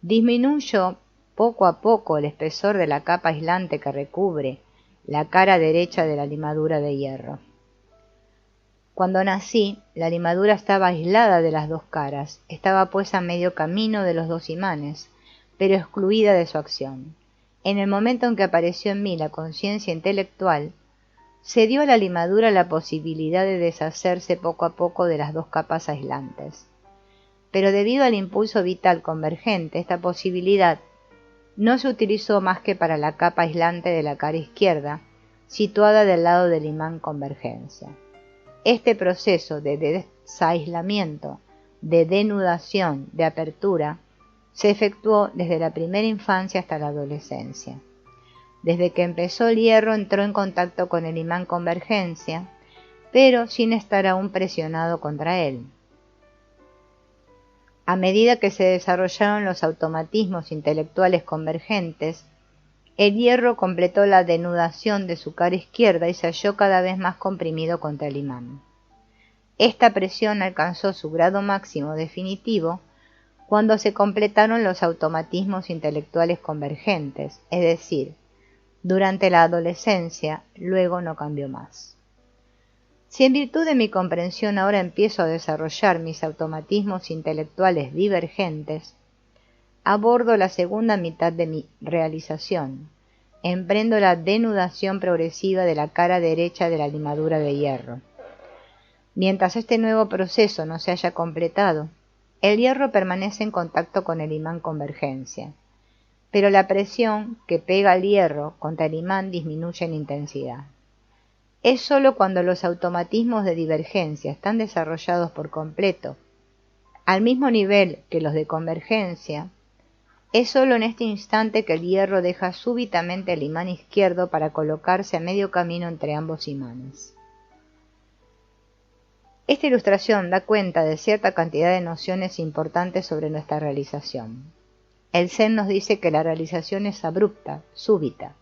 disminuyo poco a poco el espesor de la capa aislante que recubre la cara derecha de la limadura de hierro. Cuando nací, la limadura estaba aislada de las dos caras, estaba pues a medio camino de los dos imanes, pero excluida de su acción. En el momento en que apareció en mí la conciencia intelectual, se dio a la limadura la posibilidad de deshacerse poco a poco de las dos capas aislantes. Pero debido al impulso vital convergente, esta posibilidad no se utilizó más que para la capa aislante de la cara izquierda, situada del lado del imán convergencia. Este proceso de desaislamiento, de denudación, de apertura, se efectuó desde la primera infancia hasta la adolescencia. Desde que empezó el hierro entró en contacto con el imán convergencia, pero sin estar aún presionado contra él. A medida que se desarrollaron los automatismos intelectuales convergentes, el hierro completó la denudación de su cara izquierda y se halló cada vez más comprimido contra el imán. Esta presión alcanzó su grado máximo definitivo cuando se completaron los automatismos intelectuales convergentes, es decir, durante la adolescencia, luego no cambió más. Si en virtud de mi comprensión ahora empiezo a desarrollar mis automatismos intelectuales divergentes, abordo la segunda mitad de mi realización, emprendo la denudación progresiva de la cara derecha de la limadura de hierro. Mientras este nuevo proceso no se haya completado, el hierro permanece en contacto con el imán convergencia, pero la presión que pega al hierro contra el imán disminuye en intensidad. Es sólo cuando los automatismos de divergencia están desarrollados por completo, al mismo nivel que los de convergencia, es sólo en este instante que el hierro deja súbitamente el imán izquierdo para colocarse a medio camino entre ambos imanes. Esta ilustración da cuenta de cierta cantidad de nociones importantes sobre nuestra realización. El Zen nos dice que la realización es abrupta, súbita.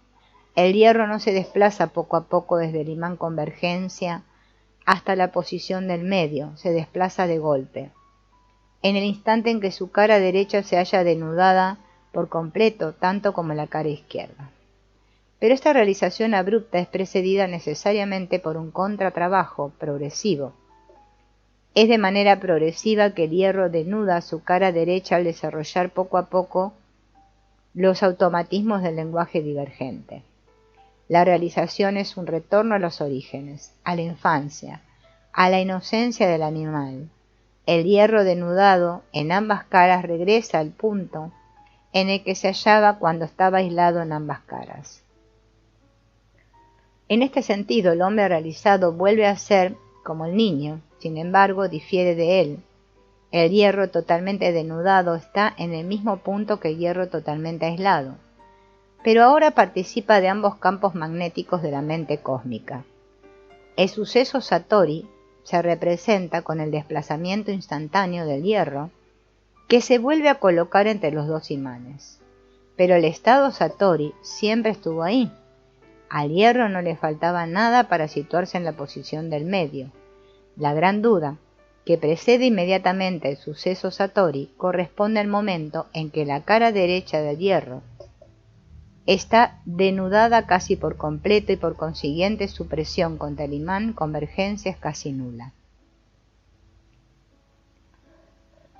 El hierro no se desplaza poco a poco desde el imán convergencia hasta la posición del medio, se desplaza de golpe. En el instante en que su cara derecha se halla denudada por completo, tanto como la cara izquierda. Pero esta realización abrupta es precedida necesariamente por un contratrabajo progresivo. Es de manera progresiva que el hierro denuda su cara derecha al desarrollar poco a poco los automatismos del lenguaje divergente. La realización es un retorno a los orígenes, a la infancia, a la inocencia del animal. El hierro denudado en ambas caras regresa al punto en el que se hallaba cuando estaba aislado en ambas caras. En este sentido, el hombre realizado vuelve a ser como el niño, sin embargo, difiere de él. El hierro totalmente denudado está en el mismo punto que el hierro totalmente aislado, pero ahora participa de ambos campos magnéticos de la mente cósmica. El suceso Satori se representa con el desplazamiento instantáneo del hierro, que se vuelve a colocar entre los dos imanes. Pero el estado Satori siempre estuvo ahí. Al hierro no le faltaba nada para situarse en la posición del medio. La gran duda, que precede inmediatamente el suceso Satori, corresponde al momento en que la cara derecha del hierro está denudada casi por completo y por consiguiente su presión contra el imán convergencia es casi nula.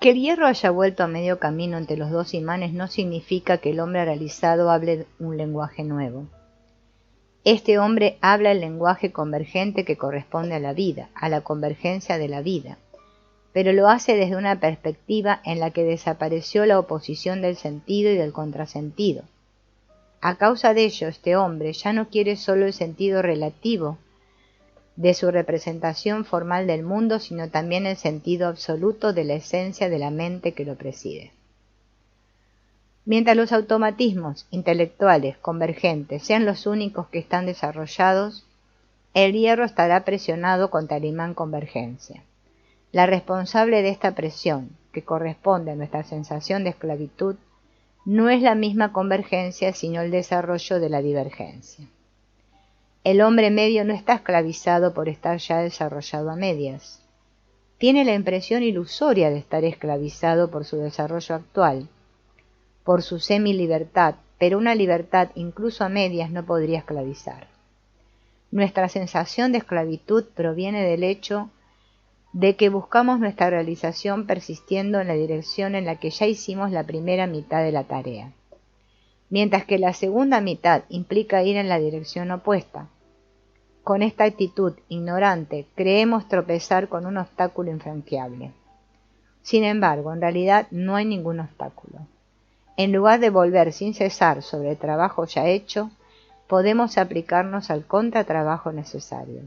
Que el hierro haya vuelto a medio camino entre los dos imanes no significa que el hombre realizado hable un lenguaje nuevo. Este hombre habla el lenguaje convergente que corresponde a la vida, a la convergencia de la vida, pero lo hace desde una perspectiva en la que desapareció la oposición del sentido y del contrasentido. A causa de ello, este hombre ya no quiere solo el sentido relativo de su representación formal del mundo, sino también el sentido absoluto de la esencia de la mente que lo preside. Mientras los automatismos intelectuales convergentes sean los únicos que están desarrollados, el hierro estará presionado contra el imán convergencia. La responsable de esta presión, que corresponde a nuestra sensación de esclavitud, no es la misma convergencia, sino el desarrollo de la divergencia. El hombre medio no está esclavizado por estar ya desarrollado a medias. Tiene la impresión ilusoria de estar esclavizado por su desarrollo actual, por su semi-libertad, pero una libertad incluso a medias no podría esclavizar. Nuestra sensación de esclavitud proviene del hecho de que buscamos nuestra realización persistiendo en la dirección en la que ya hicimos la primera mitad de la tarea, mientras que la segunda mitad implica ir en la dirección opuesta. Con esta actitud ignorante creemos tropezar con un obstáculo infranqueable. Sin embargo, en realidad no hay ningún obstáculo. En lugar de volver sin cesar sobre el trabajo ya hecho, podemos aplicarnos al contratrabajo necesario.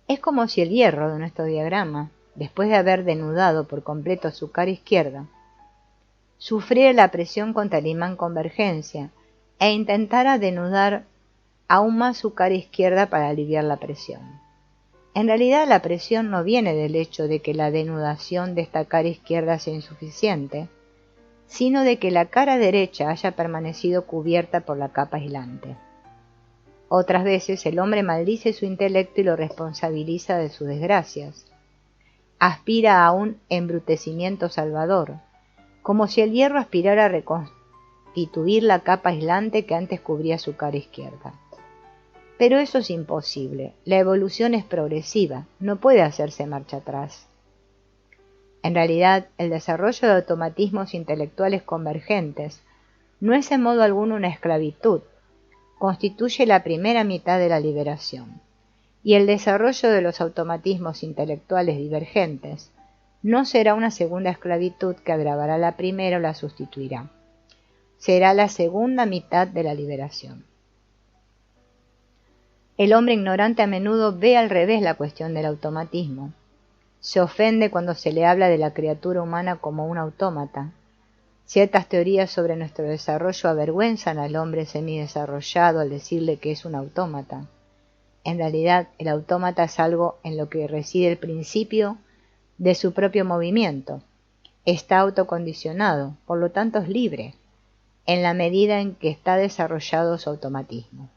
Es como si el hierro de nuestro diagrama, después de haber denudado por completo su cara izquierda, sufriera la presión contra el imán convergencia e intentara denudar aún más su cara izquierda para aliviar la presión. En realidad la presión no viene del hecho de que la denudación de esta cara izquierda sea insuficiente, sino de que la cara derecha haya permanecido cubierta por la capa aislante. Otras veces el hombre maldice su intelecto y lo responsabiliza de sus desgracias. Aspira a un embrutecimiento salvador, como si el hierro aspirara a reconstituir la capa aislante que antes cubría su cara izquierda. Pero eso es imposible. La evolución es progresiva, no puede hacerse marcha atrás. En realidad, el desarrollo de automatismos intelectuales convergentes no es en modo alguno una esclavitud, constituye la primera mitad de la liberación, y el desarrollo de los automatismos intelectuales divergentes no será una segunda esclavitud que agravará la primera o la sustituirá. Será la segunda mitad de la liberación. El hombre ignorante a menudo ve al revés la cuestión del automatismo. Se ofende cuando se le habla de la criatura humana como un autómata. Ciertas teorías sobre nuestro desarrollo avergüenzan al hombre semidesarrollado al decirle que es un autómata. En realidad, el autómata es algo en lo que reside el principio de su propio movimiento. Está autocondicionado, por lo tanto es libre, en la medida en que está desarrollado su automatismo.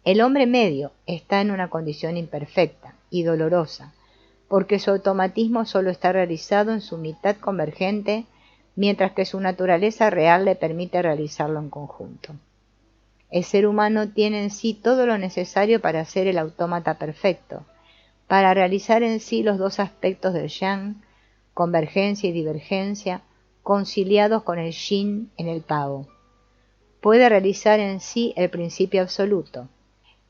El hombre medio está en una condición imperfecta y dolorosa, porque su automatismo solo está realizado en su mitad convergente, mientras que su naturaleza real le permite realizarlo en conjunto. El ser humano tiene en sí todo lo necesario para ser el autómata perfecto, para realizar en sí los dos aspectos del yang, convergencia y divergencia, conciliados con el yin en el pavo. Puede realizar en sí el principio absoluto,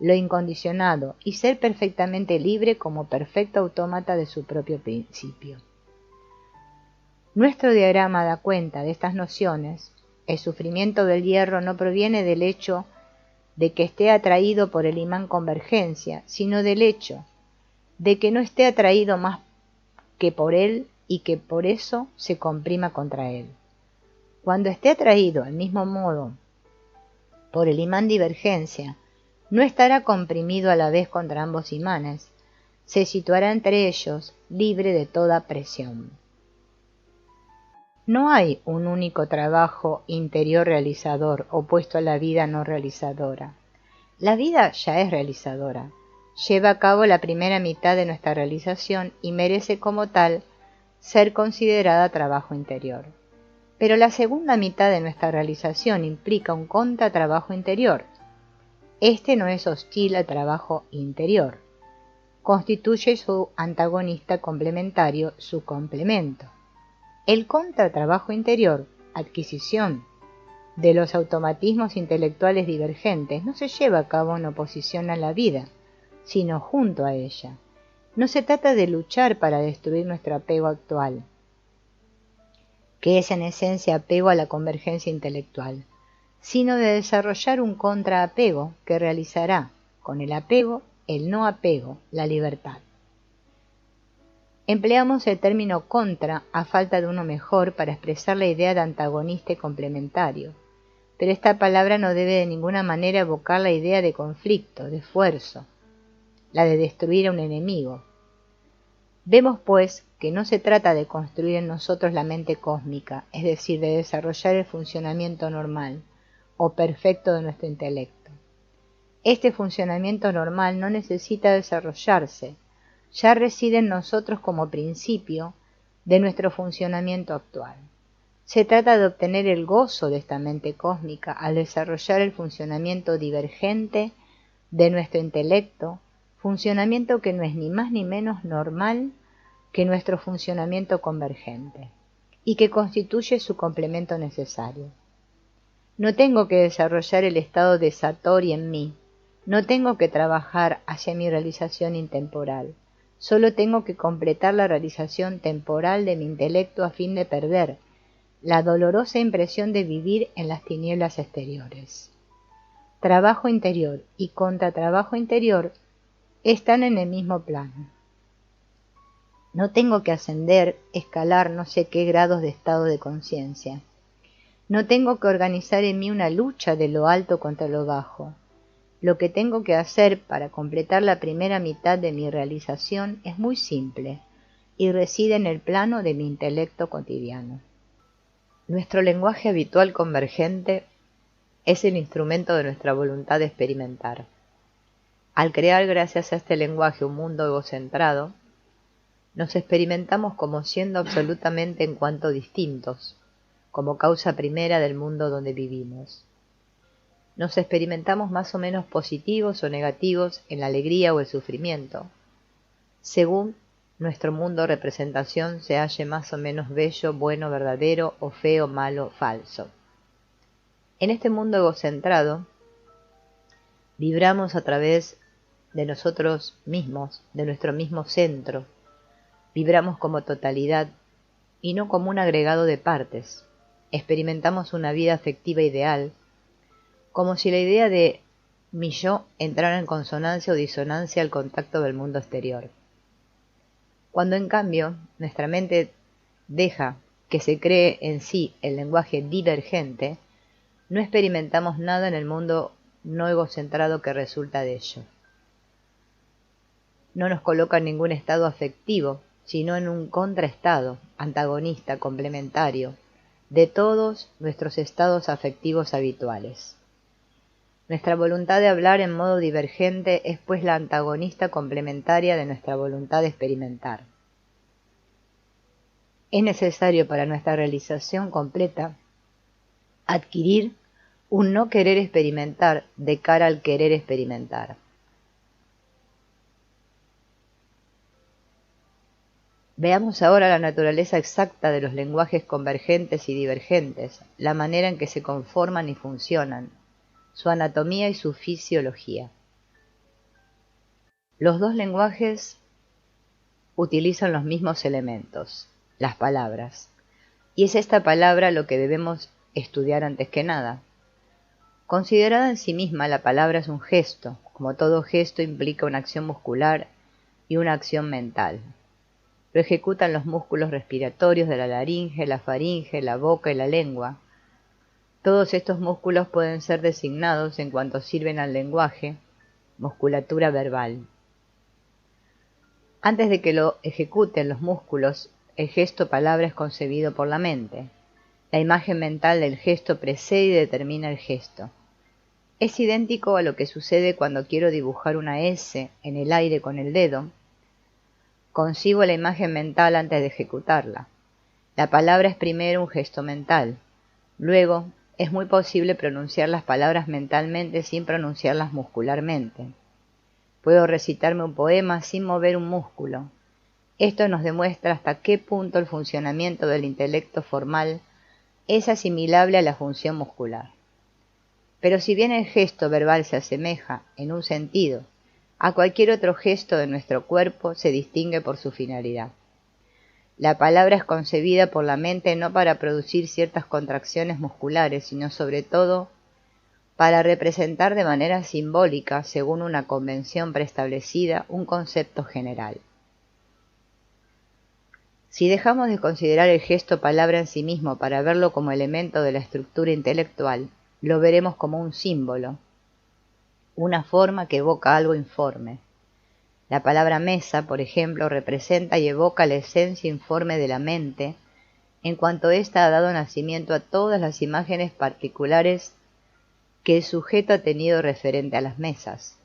lo incondicionado y ser perfectamente libre como perfecto autómata de su propio principio. Nuestro diagrama da cuenta de estas nociones. El sufrimiento del hierro no proviene del hecho de que esté atraído por el imán convergencia, sino del hecho de que no esté atraído más que por él y que por eso se comprima contra él. Cuando esté atraído al mismo modo por el imán divergencia, no estará comprimido a la vez contra ambos imanes, se situará entre ellos libre de toda presión. No hay un único trabajo interior realizador opuesto a la vida no realizadora. La vida ya es realizadora, lleva a cabo la primera mitad de nuestra realización y merece como tal ser considerada trabajo interior. Pero la segunda mitad de nuestra realización implica un contratrabajo interior. Este no es hostil al trabajo interior. Constituye su antagonista complementario, su complemento. El contratrabajo interior, adquisición de los automatismos intelectuales divergentes, no se lleva a cabo en oposición a la vida, sino junto a ella. No se trata de luchar para destruir nuestro apego actual, que es en esencia apego a la convergencia intelectual, sino de desarrollar un contraapego que realizará con el apego el no apego, la libertad. Empleamos el término contra a falta de uno mejor para expresar la idea de antagonista y complementario, pero esta palabra no debe de ninguna manera evocar la idea de conflicto, de esfuerzo, la de destruir a un enemigo. Vemos, pues, que no se trata de construir en nosotros la mente cósmica, es decir, de desarrollar el funcionamiento normal o perfecto de nuestro intelecto. Este funcionamiento normal no necesita desarrollarse, ya reside en nosotros como principio de nuestro funcionamiento actual. Se trata de obtener el gozo de esta mente cósmica al desarrollar el funcionamiento divergente de nuestro intelecto, funcionamiento que no es ni más ni menos normal que nuestro funcionamiento convergente, y que constituye su complemento necesario. No tengo que desarrollar el estado de Satori en mí, no tengo que trabajar hacia mi realización intemporal, solo tengo que completar la realización temporal de mi intelecto a fin de perder la dolorosa impresión de vivir en las tinieblas exteriores. Trabajo interior y contratrabajo interior están en el mismo plano. No tengo que ascender, escalar no sé qué grados de estado de conciencia. No tengo que organizar en mí una lucha de lo alto contra lo bajo. Lo que tengo que hacer para completar la primera mitad de mi realización es muy simple y reside en el plano de mi intelecto cotidiano. Nuestro lenguaje habitual convergente es el instrumento de nuestra voluntad de experimentar. Al crear gracias a este lenguaje un mundo egocentrado, nos experimentamos como siendo absolutamente en cuanto distintos, como causa primera del mundo donde vivimos. Nos experimentamos más o menos positivos o negativos en la alegría o el sufrimiento, según nuestro mundo representación se halle más o menos bello, bueno, verdadero, o feo, malo, falso. En este mundo egocentrado, vibramos a través de nosotros mismos, de nuestro mismo centro, vibramos como totalidad y no como un agregado de partes. Experimentamos una vida afectiva ideal, como si la idea de mi yo entrara en consonancia o disonancia al contacto del mundo exterior. Cuando en cambio nuestra mente deja que se cree en sí el lenguaje divergente, no experimentamos nada en el mundo no egocentrado que resulta de ello. No nos coloca en ningún estado afectivo, sino en un contraestado, antagonista, complementario, de todos nuestros estados afectivos habituales. Nuestra voluntad de hablar en modo divergente es pues la antagonista complementaria de nuestra voluntad de experimentar. Es necesario para nuestra realización completa adquirir un no querer experimentar de cara al querer experimentar. Veamos ahora la naturaleza exacta de los lenguajes convergentes y divergentes, la manera en que se conforman y funcionan, su anatomía y su fisiología. Los dos lenguajes utilizan los mismos elementos, las palabras, y es esta palabra lo que debemos estudiar antes que nada. Considerada en sí misma, la palabra es un gesto, como todo gesto implica una acción muscular y una acción mental. Lo ejecutan los músculos respiratorios de la laringe, la faringe, la boca y la lengua. Todos estos músculos pueden ser designados en cuanto sirven al lenguaje, musculatura verbal. Antes de que lo ejecuten los músculos, el gesto palabra es concebido por la mente. La imagen mental del gesto precede y determina el gesto. Es idéntico a lo que sucede cuando quiero dibujar una S en el aire con el dedo. Concibo la imagen mental antes de ejecutarla. La palabra es primero un gesto mental. Luego, es muy posible pronunciar las palabras mentalmente sin pronunciarlas muscularmente. Puedo recitarme un poema sin mover un músculo. Esto nos demuestra hasta qué punto el funcionamiento del intelecto formal es asimilable a la función muscular. Pero si bien el gesto verbal se asemeja, en un sentido, a cualquier otro gesto de nuestro cuerpo, se distingue por su finalidad. La palabra es concebida por la mente no para producir ciertas contracciones musculares, sino sobre todo para representar de manera simbólica, según una convención preestablecida, un concepto general. Si dejamos de considerar el gesto palabra en sí mismo para verlo como elemento de la estructura intelectual, lo veremos como un símbolo, una forma que evoca algo informe. La palabra mesa, por ejemplo, representa y evoca la esencia informe de la mente, en cuanto ésta ha dado nacimiento a todas las imágenes particulares que el sujeto ha tenido referente a las mesas.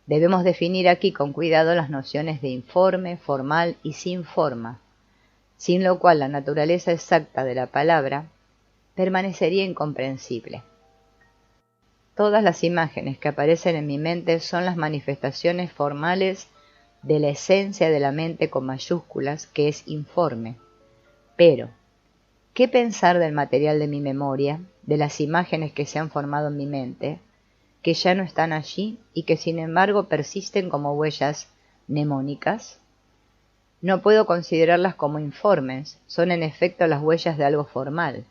Debemos definir aquí con cuidado las nociones de informe, formal y sin forma, sin lo cual la naturaleza exacta de la palabra permanecería incomprensible. Todas las imágenes que aparecen en mi mente son las manifestaciones formales de la esencia de la mente con mayúsculas, que es informe. Pero, ¿qué pensar del material de mi memoria, de las imágenes que se han formado en mi mente, que ya no están allí y que sin embargo persisten como huellas mnemónicas? No puedo considerarlas como informes, son en efecto las huellas de algo formal,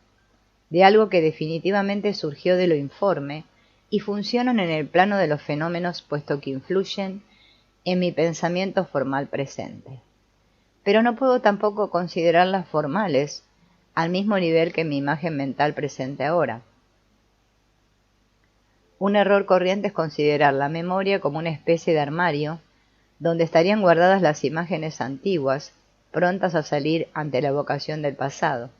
de algo que definitivamente surgió de lo informe y funcionan en el plano de los fenómenos puesto que influyen en mi pensamiento formal presente. Pero no puedo tampoco considerarlas formales al mismo nivel que mi imagen mental presente ahora. Un error corriente es considerar la memoria como una especie de armario donde estarían guardadas las imágenes antiguas, prontas a salir ante la evocación del pasado.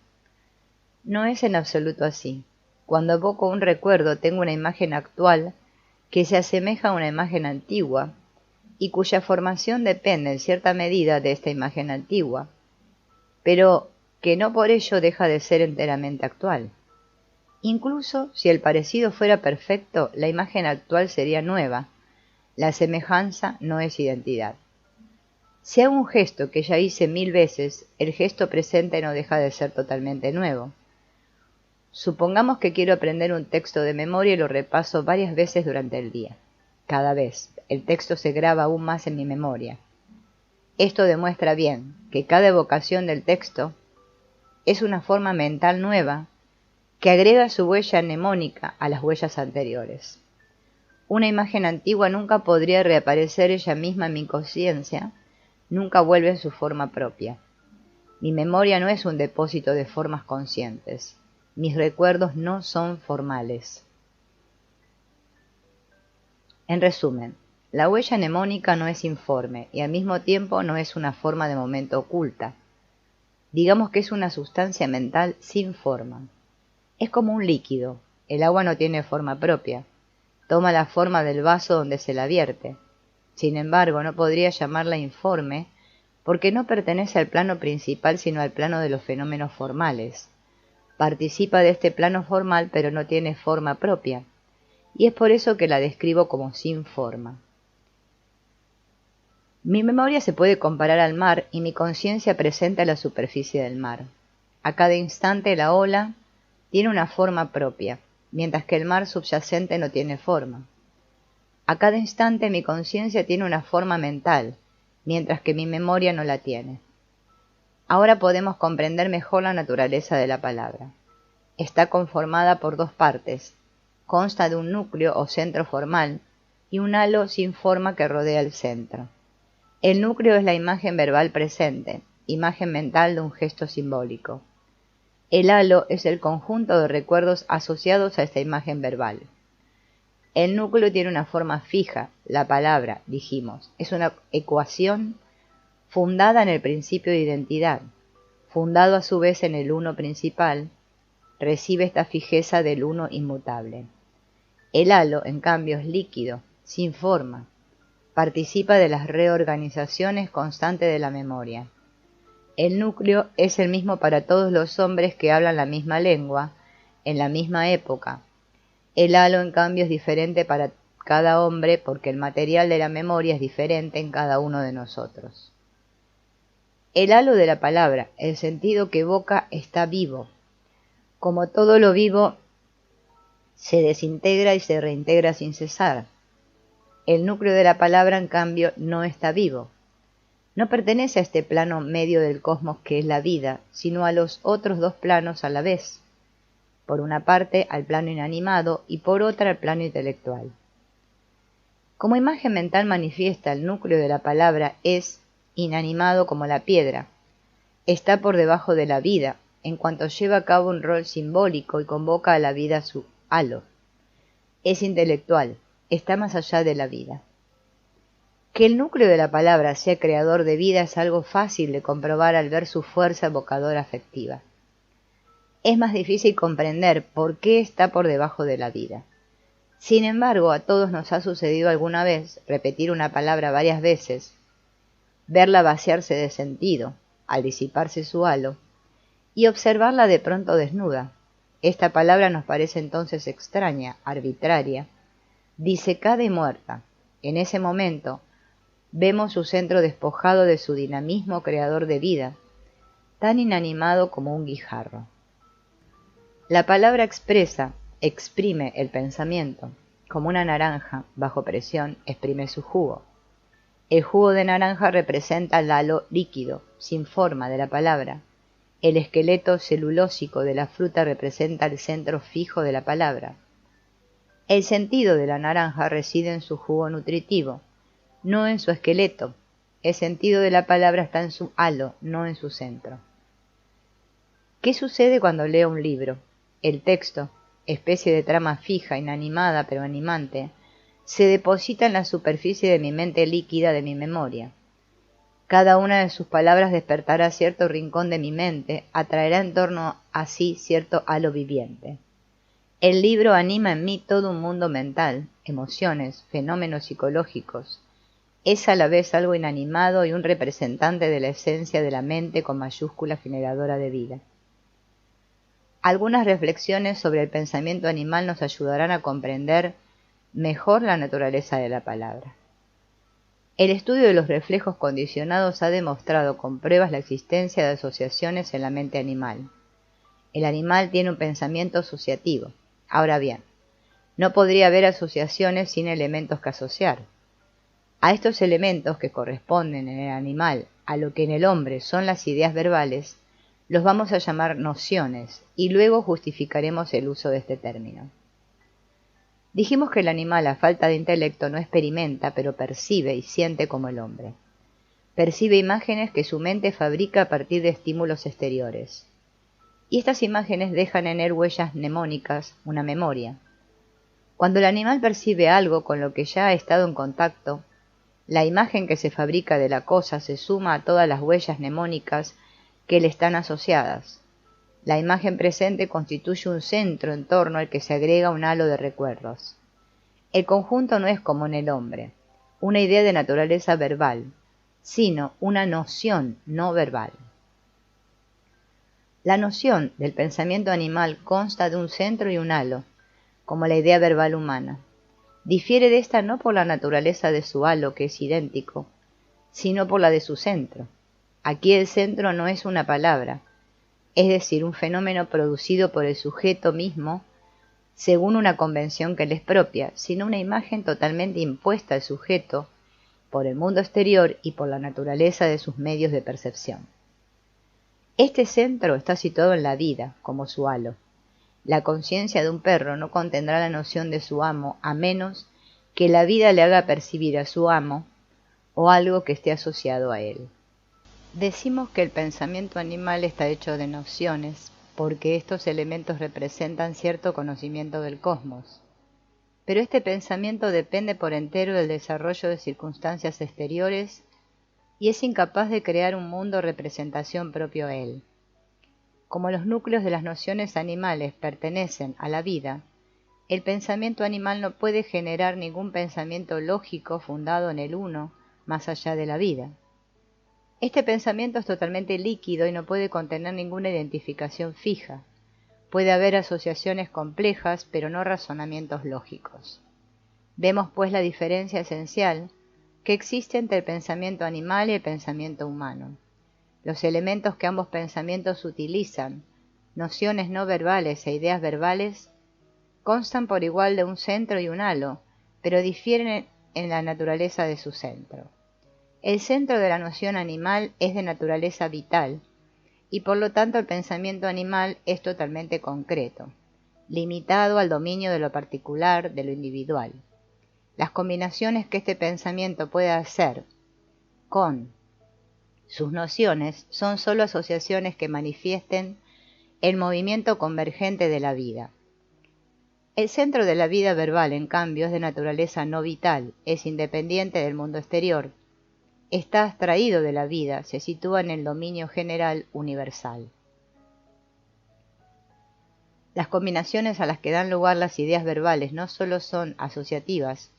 No es en absoluto así. Cuando evoco un recuerdo tengo una imagen actual que se asemeja a una imagen antigua y cuya formación depende en cierta medida de esta imagen antigua, pero que no por ello deja de ser enteramente actual. Incluso si el parecido fuera perfecto, la imagen actual sería nueva. La semejanza no es identidad. Si hago un gesto que ya hice 1000 veces, el gesto presente no deja de ser totalmente nuevo. Supongamos que quiero aprender un texto de memoria y lo repaso varias veces durante el día. Cada vez, el texto se graba aún más en mi memoria. Esto demuestra bien que cada evocación del texto es una forma mental nueva que agrega su huella mnemónica a las huellas anteriores. Una imagen antigua nunca podría reaparecer ella misma en mi conciencia, nunca vuelve a su forma propia. Mi memoria no es un depósito de formas conscientes. Mis recuerdos no son formales. En resumen, la huella mnemónica no es informe y al mismo tiempo no es una forma de momento oculta. Digamos que es una sustancia mental sin forma. Es como un líquido. El agua no tiene forma propia. Toma la forma del vaso donde se la vierte. Sin embargo, no podría llamarla informe porque no pertenece al plano principal sino al plano de los fenómenos formales. Participa de este plano formal pero no tiene forma propia, y es por eso que la describo como sin forma. Mi memoria se puede comparar al mar y mi conciencia presente a la superficie del mar. A cada instante la ola tiene una forma propia, mientras que el mar subyacente no tiene forma. A cada instante mi conciencia tiene una forma mental, mientras que mi memoria no la tiene. Ahora podemos comprender mejor la naturaleza de la palabra. Está conformada por dos partes. Consta de un núcleo o centro formal y un halo sin forma que rodea el centro. El núcleo es la imagen verbal presente, imagen mental de un gesto simbólico. El halo es el conjunto de recuerdos asociados a esta imagen verbal. El núcleo tiene una forma fija, la palabra, dijimos, es una ecuación fundada en el principio de identidad, fundado a su vez en el uno principal, recibe esta fijeza del uno inmutable. El halo, en cambio, es líquido, sin forma, participa de las reorganizaciones constantes de la memoria. El núcleo es el mismo para todos los hombres que hablan la misma lengua, en la misma época. El halo, en cambio, es diferente para cada hombre porque el material de la memoria es diferente en cada uno de nosotros. El halo de la palabra, el sentido que evoca, está vivo. Como todo lo vivo, se desintegra y se reintegra sin cesar. El núcleo de la palabra, en cambio, no está vivo. No pertenece a este plano medio del cosmos que es la vida, sino a los otros dos planos a la vez. Por una parte al plano inanimado y por otra al plano intelectual. Como imagen mental manifiesta, el núcleo de la palabra es inanimado como la piedra. Está por debajo de la vida, en cuanto lleva a cabo un rol simbólico y convoca a la vida a su halo. Es intelectual, está más allá de la vida. Que el núcleo de la palabra sea creador de vida es algo fácil de comprobar al ver su fuerza evocadora afectiva. Es más difícil comprender por qué está por debajo de la vida. Sin embargo, a todos nos ha sucedido alguna vez repetir una palabra varias veces, verla vaciarse de sentido, al disiparse su halo, y observarla de pronto desnuda. Esta palabra nos parece entonces extraña, arbitraria, disecada y muerta. En ese momento, vemos su centro despojado de su dinamismo creador de vida, tan inanimado como un guijarro. La palabra expresa, exprime el pensamiento, como una naranja, bajo presión, exprime su jugo. El jugo de naranja representa el halo líquido, sin forma, de la palabra. El esqueleto celulósico de la fruta representa el centro fijo de la palabra. El sentido de la naranja reside en su jugo nutritivo, no en su esqueleto. El sentido de la palabra está en su halo, no en su centro. ¿Qué sucede cuando leo un libro? El texto, especie de trama fija, inanimada pero animante, se deposita en la superficie de mi mente líquida de mi memoria. Cada una de sus palabras despertará cierto rincón de mi mente, atraerá en torno a sí cierto halo viviente. El libro anima en mí todo un mundo mental, emociones, fenómenos psicológicos. Es a la vez algo inanimado y un representante de la esencia de la mente con mayúscula generadora de vida. Algunas reflexiones sobre el pensamiento animal nos ayudarán a comprender mejor la naturaleza de la palabra. El estudio de los reflejos condicionados ha demostrado con pruebas la existencia de asociaciones en la mente animal. El animal tiene un pensamiento asociativo. Ahora bien, no podría haber asociaciones sin elementos que asociar. A estos elementos que corresponden en el animal a lo que en el hombre son las ideas verbales, los vamos a llamar nociones y luego justificaremos el uso de este término. Dijimos que el animal a falta de intelecto no experimenta, pero percibe y siente como el hombre. Percibe imágenes que su mente fabrica a partir de estímulos exteriores. Y estas imágenes dejan en él huellas mnemónicas, una memoria. Cuando el animal percibe algo con lo que ya ha estado en contacto, la imagen que se fabrica de la cosa se suma a todas las huellas mnemónicas que le están asociadas. La imagen presente constituye un centro en torno al que se agrega un halo de recuerdos. El conjunto no es como en el hombre, una idea de naturaleza verbal, sino una noción no verbal. La noción del pensamiento animal consta de un centro y un halo, como la idea verbal humana. Difiere de esta no por la naturaleza de su halo, que es idéntico, sino por la de su centro. Aquí el centro no es una palabra, es decir, un fenómeno producido por el sujeto mismo, según una convención que les propia, sino una imagen totalmente impuesta al sujeto por el mundo exterior y por la naturaleza de sus medios de percepción. Este centro está situado en la vida, como su halo. La conciencia de un perro no contendrá la noción de su amo a menos que la vida le haga percibir a su amo o algo que esté asociado a él. Decimos que el pensamiento animal está hecho de nociones, porque estos elementos representan cierto conocimiento del cosmos. Pero este pensamiento depende por entero del desarrollo de circunstancias exteriores y es incapaz de crear un mundo o representación propio a él. Como los núcleos de las nociones animales pertenecen a la vida, el pensamiento animal no puede generar ningún pensamiento lógico fundado en el uno más allá de la vida. Este pensamiento es totalmente líquido y no puede contener ninguna identificación fija. Puede haber asociaciones complejas, pero no razonamientos lógicos. Vemos pues la diferencia esencial que existe entre el pensamiento animal y el pensamiento humano. Los elementos que ambos pensamientos utilizan, nociones no verbales e ideas verbales, constan por igual de un centro y un halo, pero difieren en la naturaleza de su centro. El centro de la noción animal es de naturaleza vital, y por lo tanto el pensamiento animal es totalmente concreto, limitado al dominio de lo particular, de lo individual. Las combinaciones que este pensamiento puede hacer con sus nociones son sólo asociaciones que manifiesten el movimiento convergente de la vida. El centro de la vida verbal, en cambio, es de naturaleza no vital, es independiente del mundo exterior, está abstraído de la vida, se sitúa en el dominio general universal. Las combinaciones a las que dan lugar las ideas verbales no solo son asociativas,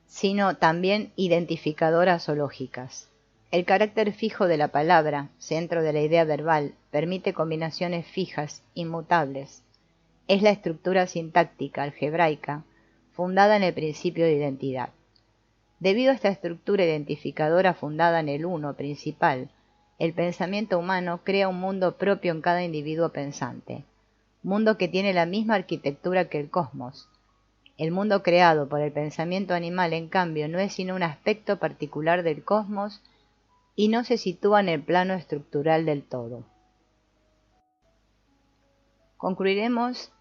sino también identificadoras o lógicas. El carácter fijo de la palabra, centro de la idea verbal, permite combinaciones fijas, inmutables. Es la estructura sintáctica algebraica, fundada en el principio de identidad. Debido a esta estructura identificadora fundada en el uno principal, el pensamiento humano crea un mundo propio en cada individuo pensante, mundo que tiene la misma arquitectura que el cosmos. El mundo creado por el pensamiento animal, en cambio, no es sino un aspecto particular del cosmos y no se sitúa en el plano estructural del todo. Concluiremos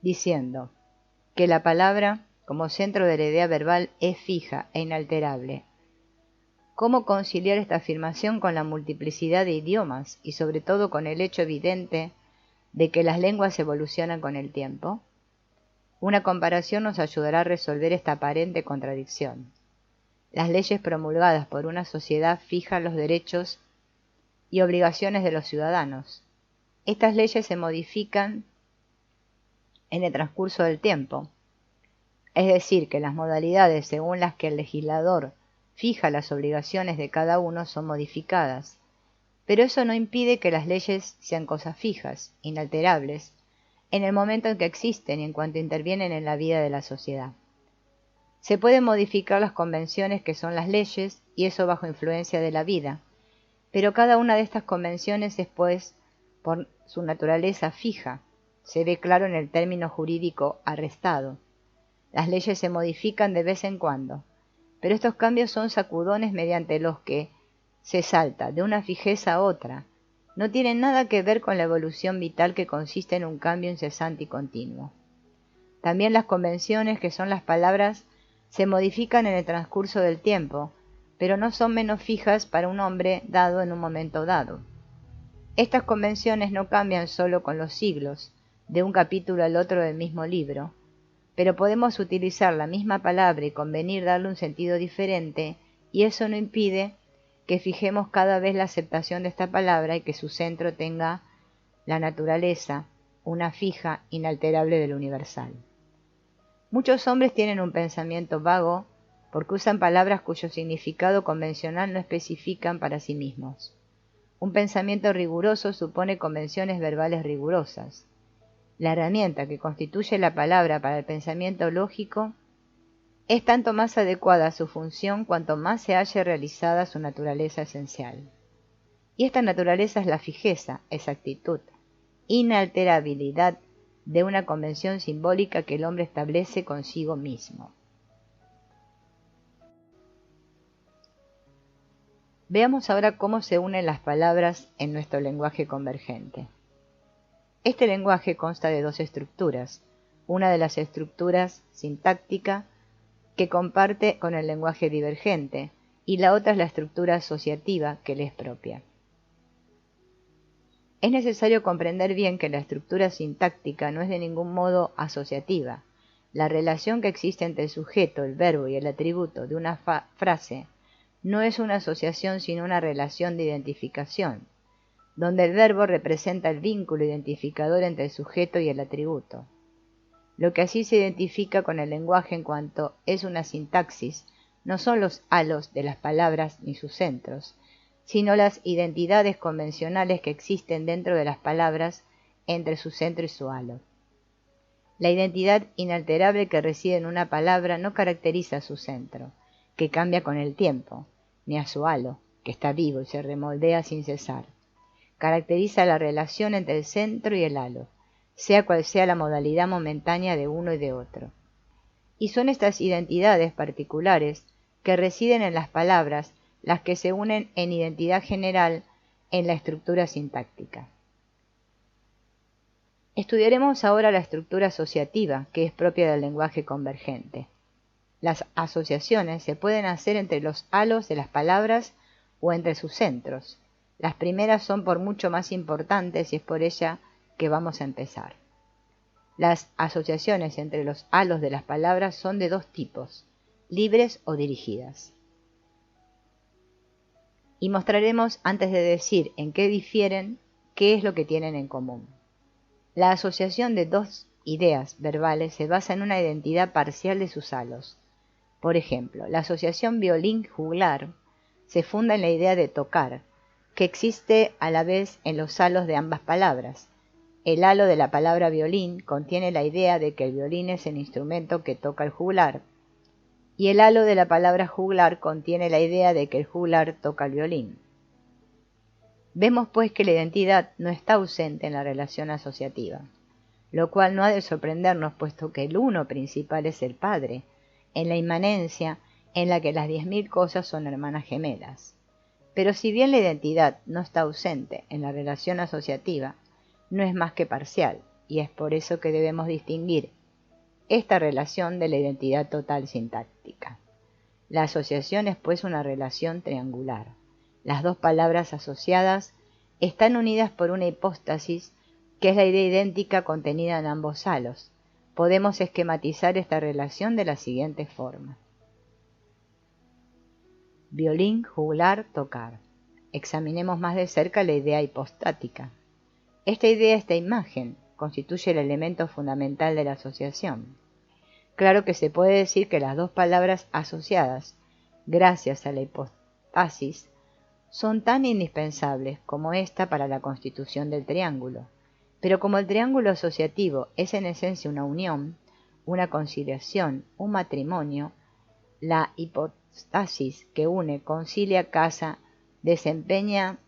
diciendo que la palabra, como centro de la idea verbal, es fija e inalterable. ¿Cómo conciliar esta afirmación con la multiplicidad de idiomas y sobre todo con el hecho evidente de que las lenguas evolucionan con el tiempo? Una comparación nos ayudará a resolver esta aparente contradicción. Las leyes promulgadas por una sociedad fijan los derechos y obligaciones de los ciudadanos. Estas leyes se modifican en el transcurso del tiempo, es decir, que las modalidades según las que el legislador fija las obligaciones de cada uno son modificadas, pero eso no impide que las leyes sean cosas fijas, inalterables, en el momento en que existen y en cuanto intervienen en la vida de la sociedad. Se pueden modificar las convenciones que son las leyes, y eso bajo influencia de la vida, pero cada una de estas convenciones es, pues, por su naturaleza fija, se ve claro en el término jurídico arrestado. Las leyes se modifican de vez en cuando, pero estos cambios son sacudones mediante los que se salta de una fijeza a otra. No tienen nada que ver con la evolución vital que consiste en un cambio incesante y continuo. También las convenciones, que son las palabras, se modifican en el transcurso del tiempo, pero no son menos fijas para un hombre dado en un momento dado. Estas convenciones no cambian solo con los siglos, de un capítulo al otro del mismo libro, pero podemos utilizar la misma palabra y convenir darle un sentido diferente, y eso no impide que fijemos cada vez la aceptación de esta palabra y que su centro tenga la naturaleza, una fija, inalterable del universal. Muchos hombres tienen un pensamiento vago porque usan palabras cuyo significado convencional no especifican para sí mismos. Un pensamiento riguroso supone convenciones verbales rigurosas. La herramienta que constituye la palabra para el pensamiento lógico es tanto más adecuada a su función cuanto más se halle realizada su naturaleza esencial. Y esta naturaleza es la fijeza, exactitud, inalterabilidad de una convención simbólica que el hombre establece consigo mismo. Veamos ahora cómo se unen las palabras en nuestro lenguaje convergente. Este lenguaje consta de dos estructuras, una de las estructuras sintáctica que comparte con el lenguaje divergente y la otra es la estructura asociativa que le es propia. Es necesario comprender bien que la estructura sintáctica no es de ningún modo asociativa. La relación que existe entre el sujeto, el verbo y el atributo de una frase no es una asociación sino una relación de identificación, donde el verbo representa el vínculo identificador entre el sujeto y el atributo. Lo que así se identifica con el lenguaje en cuanto es una sintaxis no son los halos de las palabras ni sus centros, sino las identidades convencionales que existen dentro de las palabras entre su centro y su halo. La identidad inalterable que reside en una palabra no caracteriza a su centro, que cambia con el tiempo, ni a su halo, que está vivo y se remoldea sin cesar. Caracteriza la relación entre el centro y el halo, sea cual sea la modalidad momentánea de uno y de otro. Y son estas identidades particulares que residen en las palabras las que se unen en identidad general en la estructura sintáctica. Estudiaremos ahora la estructura asociativa, que es propia del lenguaje convergente. Las asociaciones se pueden hacer entre los halos de las palabras o entre sus centros. Las primeras son por mucho más importantes y es por ella que vamos a empezar. Las asociaciones entre los halos de las palabras son de dos tipos, libres o dirigidas. Y mostraremos, antes de decir en qué difieren, qué es lo que tienen en común. La asociación de dos ideas verbales se basa en una identidad parcial de sus halos. Por ejemplo, la asociación violín-juglar se funda en la idea de tocar, que existe a la vez en los halos de ambas palabras. El halo de la palabra violín contiene la idea de que el violín es el instrumento que toca el juglar, y el halo de la palabra juglar contiene la idea de que el juglar toca el violín. Vemos pues que la identidad no está ausente en la relación asociativa, lo cual no ha de sorprendernos puesto que el uno principal es el Padre, en la inmanencia en la que las 10.000 cosas son hermanas gemelas. Pero si bien la identidad no está ausente en la relación asociativa, no es más que parcial, y es por eso que debemos distinguir esta relación de la identidad total sintáctica. La asociación es pues una relación triangular. Las dos palabras asociadas están unidas por una hipóstasis que es la idea idéntica contenida en ambos halos. Podemos esquematizar esta relación de la siguiente forma. Violín, juglar, tocar. Examinemos más de cerca la idea hipostática. Esta idea, esta imagen, constituye el elemento fundamental de la asociación. Claro que se puede decir que las dos palabras asociadas, gracias a la hipostasis, son tan indispensables como esta para la constitución del triángulo. Pero como el triángulo asociativo es en esencia una unión, una conciliación, un matrimonio, la hipostasis que une, concilia, casa, desempeña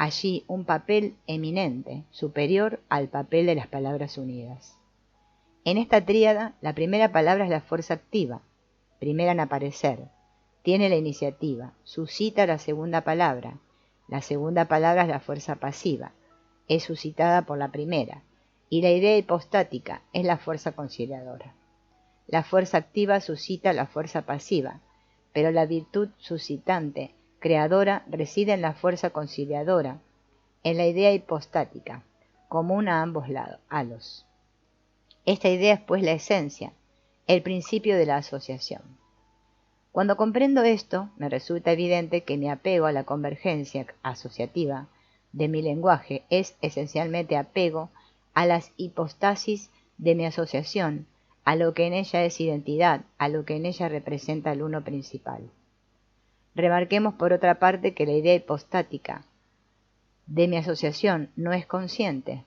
allí un papel eminente, superior al papel de las palabras unidas. En esta tríada, la primera palabra es la fuerza activa, primera en aparecer, tiene la iniciativa, suscita la segunda palabra es la fuerza pasiva, es suscitada por la primera, y la idea hipostática es la fuerza conciliadora. La fuerza activa suscita la fuerza pasiva, pero la virtud suscitante, creadora, reside en la fuerza conciliadora, en la idea hipostática, común a ambos halos. Esta idea es pues la esencia, el principio de la asociación. Cuando comprendo esto, me resulta evidente que mi apego a la convergencia asociativa de mi lenguaje es esencialmente apego a las hipostasis de mi asociación, a lo que en ella es identidad, a lo que en ella representa el uno principal. Remarquemos por otra parte que la idea hipostática de mi asociación no es consciente.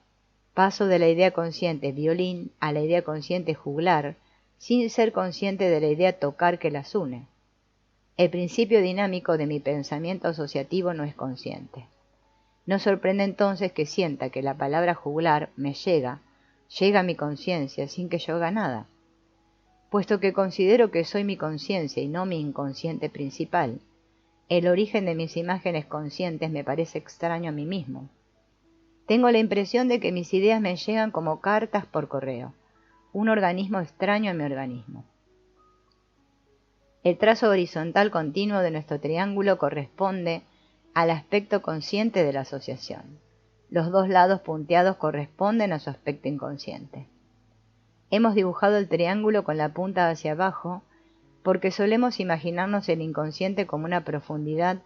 Paso de la idea consciente violín a la idea consciente juglar, sin ser consciente de la idea tocar que las une. El principio dinámico de mi pensamiento asociativo no es consciente. No sorprende entonces que sienta que la palabra juglar me llega a mi conciencia sin que yo haga nada. Puesto que considero que soy mi conciencia y no mi inconsciente principal, el origen de mis imágenes conscientes me parece extraño a mí mismo. Tengo la impresión de que mis ideas me llegan como cartas por correo, un organismo extraño en mi organismo. El trazo horizontal continuo de nuestro triángulo corresponde al aspecto consciente de la asociación. Los dos lados punteados corresponden a su aspecto inconsciente. Hemos dibujado el triángulo con la punta hacia abajo porque solemos imaginarnos el inconsciente como una profundidad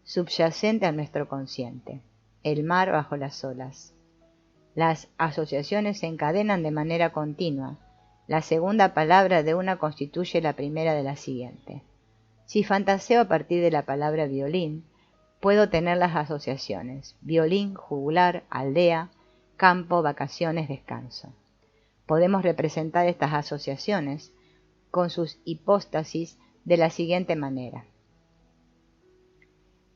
subyacente a nuestro consciente, el mar bajo las olas. Las asociaciones se encadenan de manera continua. La segunda palabra de una constituye la primera de la siguiente. Si fantaseo a partir de la palabra violín, puedo tener las asociaciones: violín, jugular, aldea, campo, vacaciones, descanso. Podemos representar estas asociaciones con sus hipóstasis de la siguiente manera.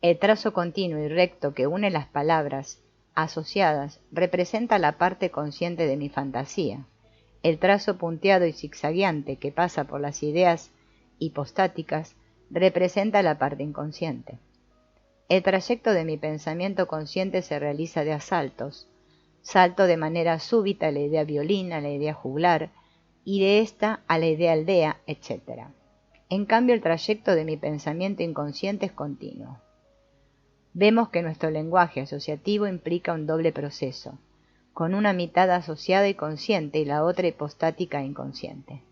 El trazo continuo y recto que une las palabras asociadas representa la parte consciente de mi fantasía. El trazo punteado y zigzagueante que pasa por las ideas hipostáticas representa la parte inconsciente. El trayecto de mi pensamiento consciente se realiza de asaltos. Salto de manera súbita a la idea violín, a la idea juglar, y de esta a la idea aldea, etc. En cambio, el trayecto de mi pensamiento inconsciente es continuo. Vemos que nuestro lenguaje asociativo implica un doble proceso, con una mitad asociada y consciente y la otra hipostática e inconsciente.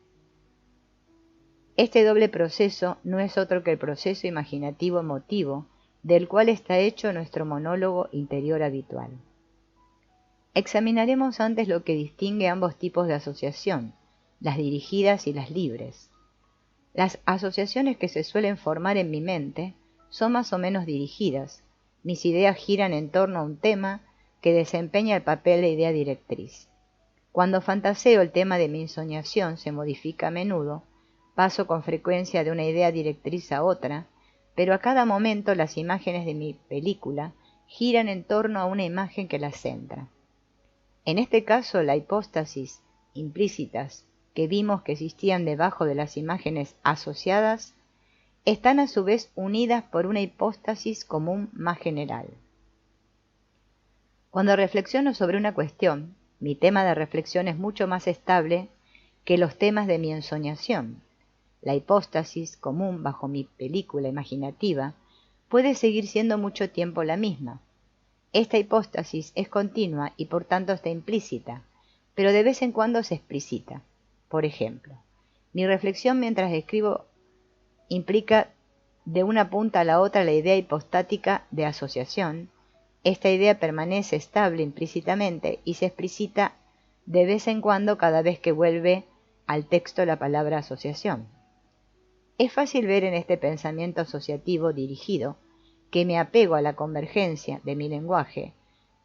Este doble proceso no es otro que el proceso imaginativo emotivo del cual está hecho nuestro monólogo interior habitual. Examinaremos antes lo que distingue ambos tipos de asociación, las dirigidas y las libres. Las asociaciones que se suelen formar en mi mente son más o menos dirigidas. Mis ideas giran en torno a un tema que desempeña el papel de idea directriz. Cuando fantaseo, el tema de mi ensoñación se modifica a menudo, paso con frecuencia de una idea directriz a otra, pero a cada momento las imágenes de mi película giran en torno a una imagen que las centra. En este caso, la hipóstasis implícitas que vimos que existían debajo de las imágenes asociadas están a su vez unidas por una hipóstasis común más general. Cuando reflexiono sobre una cuestión, mi tema de reflexión es mucho más estable que los temas de mi ensoñación. La hipóstasis común bajo mi película imaginativa puede seguir siendo mucho tiempo la misma. Esta hipóstasis es continua y por tanto está implícita, pero de vez en cuando se explicita. Por ejemplo, mi reflexión mientras escribo implica de una punta a la otra la idea hipostática de asociación. Esta idea permanece estable implícitamente y se explicita de vez en cuando cada vez que vuelve al texto la palabra asociación. Es fácil ver en este pensamiento asociativo dirigido que mi apego a la convergencia de mi lenguaje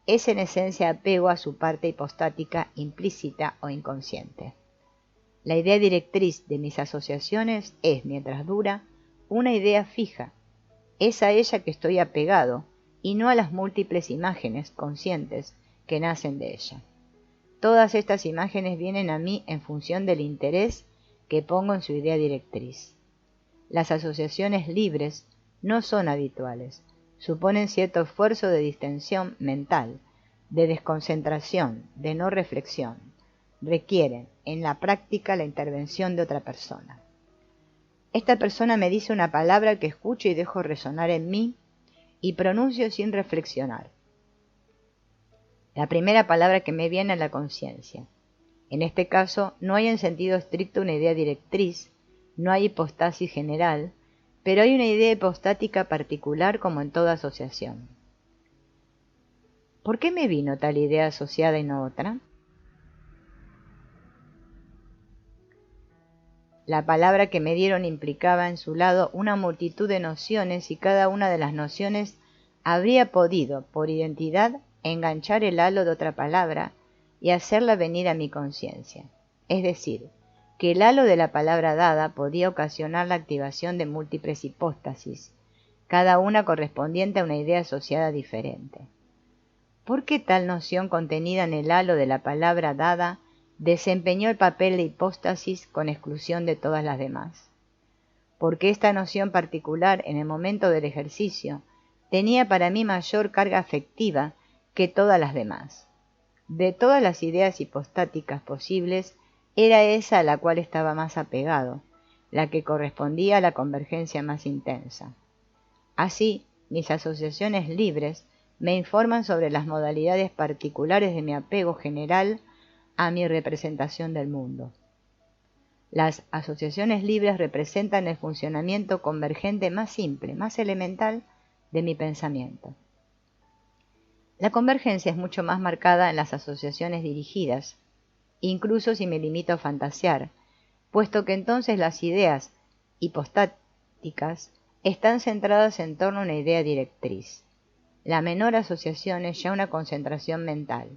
es en esencia apego a su parte hipostática implícita o inconsciente. La idea directriz de mis asociaciones es, mientras dura, una idea fija. Es a ella que estoy apegado y no a las múltiples imágenes conscientes que nacen de ella. Todas estas imágenes vienen a mí en función del interés que pongo en su idea directriz. Las asociaciones libres no son habituales, suponen cierto esfuerzo de distensión mental, de desconcentración, de no reflexión. Requieren, en la práctica, la intervención de otra persona. Esta persona me dice una palabra que escucho y dejo resonar en mí y pronuncio sin reflexionar. La primera palabra que me viene es la conciencia. En este caso, no hay en sentido estricto una idea directriz, no hay hipostasis general, pero hay una idea hipostática particular como en toda asociación. ¿Por qué me vino tal idea asociada y no otra? La palabra que me dieron implicaba en su lado una multitud de nociones y cada una de las nociones habría podido, por identidad, enganchar el halo de otra palabra y hacerla venir a mi conciencia. Es decir, que el halo de la palabra dada podía ocasionar la activación de múltiples hipóstasis, cada una correspondiente a una idea asociada diferente. ¿Por qué tal noción contenida en el halo de la palabra dada desempeñó el papel de hipóstasis con exclusión de todas las demás? Porque esta noción particular en el momento del ejercicio tenía para mí mayor carga afectiva que todas las demás. De todas las ideas hipostáticas posibles, era esa a la cual estaba más apegado, la que correspondía a la convergencia más intensa. Así, mis asociaciones libres me informan sobre las modalidades particulares de mi apego general a mi representación del mundo. Las asociaciones libres representan el funcionamiento convergente más simple, más elemental de mi pensamiento. La convergencia es mucho más marcada en las asociaciones dirigidas, incluso si me limito a fantasear, puesto que entonces las ideas hipostáticas están centradas en torno a una idea directriz. La menor asociación es ya una concentración mental.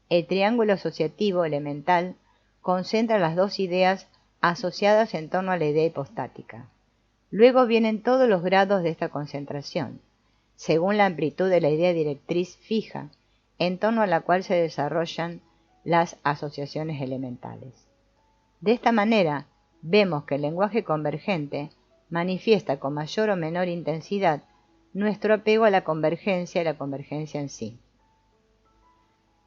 El triángulo asociativo elemental concentra las dos ideas asociadas en torno a la idea hipostática. Luego vienen todos los grados de esta concentración, según la amplitud de la idea directriz fija, en torno a la cual se desarrollan las asociaciones elementales. De esta manera, vemos que el lenguaje convergente manifiesta con mayor o menor intensidad nuestro apego a la convergencia y la convergencia en sí.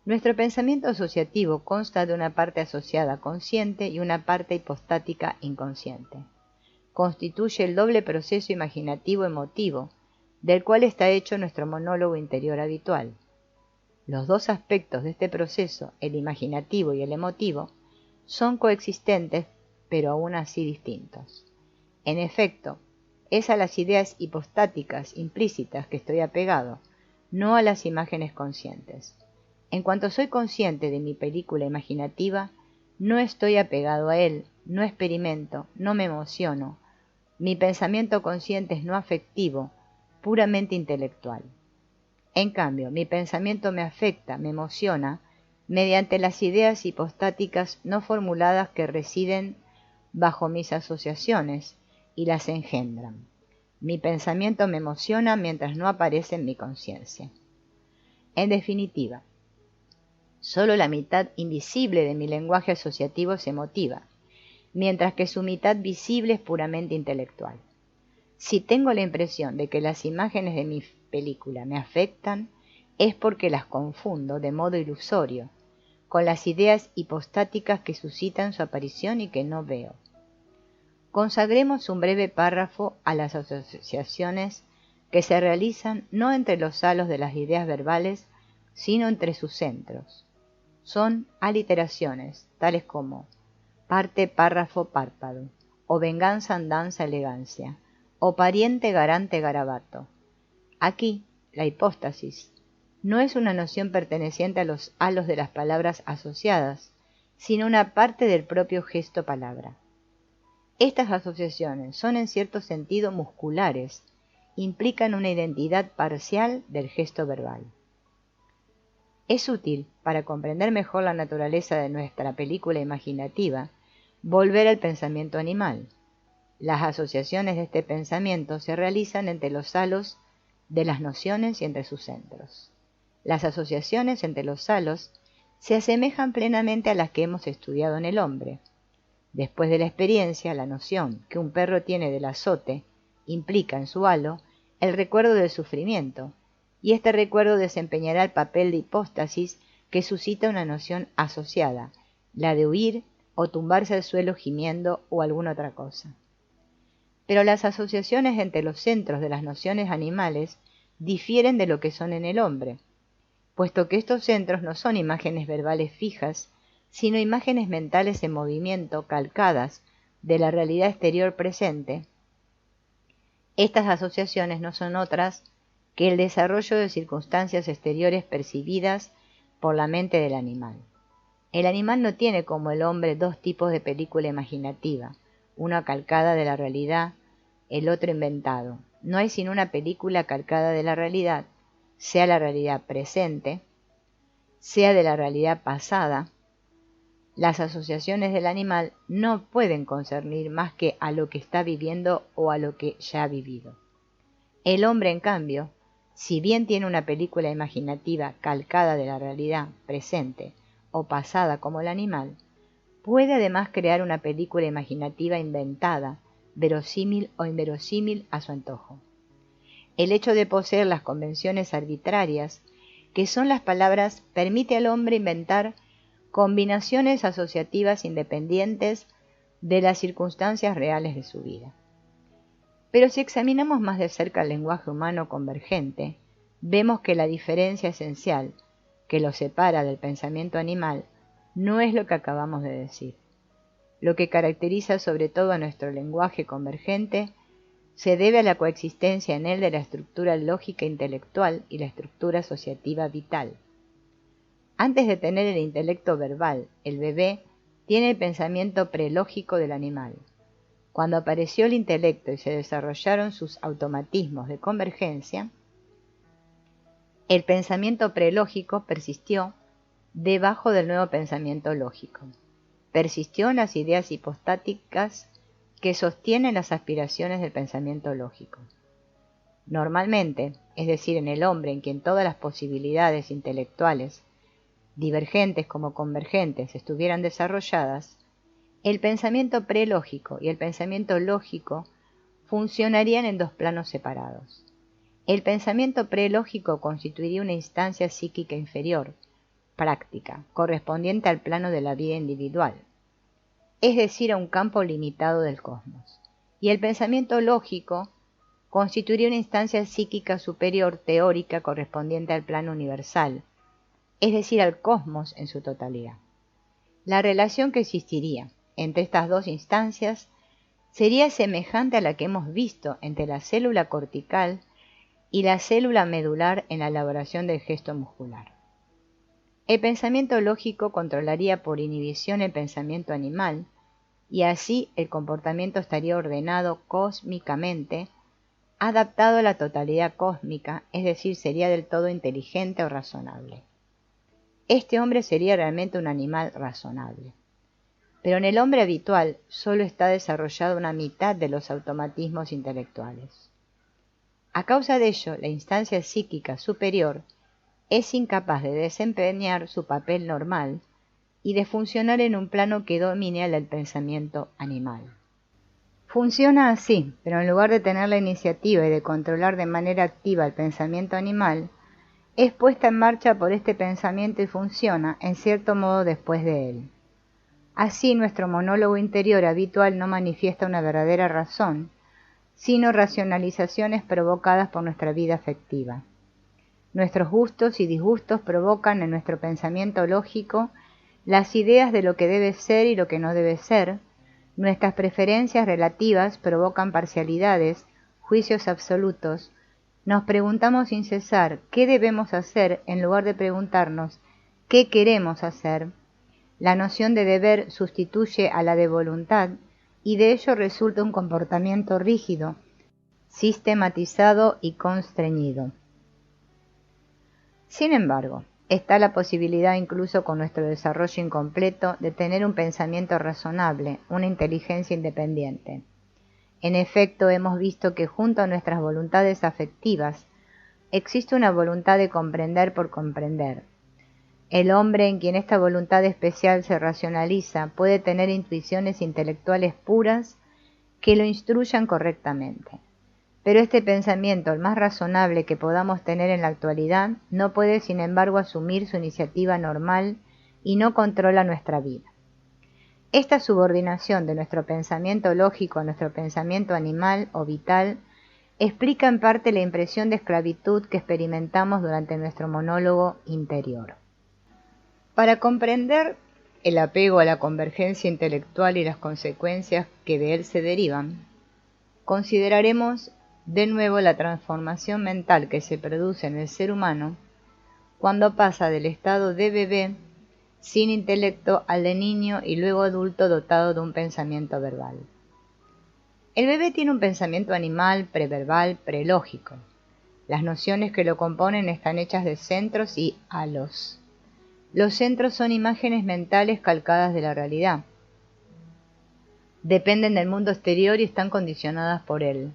Nuestro pensamiento asociativo consta de una parte asociada consciente y una parte hipostática inconsciente. Constituye el doble proceso imaginativo emotivo, del cual está hecho nuestro monólogo interior habitual. Los dos aspectos de este proceso, el imaginativo y el emotivo, son coexistentes, pero aún así distintos. En efecto, es a las ideas hipostáticas implícitas que estoy apegado, no a las imágenes conscientes. En cuanto soy consciente de mi película imaginativa, no estoy apegado a él, no experimento, no me emociono. Mi pensamiento consciente es no afectivo, puramente intelectual. En cambio, mi pensamiento me afecta, me emociona, mediante las ideas hipostáticas no formuladas que residen bajo mis asociaciones y las engendran. Mi pensamiento me emociona mientras no aparece en mi conciencia. En definitiva, solo la mitad invisible de mi lenguaje asociativo es emotiva, mientras que su mitad visible es puramente intelectual. Si tengo la impresión de que las imágenes de mi película me afectan, es porque las confundo de modo ilusorio con las ideas hipostáticas que suscitan su aparición y que no veo. Consagremos un breve párrafo a las asociaciones que se realizan no entre los halos de las ideas verbales, sino entre sus centros. Son aliteraciones, tales como parte, párrafo, párpado, o venganza, andanza, elegancia, o pariente, garante, garabato. Aquí, la hipóstasis no es una noción perteneciente a los halos de las palabras asociadas, sino una parte del propio gesto palabra. Estas asociaciones son en cierto sentido musculares, implican una identidad parcial del gesto verbal. Es útil, para comprender mejor la naturaleza de nuestra película imaginativa, volver al pensamiento animal. Las asociaciones de este pensamiento se realizan entre los halos de las nociones y entre sus centros. Las asociaciones entre los halos se asemejan plenamente a las que hemos estudiado en el hombre. Después de la experiencia, la noción que un perro tiene del azote implica en su halo el recuerdo del sufrimiento, y este recuerdo desempeñará el papel de hipóstasis que suscita una noción asociada, la de huir o tumbarse al suelo gimiendo o alguna otra cosa. Pero las asociaciones entre los centros de las nociones animales difieren de lo que son en el hombre, puesto que estos centros no son imágenes verbales fijas, sino imágenes mentales en movimiento calcadas de la realidad exterior presente. Estas asociaciones no son otras que el desarrollo de circunstancias exteriores percibidas por la mente del animal. El animal no tiene como el hombre dos tipos de película imaginativa, una calcada de la realidad, el otro inventado. No hay sino una película calcada de la realidad, sea la realidad presente, sea de la realidad pasada. Las asociaciones del animal no pueden concernir más que a lo que está viviendo o a lo que ya ha vivido. El hombre, en cambio, si bien tiene una película imaginativa calcada de la realidad presente o pasada como el animal, puede además crear una película imaginativa inventada, verosímil o inverosímil a su antojo. El hecho de poseer las convenciones arbitrarias, que son las palabras, permite al hombre inventar combinaciones asociativas independientes de las circunstancias reales de su vida. Pero si examinamos más de cerca el lenguaje humano convergente, vemos que la diferencia esencial que lo separa del pensamiento animal no es lo que acabamos de decir. Lo que caracteriza sobre todo a nuestro lenguaje convergente se debe a la coexistencia en él de la estructura lógica intelectual y la estructura asociativa vital. Antes de tener el intelecto verbal, el bebé tiene el pensamiento prelógico del animal. Cuando apareció el intelecto y se desarrollaron sus automatismos de convergencia, el pensamiento prelógico persistió debajo del nuevo pensamiento lógico. Persistió en las ideas hipostáticas que sostienen las aspiraciones del pensamiento lógico. Normalmente, es decir, en el hombre en quien todas las posibilidades intelectuales, divergentes como convergentes, estuvieran desarrolladas, el pensamiento prelógico y el pensamiento lógico funcionarían en dos planos separados. El pensamiento prelógico constituiría una instancia psíquica inferior, práctica, correspondiente al plano de la vida individual, es decir, a un campo limitado del cosmos. Y el pensamiento lógico constituiría una instancia psíquica superior teórica correspondiente al plano universal, es decir, al cosmos en su totalidad. La relación que existiría entre estas dos instancias sería semejante a la que hemos visto entre la célula cortical y la célula medular en la elaboración del gesto muscular. El pensamiento lógico controlaría por inhibición el pensamiento animal, y así el comportamiento estaría ordenado cósmicamente, adaptado a la totalidad cósmica, es decir, sería del todo inteligente o razonable. Este hombre sería realmente un animal razonable. Pero en el hombre habitual solo está desarrollada una mitad de los automatismos intelectuales. A causa de ello, la instancia psíquica superior es incapaz de desempeñar su papel normal y de funcionar en un plano que domine al del pensamiento animal. Funciona así, pero en lugar de tener la iniciativa y de controlar de manera activa el pensamiento animal, es puesta en marcha por este pensamiento y funciona, en cierto modo, después de él. Así, nuestro monólogo interior habitual no manifiesta una verdadera razón, sino racionalizaciones provocadas por nuestra vida afectiva. Nuestros gustos y disgustos provocan en nuestro pensamiento lógico las ideas de lo que debe ser y lo que no debe ser. Nuestras preferencias relativas provocan parcialidades, juicios absolutos. Nos preguntamos sin cesar qué debemos hacer en lugar de preguntarnos qué queremos hacer. La noción de deber sustituye a la de voluntad y de ello resulta un comportamiento rígido, sistematizado y constreñido. Sin embargo, está la posibilidad, incluso con nuestro desarrollo incompleto, de tener un pensamiento razonable, una inteligencia independiente. En efecto, hemos visto que junto a nuestras voluntades afectivas existe una voluntad de comprender por comprender. El hombre en quien esta voluntad especial se racionaliza puede tener intuiciones intelectuales puras que lo instruyan correctamente. Pero este pensamiento, el más razonable que podamos tener en la actualidad, no puede sin embargo asumir su iniciativa normal y no controla nuestra vida. Esta subordinación de nuestro pensamiento lógico a nuestro pensamiento animal o vital explica en parte la impresión de esclavitud que experimentamos durante nuestro monólogo interior. Para comprender el apego a la convergencia intelectual y las consecuencias que de él se derivan, consideraremos de nuevo la transformación mental que se produce en el ser humano cuando pasa del estado de bebé sin intelecto al de niño y luego adulto dotado de un pensamiento verbal. El bebé tiene un pensamiento animal, preverbal, prelógico. Las nociones que lo componen están hechas de centros y halos. Los centros son imágenes mentales calcadas de la realidad. Dependen del mundo exterior y están condicionadas por él.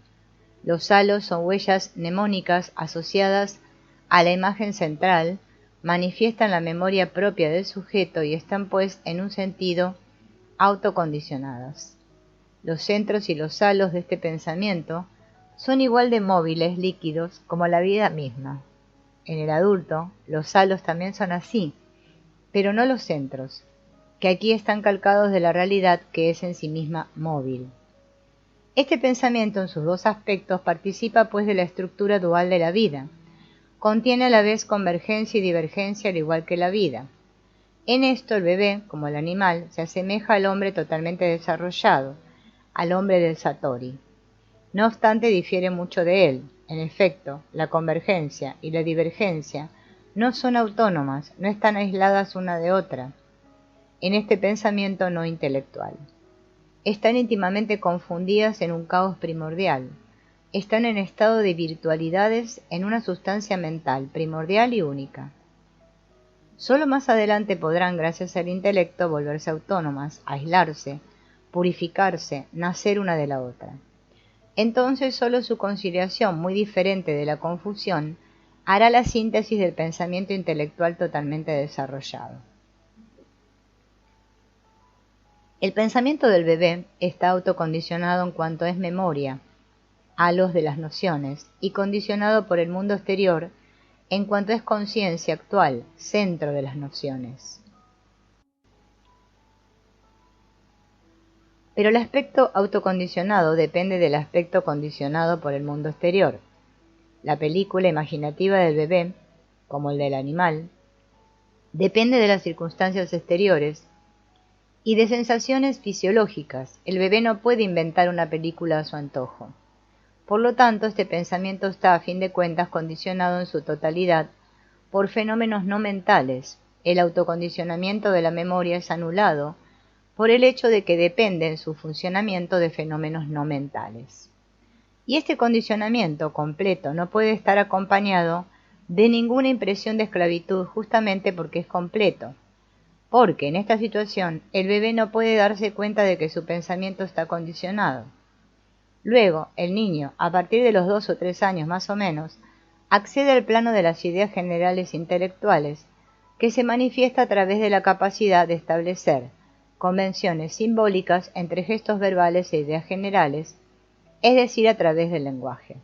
Los halos son huellas mnemónicas asociadas a la imagen central, manifiestan la memoria propia del sujeto y están pues en un sentido autocondicionadas. Los centros y los halos de este pensamiento son igual de móviles, líquidos, como la vida misma. En el adulto, los halos también son así, pero no los centros, que aquí están calcados de la realidad que es en sí misma móvil. Este pensamiento en sus dos aspectos participa pues de la estructura dual de la vida. Contiene a la vez convergencia y divergencia al igual que la vida. En esto el bebé, como el animal, se asemeja al hombre totalmente desarrollado, al hombre del Satori. No obstante, difiere mucho de él. En efecto, la convergencia y la divergencia no son autónomas, no están aisladas una de otra, en este pensamiento no intelectual. Están íntimamente confundidas en un caos primordial. Están en estado de virtualidades en una sustancia mental primordial y única. Solo más adelante podrán, gracias al intelecto, volverse autónomas, aislarse, purificarse, nacer una de la otra. Entonces solo su conciliación, muy diferente de la confusión, hará la síntesis del pensamiento intelectual totalmente desarrollado. El pensamiento del bebé está autocondicionado en cuanto es memoria, halos de las nociones, y condicionado por el mundo exterior en cuanto es conciencia actual, centro de las nociones. Pero el aspecto autocondicionado depende del aspecto condicionado por el mundo exterior. La película imaginativa del bebé, como el del animal, depende de las circunstancias exteriores y de sensaciones fisiológicas. El bebé no puede inventar una película a su antojo. Por lo tanto, este pensamiento está, a fin de cuentas, condicionado en su totalidad por fenómenos no mentales. El autocondicionamiento de la memoria es anulado por el hecho de que depende en su funcionamiento de fenómenos no mentales. Y este condicionamiento completo no puede estar acompañado de ninguna impresión de esclavitud justamente porque es completo, porque en esta situación el bebé no puede darse cuenta de que su pensamiento está condicionado. Luego, el niño, a partir de los 2 o 3 años más o menos, accede al plano de las ideas generales intelectuales, que se manifiesta a través de la capacidad de establecer convenciones simbólicas entre gestos verbales e ideas generales, es decir, a través del lenguaje.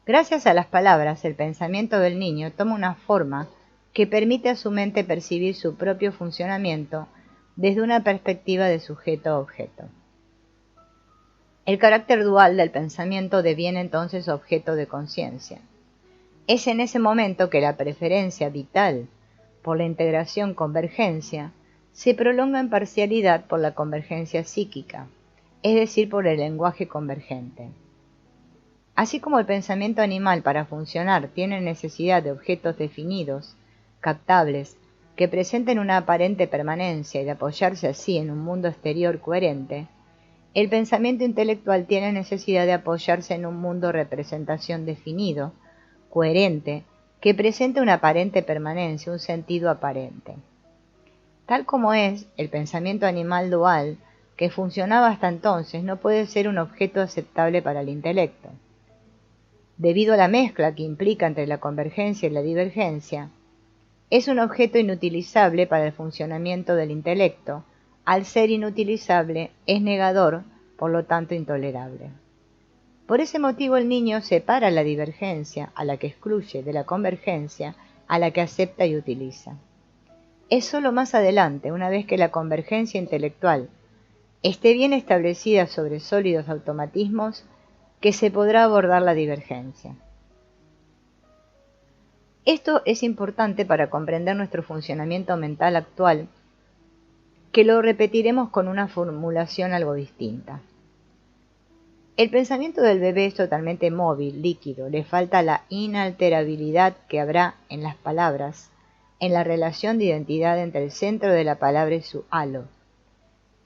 Gracias a las palabras, el pensamiento del niño toma una forma que permite a su mente percibir su propio funcionamiento desde una perspectiva de sujeto a objeto. El carácter dual del pensamiento deviene entonces objeto de conciencia. Es en ese momento que la preferencia vital por la integración-convergencia se prolonga en parcialidad por la convergencia psíquica, es decir, por el lenguaje convergente. Así como el pensamiento animal para funcionar tiene necesidad de objetos definidos, captables, que presenten una aparente permanencia y de apoyarse así en un mundo exterior coherente, el pensamiento intelectual tiene necesidad de apoyarse en un mundo representación definido, coherente, que presente una aparente permanencia, un sentido aparente. Tal como es, el pensamiento animal dual, que funcionaba hasta entonces, no puede ser un objeto aceptable para el intelecto. Debido a la mezcla que implica entre la convergencia y la divergencia, es un objeto inutilizable para el funcionamiento del intelecto. Al ser inutilizable, es negador, por lo tanto intolerable. Por ese motivo el niño separa la divergencia, a la que excluye, de la convergencia, a la que acepta y utiliza. Es sólo más adelante, una vez que la convergencia intelectual esté bien establecida sobre sólidos automatismos, que se podrá abordar la divergencia. Esto es importante para comprender nuestro funcionamiento mental actual, que lo repetiremos con una formulación algo distinta. El pensamiento del bebé es totalmente móvil, líquido, le falta la inalterabilidad que habrá en las palabras, en la relación de identidad entre el centro de la palabra y su halo.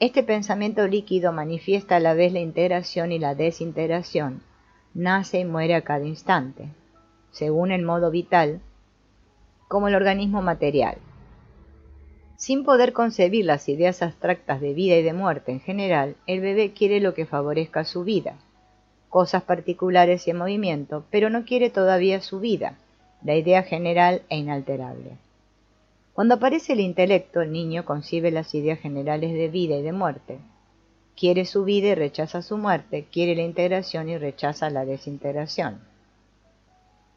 Este pensamiento líquido manifiesta a la vez la integración y la desintegración, nace y muere a cada instante, según el modo vital, como el organismo material. Sin poder concebir las ideas abstractas de vida y de muerte en general, el bebé quiere lo que favorezca su vida. cosas particulares y en movimiento, pero no quiere todavía su vida, la idea general e inalterable. Cuando aparece el intelecto, el niño concibe las ideas generales de vida y de muerte. Quiere su vida y rechaza su muerte, quiere la integración y rechaza la desintegración.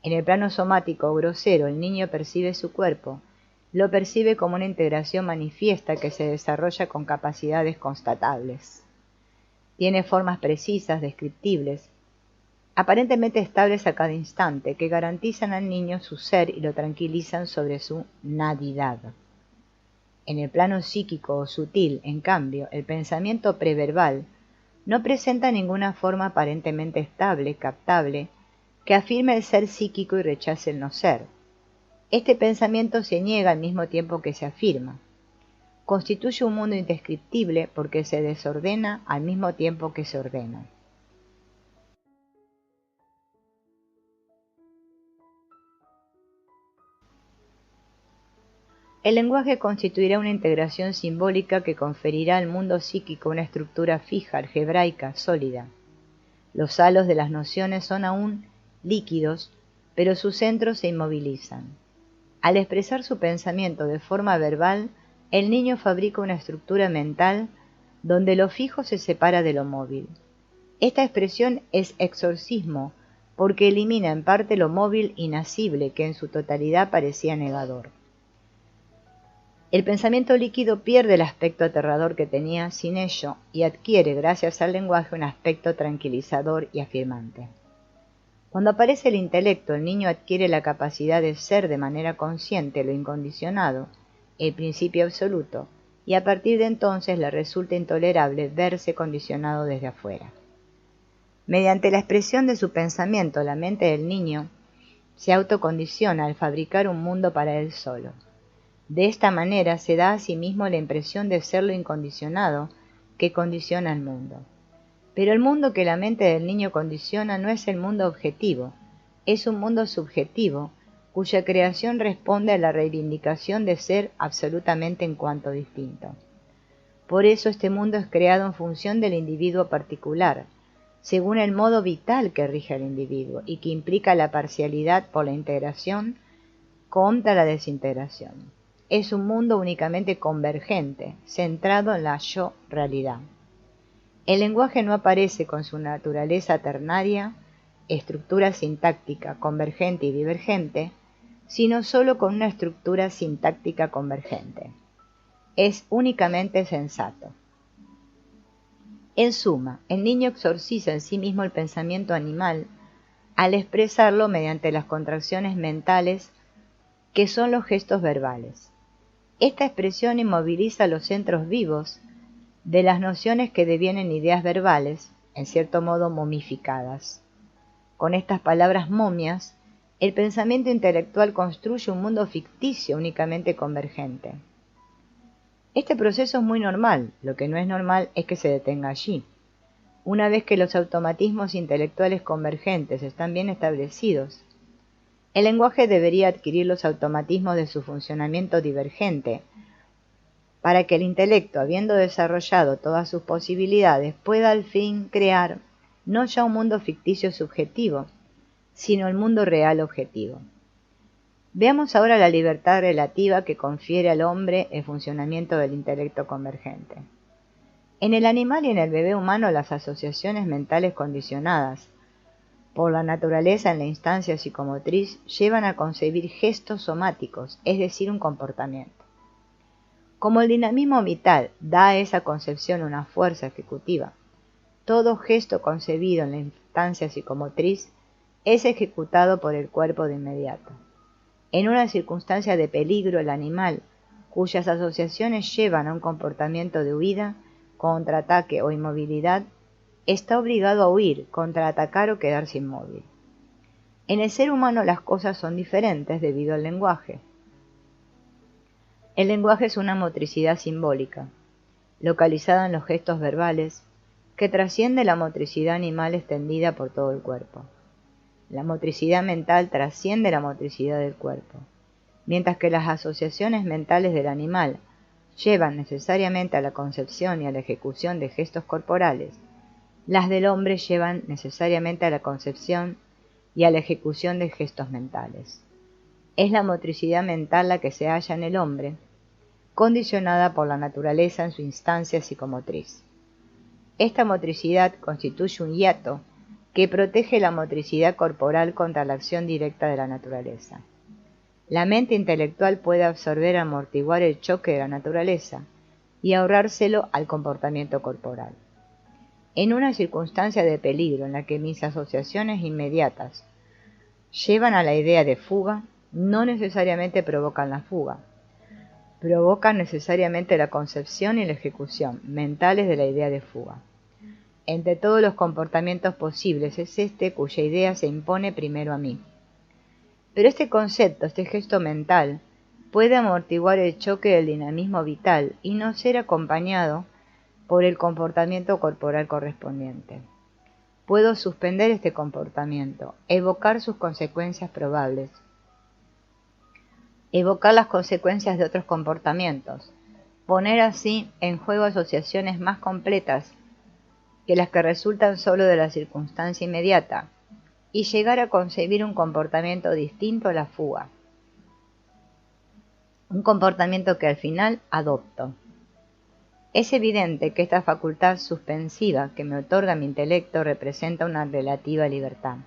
En el plano somático o grosero, el niño percibe su cuerpo, lo percibe como una integración manifiesta que se desarrolla con capacidades constatables. Tiene formas precisas, descriptibles, aparentemente estables a cada instante, que garantizan al niño su ser y lo tranquilizan sobre su nadidad. En el plano psíquico o sutil, en cambio, el pensamiento preverbal no presenta ninguna forma aparentemente estable, captable, que afirme el ser psíquico y rechace el no ser. Este pensamiento se niega al mismo tiempo que se afirma. Constituye un mundo indescriptible porque se desordena al mismo tiempo que se ordena. El lenguaje constituirá una integración simbólica que conferirá al mundo psíquico una estructura fija, algebraica, sólida. Los halos de las nociones son aún líquidos, pero sus centros se inmovilizan. Al expresar su pensamiento de forma verbal, el niño fabrica una estructura mental donde lo fijo se separa de lo móvil. Esta expresión es exorcismo, porque elimina en parte lo móvil inacible que en su totalidad parecía negador. El pensamiento líquido pierde el aspecto aterrador que tenía sin ello y adquiere, gracias al lenguaje, un aspecto tranquilizador y afirmante. Cuando aparece el intelecto, el niño adquiere la capacidad de ser de manera consciente lo incondicionado, el principio absoluto, y a partir de entonces le resulta intolerable verse condicionado desde afuera. Mediante la expresión de su pensamiento, la mente del niño se autocondiciona al fabricar un mundo para él solo. De esta manera se da a sí mismo la impresión de ser lo incondicionado que condiciona al mundo. Pero el mundo que la mente del niño condiciona no es el mundo objetivo, es un mundo subjetivo, cuya creación responde a la reivindicación de ser absolutamente en cuanto distinto. Por eso este mundo es creado en función del individuo particular, según el modo vital que rige al individuo y que implica la parcialidad por la integración contra la desintegración. Es un mundo únicamente convergente, centrado en la yo-realidad. El lenguaje no aparece con su naturaleza ternaria, estructura sintáctica convergente y divergente, sino solo con una estructura sintáctica convergente. Es únicamente sensato. En suma, el niño exorciza en sí mismo el pensamiento animal al expresarlo mediante las contracciones mentales que son los gestos verbales. Esta expresión inmoviliza los centros vivos de las nociones que devienen ideas verbales, en cierto modo momificadas. Con estas palabras momias, el pensamiento intelectual construye un mundo ficticio únicamente convergente. Este proceso es muy normal, lo que no es normal es que se detenga allí. Una vez que los automatismos intelectuales convergentes están bien establecidos, el lenguaje debería adquirir los automatismos de su funcionamiento divergente, para que el intelecto, habiendo desarrollado todas sus posibilidades, pueda al fin crear no ya un mundo ficticio subjetivo, sino el mundo real objetivo. Veamos ahora la libertad relativa que confiere al hombre el funcionamiento del intelecto convergente. En el animal y en el bebé humano las asociaciones mentales condicionadas por la naturaleza en la instancia psicomotriz llevan a concebir gestos somáticos, es decir, un comportamiento. Como el dinamismo vital da a esa concepción una fuerza ejecutiva, todo gesto concebido en la instancia psicomotriz es ejecutado por el cuerpo de inmediato. En una circunstancia de peligro, el animal, cuyas asociaciones llevan a un comportamiento de huida, contraataque o inmovilidad, está obligado a huir, contraatacar o quedarse inmóvil. En el ser humano las cosas son diferentes debido al lenguaje. El lenguaje es una motricidad simbólica, localizada en los gestos verbales, que trasciende la motricidad animal extendida por todo el cuerpo. La motricidad mental trasciende la motricidad del cuerpo, mientras que las asociaciones mentales del animal llevan necesariamente a la concepción y a la ejecución de gestos corporales, Las del hombre llevan necesariamente a la concepción y a la ejecución de gestos mentales. Es la motricidad mental la que se halla en el hombre, condicionada por la naturaleza en su instancia psicomotriz. Esta motricidad constituye un hiato que protege la motricidad corporal contra la acción directa de la naturaleza. La mente intelectual puede absorber y amortiguar el choque de la naturaleza y ahorrárselo al comportamiento corporal. En una circunstancia de peligro en la que mis asociaciones inmediatas llevan a la idea de fuga, no necesariamente provocan la fuga, provocan necesariamente la concepción y la ejecución mentales de la idea de fuga. Entre todos los comportamientos posibles es este cuya idea se impone primero a mí. Pero este concepto, este gesto mental, puede amortiguar el choque del dinamismo vital y no ser acompañado por el comportamiento corporal correspondiente. Puedo suspender este comportamiento, evocar sus consecuencias probables, evocar las consecuencias de otros comportamientos, poner así en juego asociaciones más completas que las que resultan solo de la circunstancia inmediata, y llegar a concebir un comportamiento distinto a la fuga, un comportamiento que al final adopto. Es evidente que esta facultad suspensiva que me otorga mi intelecto representa una relativa libertad.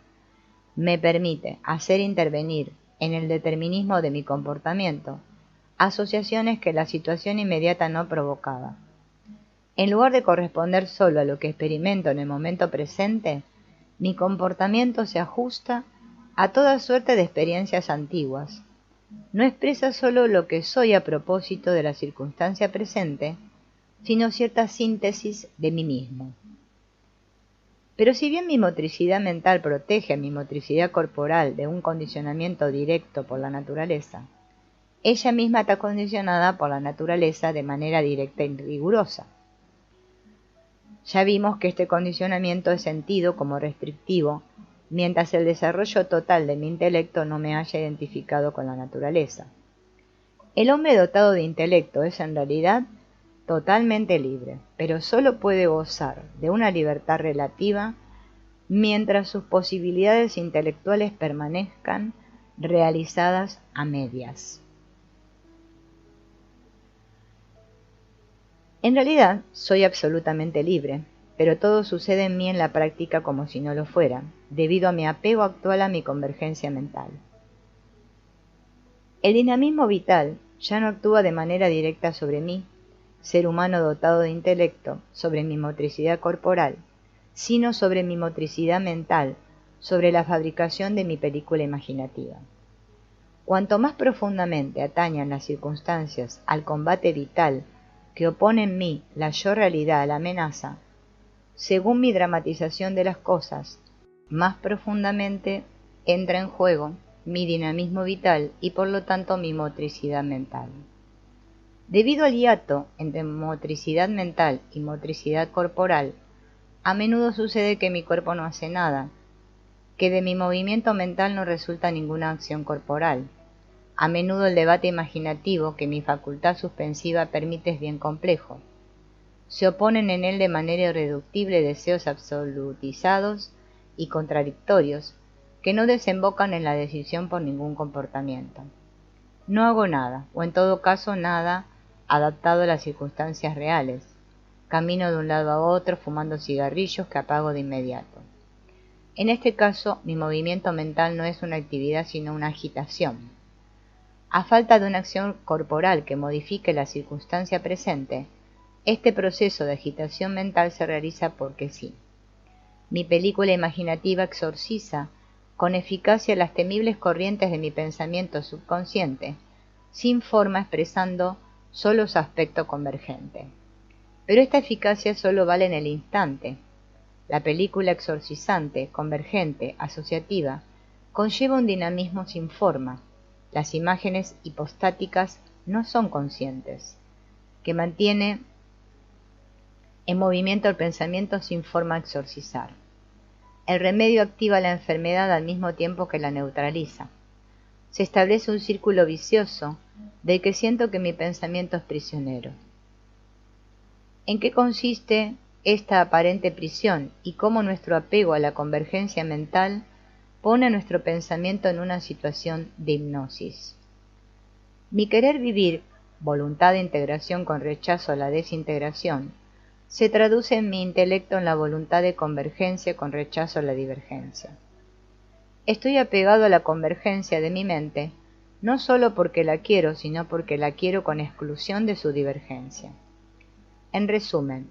Me permite hacer intervenir en el determinismo de mi comportamiento asociaciones que la situación inmediata no provocaba. En lugar de corresponder solo a lo que experimento en el momento presente, mi comportamiento se ajusta a toda suerte de experiencias antiguas. No expresa solo lo que soy a propósito de la circunstancia presente, sino cierta síntesis de mí mismo. Pero si bien mi motricidad mental protege a mi motricidad corporal de un condicionamiento directo por la naturaleza, ella misma está condicionada por la naturaleza de manera directa y rigurosa. Ya vimos que este condicionamiento es sentido como restrictivo, mientras el desarrollo total de mi intelecto no me haya identificado con la naturaleza. El hombre dotado de intelecto es en realidad totalmente libre, pero solo puede gozar de una libertad relativa mientras sus posibilidades intelectuales permanezcan realizadas a medias. En realidad, soy absolutamente libre, pero todo sucede en mí en la práctica como si no lo fuera, debido a mi apego actual a mi convergencia mental. El dinamismo vital ya no actúa de manera directa sobre mí, ser humano dotado de intelecto, sobre mi motricidad corporal, sino sobre mi motricidad mental, sobre la fabricación de mi película imaginativa. Cuanto más profundamente atañan las circunstancias al combate vital que opone en mí la yo realidad a la amenaza, según mi dramatización de las cosas, más profundamente entra en juego mi dinamismo vital y por lo tanto mi motricidad mental. Debido al hiato entre motricidad mental y motricidad corporal, a menudo sucede que mi cuerpo no hace nada, que de mi movimiento mental no resulta ninguna acción corporal. A menudo el debate imaginativo que mi facultad suspensiva permite es bien complejo. Se oponen en él de manera irreductible deseos absolutizados y contradictorios que no desembocan en la decisión por ningún comportamiento. No hago nada, o en todo caso nada adaptado a las circunstancias reales. Camino de un lado a otro fumando cigarrillos que apago de inmediato. En este caso, mi movimiento mental no es una actividad sino una agitación. A falta de una acción corporal que modifique la circunstancia presente, este proceso de agitación mental se realiza porque sí. Mi película imaginativa exorciza con eficacia las temibles corrientes de mi pensamiento subconsciente, sin forma expresando solo su aspecto convergente. Pero esta eficacia solo vale en el instante. La película exorcizante, convergente, asociativa, conlleva un dinamismo sin forma. Las imágenes hipostáticas no son conscientes, que mantiene en movimiento el pensamiento sin forma a exorcizar. El remedio activa la enfermedad al mismo tiempo que la neutraliza. Se establece un círculo vicioso del que siento que mi pensamiento es prisionero. ¿En qué consiste esta aparente prisión y cómo nuestro apego a la convergencia mental pone a nuestro pensamiento en una situación de hipnosis. Mi querer vivir, voluntad de integración con rechazo a la desintegración, se traduce en mi intelecto en la voluntad de convergencia con rechazo a la divergencia. Estoy apegado a la convergencia de mi mente, no solo porque la quiero, sino porque la quiero con exclusión de su divergencia. En resumen,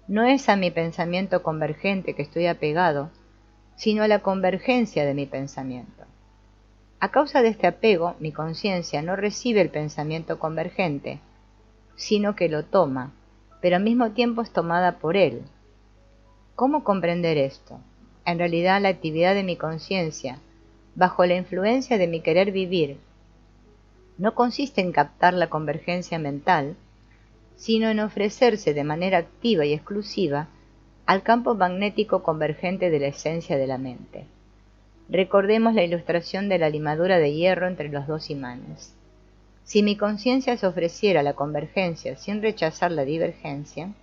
no es a mi pensamiento convergente que estoy apegado, sino a la convergencia de mi pensamiento. A causa de este apego, mi conciencia no recibe el pensamiento convergente, sino que lo toma, pero al mismo tiempo es tomada por él. ¿Cómo comprender esto? En realidad, la actividad de mi conciencia, bajo la influencia de mi querer vivir, no consiste en captar la convergencia mental, sino en ofrecerse de manera activa y exclusiva al campo magnético convergente de la esencia de la mente. Recordemos la ilustración de la limadura de hierro entre los dos imanes. Si mi conciencia se ofreciera a la convergencia sin rechazar la divergencia,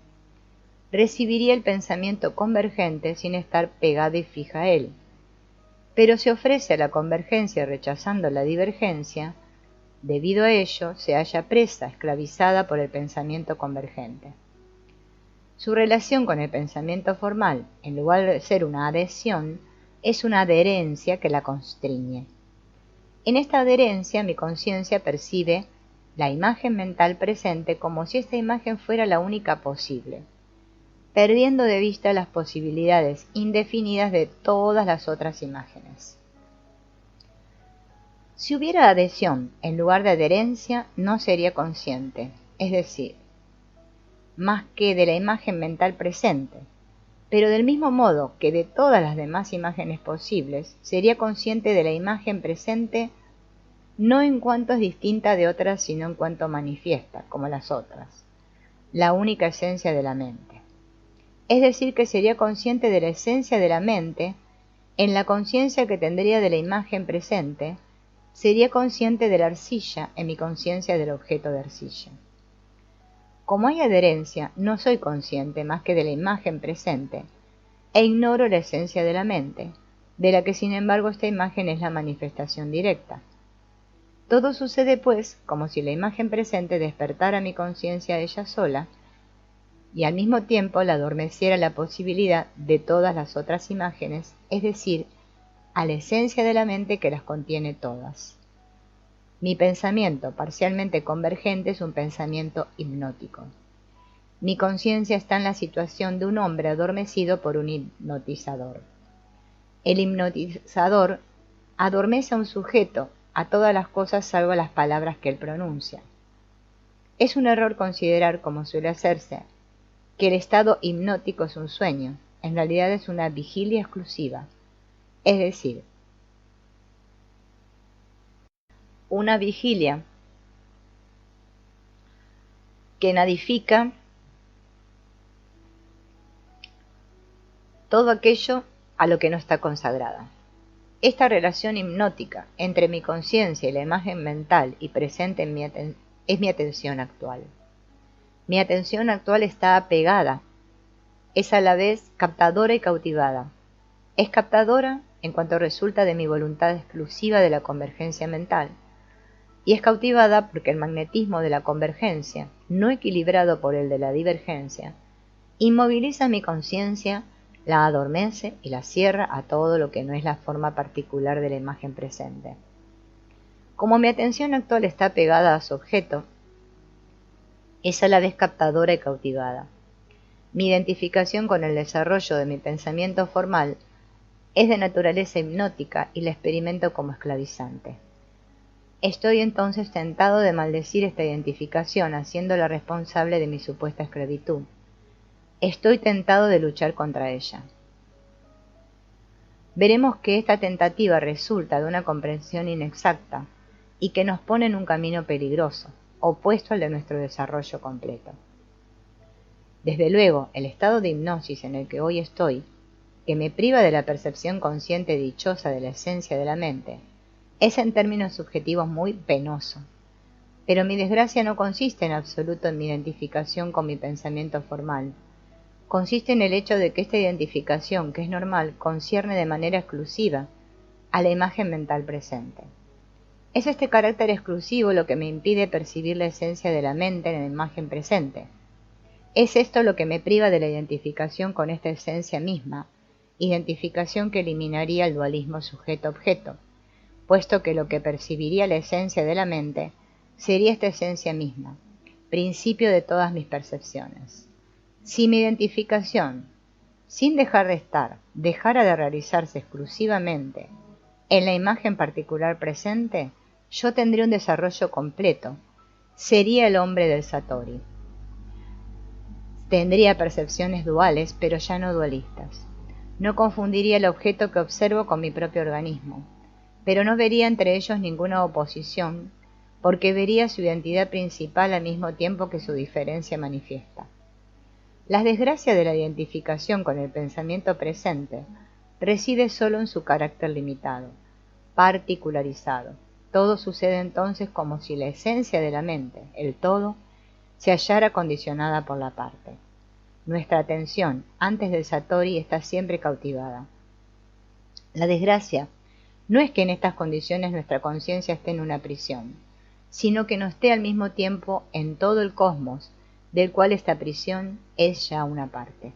recibiría el pensamiento convergente sin estar pegada y fija a él. Pero se ofrece a la convergencia rechazando la divergencia, debido a ello se halla presa, esclavizada por el pensamiento convergente. Su relación con el pensamiento formal, en lugar de ser una adhesión, es una adherencia que la constriñe. En esta adherencia mi conciencia percibe la imagen mental presente como si esta imagen fuera la única posible, perdiendo de vista las posibilidades indefinidas de todas las otras imágenes. Si hubiera adhesión en lugar de adherencia, no sería consciente, es decir, más que de la imagen mental presente, pero del mismo modo que de todas las demás imágenes posibles, sería consciente de la imagen presente no en cuanto es distinta de otras, sino en cuanto manifiesta, como las otras, la única esencia de la mente. Es decir, que sería consciente de la esencia de la mente, en la conciencia que tendría de la imagen presente, sería consciente de la arcilla en mi conciencia del objeto de arcilla. Como hay adherencia, no soy consciente más que de la imagen presente, e ignoro la esencia de la mente, de la que sin embargo esta imagen es la manifestación directa. Todo sucede pues como si la imagen presente despertara mi conciencia a ella sola, y al mismo tiempo la adormeciera la posibilidad de todas las otras imágenes, es decir, a la esencia de la mente que las contiene todas. Mi pensamiento parcialmente convergente es un pensamiento hipnótico. Mi conciencia está en la situación de un hombre adormecido por un hipnotizador. El hipnotizador adormece a un sujeto, a todas las cosas salvo las palabras que él pronuncia. Es un error considerar, como suele hacerse, que el estado hipnótico es un sueño. En realidad es una vigilia exclusiva, es decir, una vigilia que nadifica todo aquello a lo que no está consagrada. Esta relación hipnótica entre mi conciencia y la imagen mental y presente en es mi atención actual. Mi atención actual está apegada, es a la vez captadora y cautivada. Es captadora en cuanto resulta de mi voluntad exclusiva de la convergencia mental, y es cautivada porque el magnetismo de la convergencia, no equilibrado por el de la divergencia, inmoviliza mi conciencia, la adormece y la cierra a todo lo que no es la forma particular de la imagen presente. Como mi atención actual está pegada a su objeto, es a la vez captadora y cautivada. Mi identificación con el desarrollo de mi pensamiento formal es de naturaleza hipnótica y la experimento como esclavizante. Estoy entonces tentado de maldecir esta identificación, haciéndola responsable de mi supuesta esclavitud. Estoy tentado de luchar contra ella. Veremos que esta tentativa resulta de una comprensión inexacta y que nos pone en un camino peligroso, opuesto al de nuestro desarrollo completo. Desde luego, el estado de hipnosis en el que hoy estoy, que me priva de la percepción consciente dichosa de la esencia de la mente, es en términos subjetivos muy penoso, pero mi desgracia no consiste en absoluto en mi identificación con mi pensamiento formal, consiste en el hecho de que esta identificación, que es normal, concierne de manera exclusiva a la imagen mental presente. Es este carácter exclusivo lo que me impide percibir la esencia de la mente en la imagen presente. Es esto lo que me priva de la identificación con esta esencia misma, identificación que eliminaría el dualismo sujeto-objeto, puesto que lo que percibiría la esencia de la mente sería esta esencia misma, principio de todas mis percepciones. Si mi identificación, sin dejar de estar, dejara de realizarse exclusivamente en la imagen particular presente, yo tendría un desarrollo completo, sería el hombre del Satori. Tendría percepciones duales, pero ya no dualistas. No confundiría el objeto que observo con mi propio organismo, pero no vería entre ellos ninguna oposición, porque vería su identidad principal al mismo tiempo que su diferencia manifiesta. La desgracia de la identificación con el pensamiento presente reside solo en su carácter limitado, particularizado. Todo sucede entonces como si la esencia de la mente, el todo, se hallara condicionada por la parte. Nuestra atención, antes del Satori, está siempre cautivada. La desgracia no es que en estas condiciones nuestra conciencia esté en una prisión, sino que no esté al mismo tiempo en todo el cosmos, del cual esta prisión es ya una parte.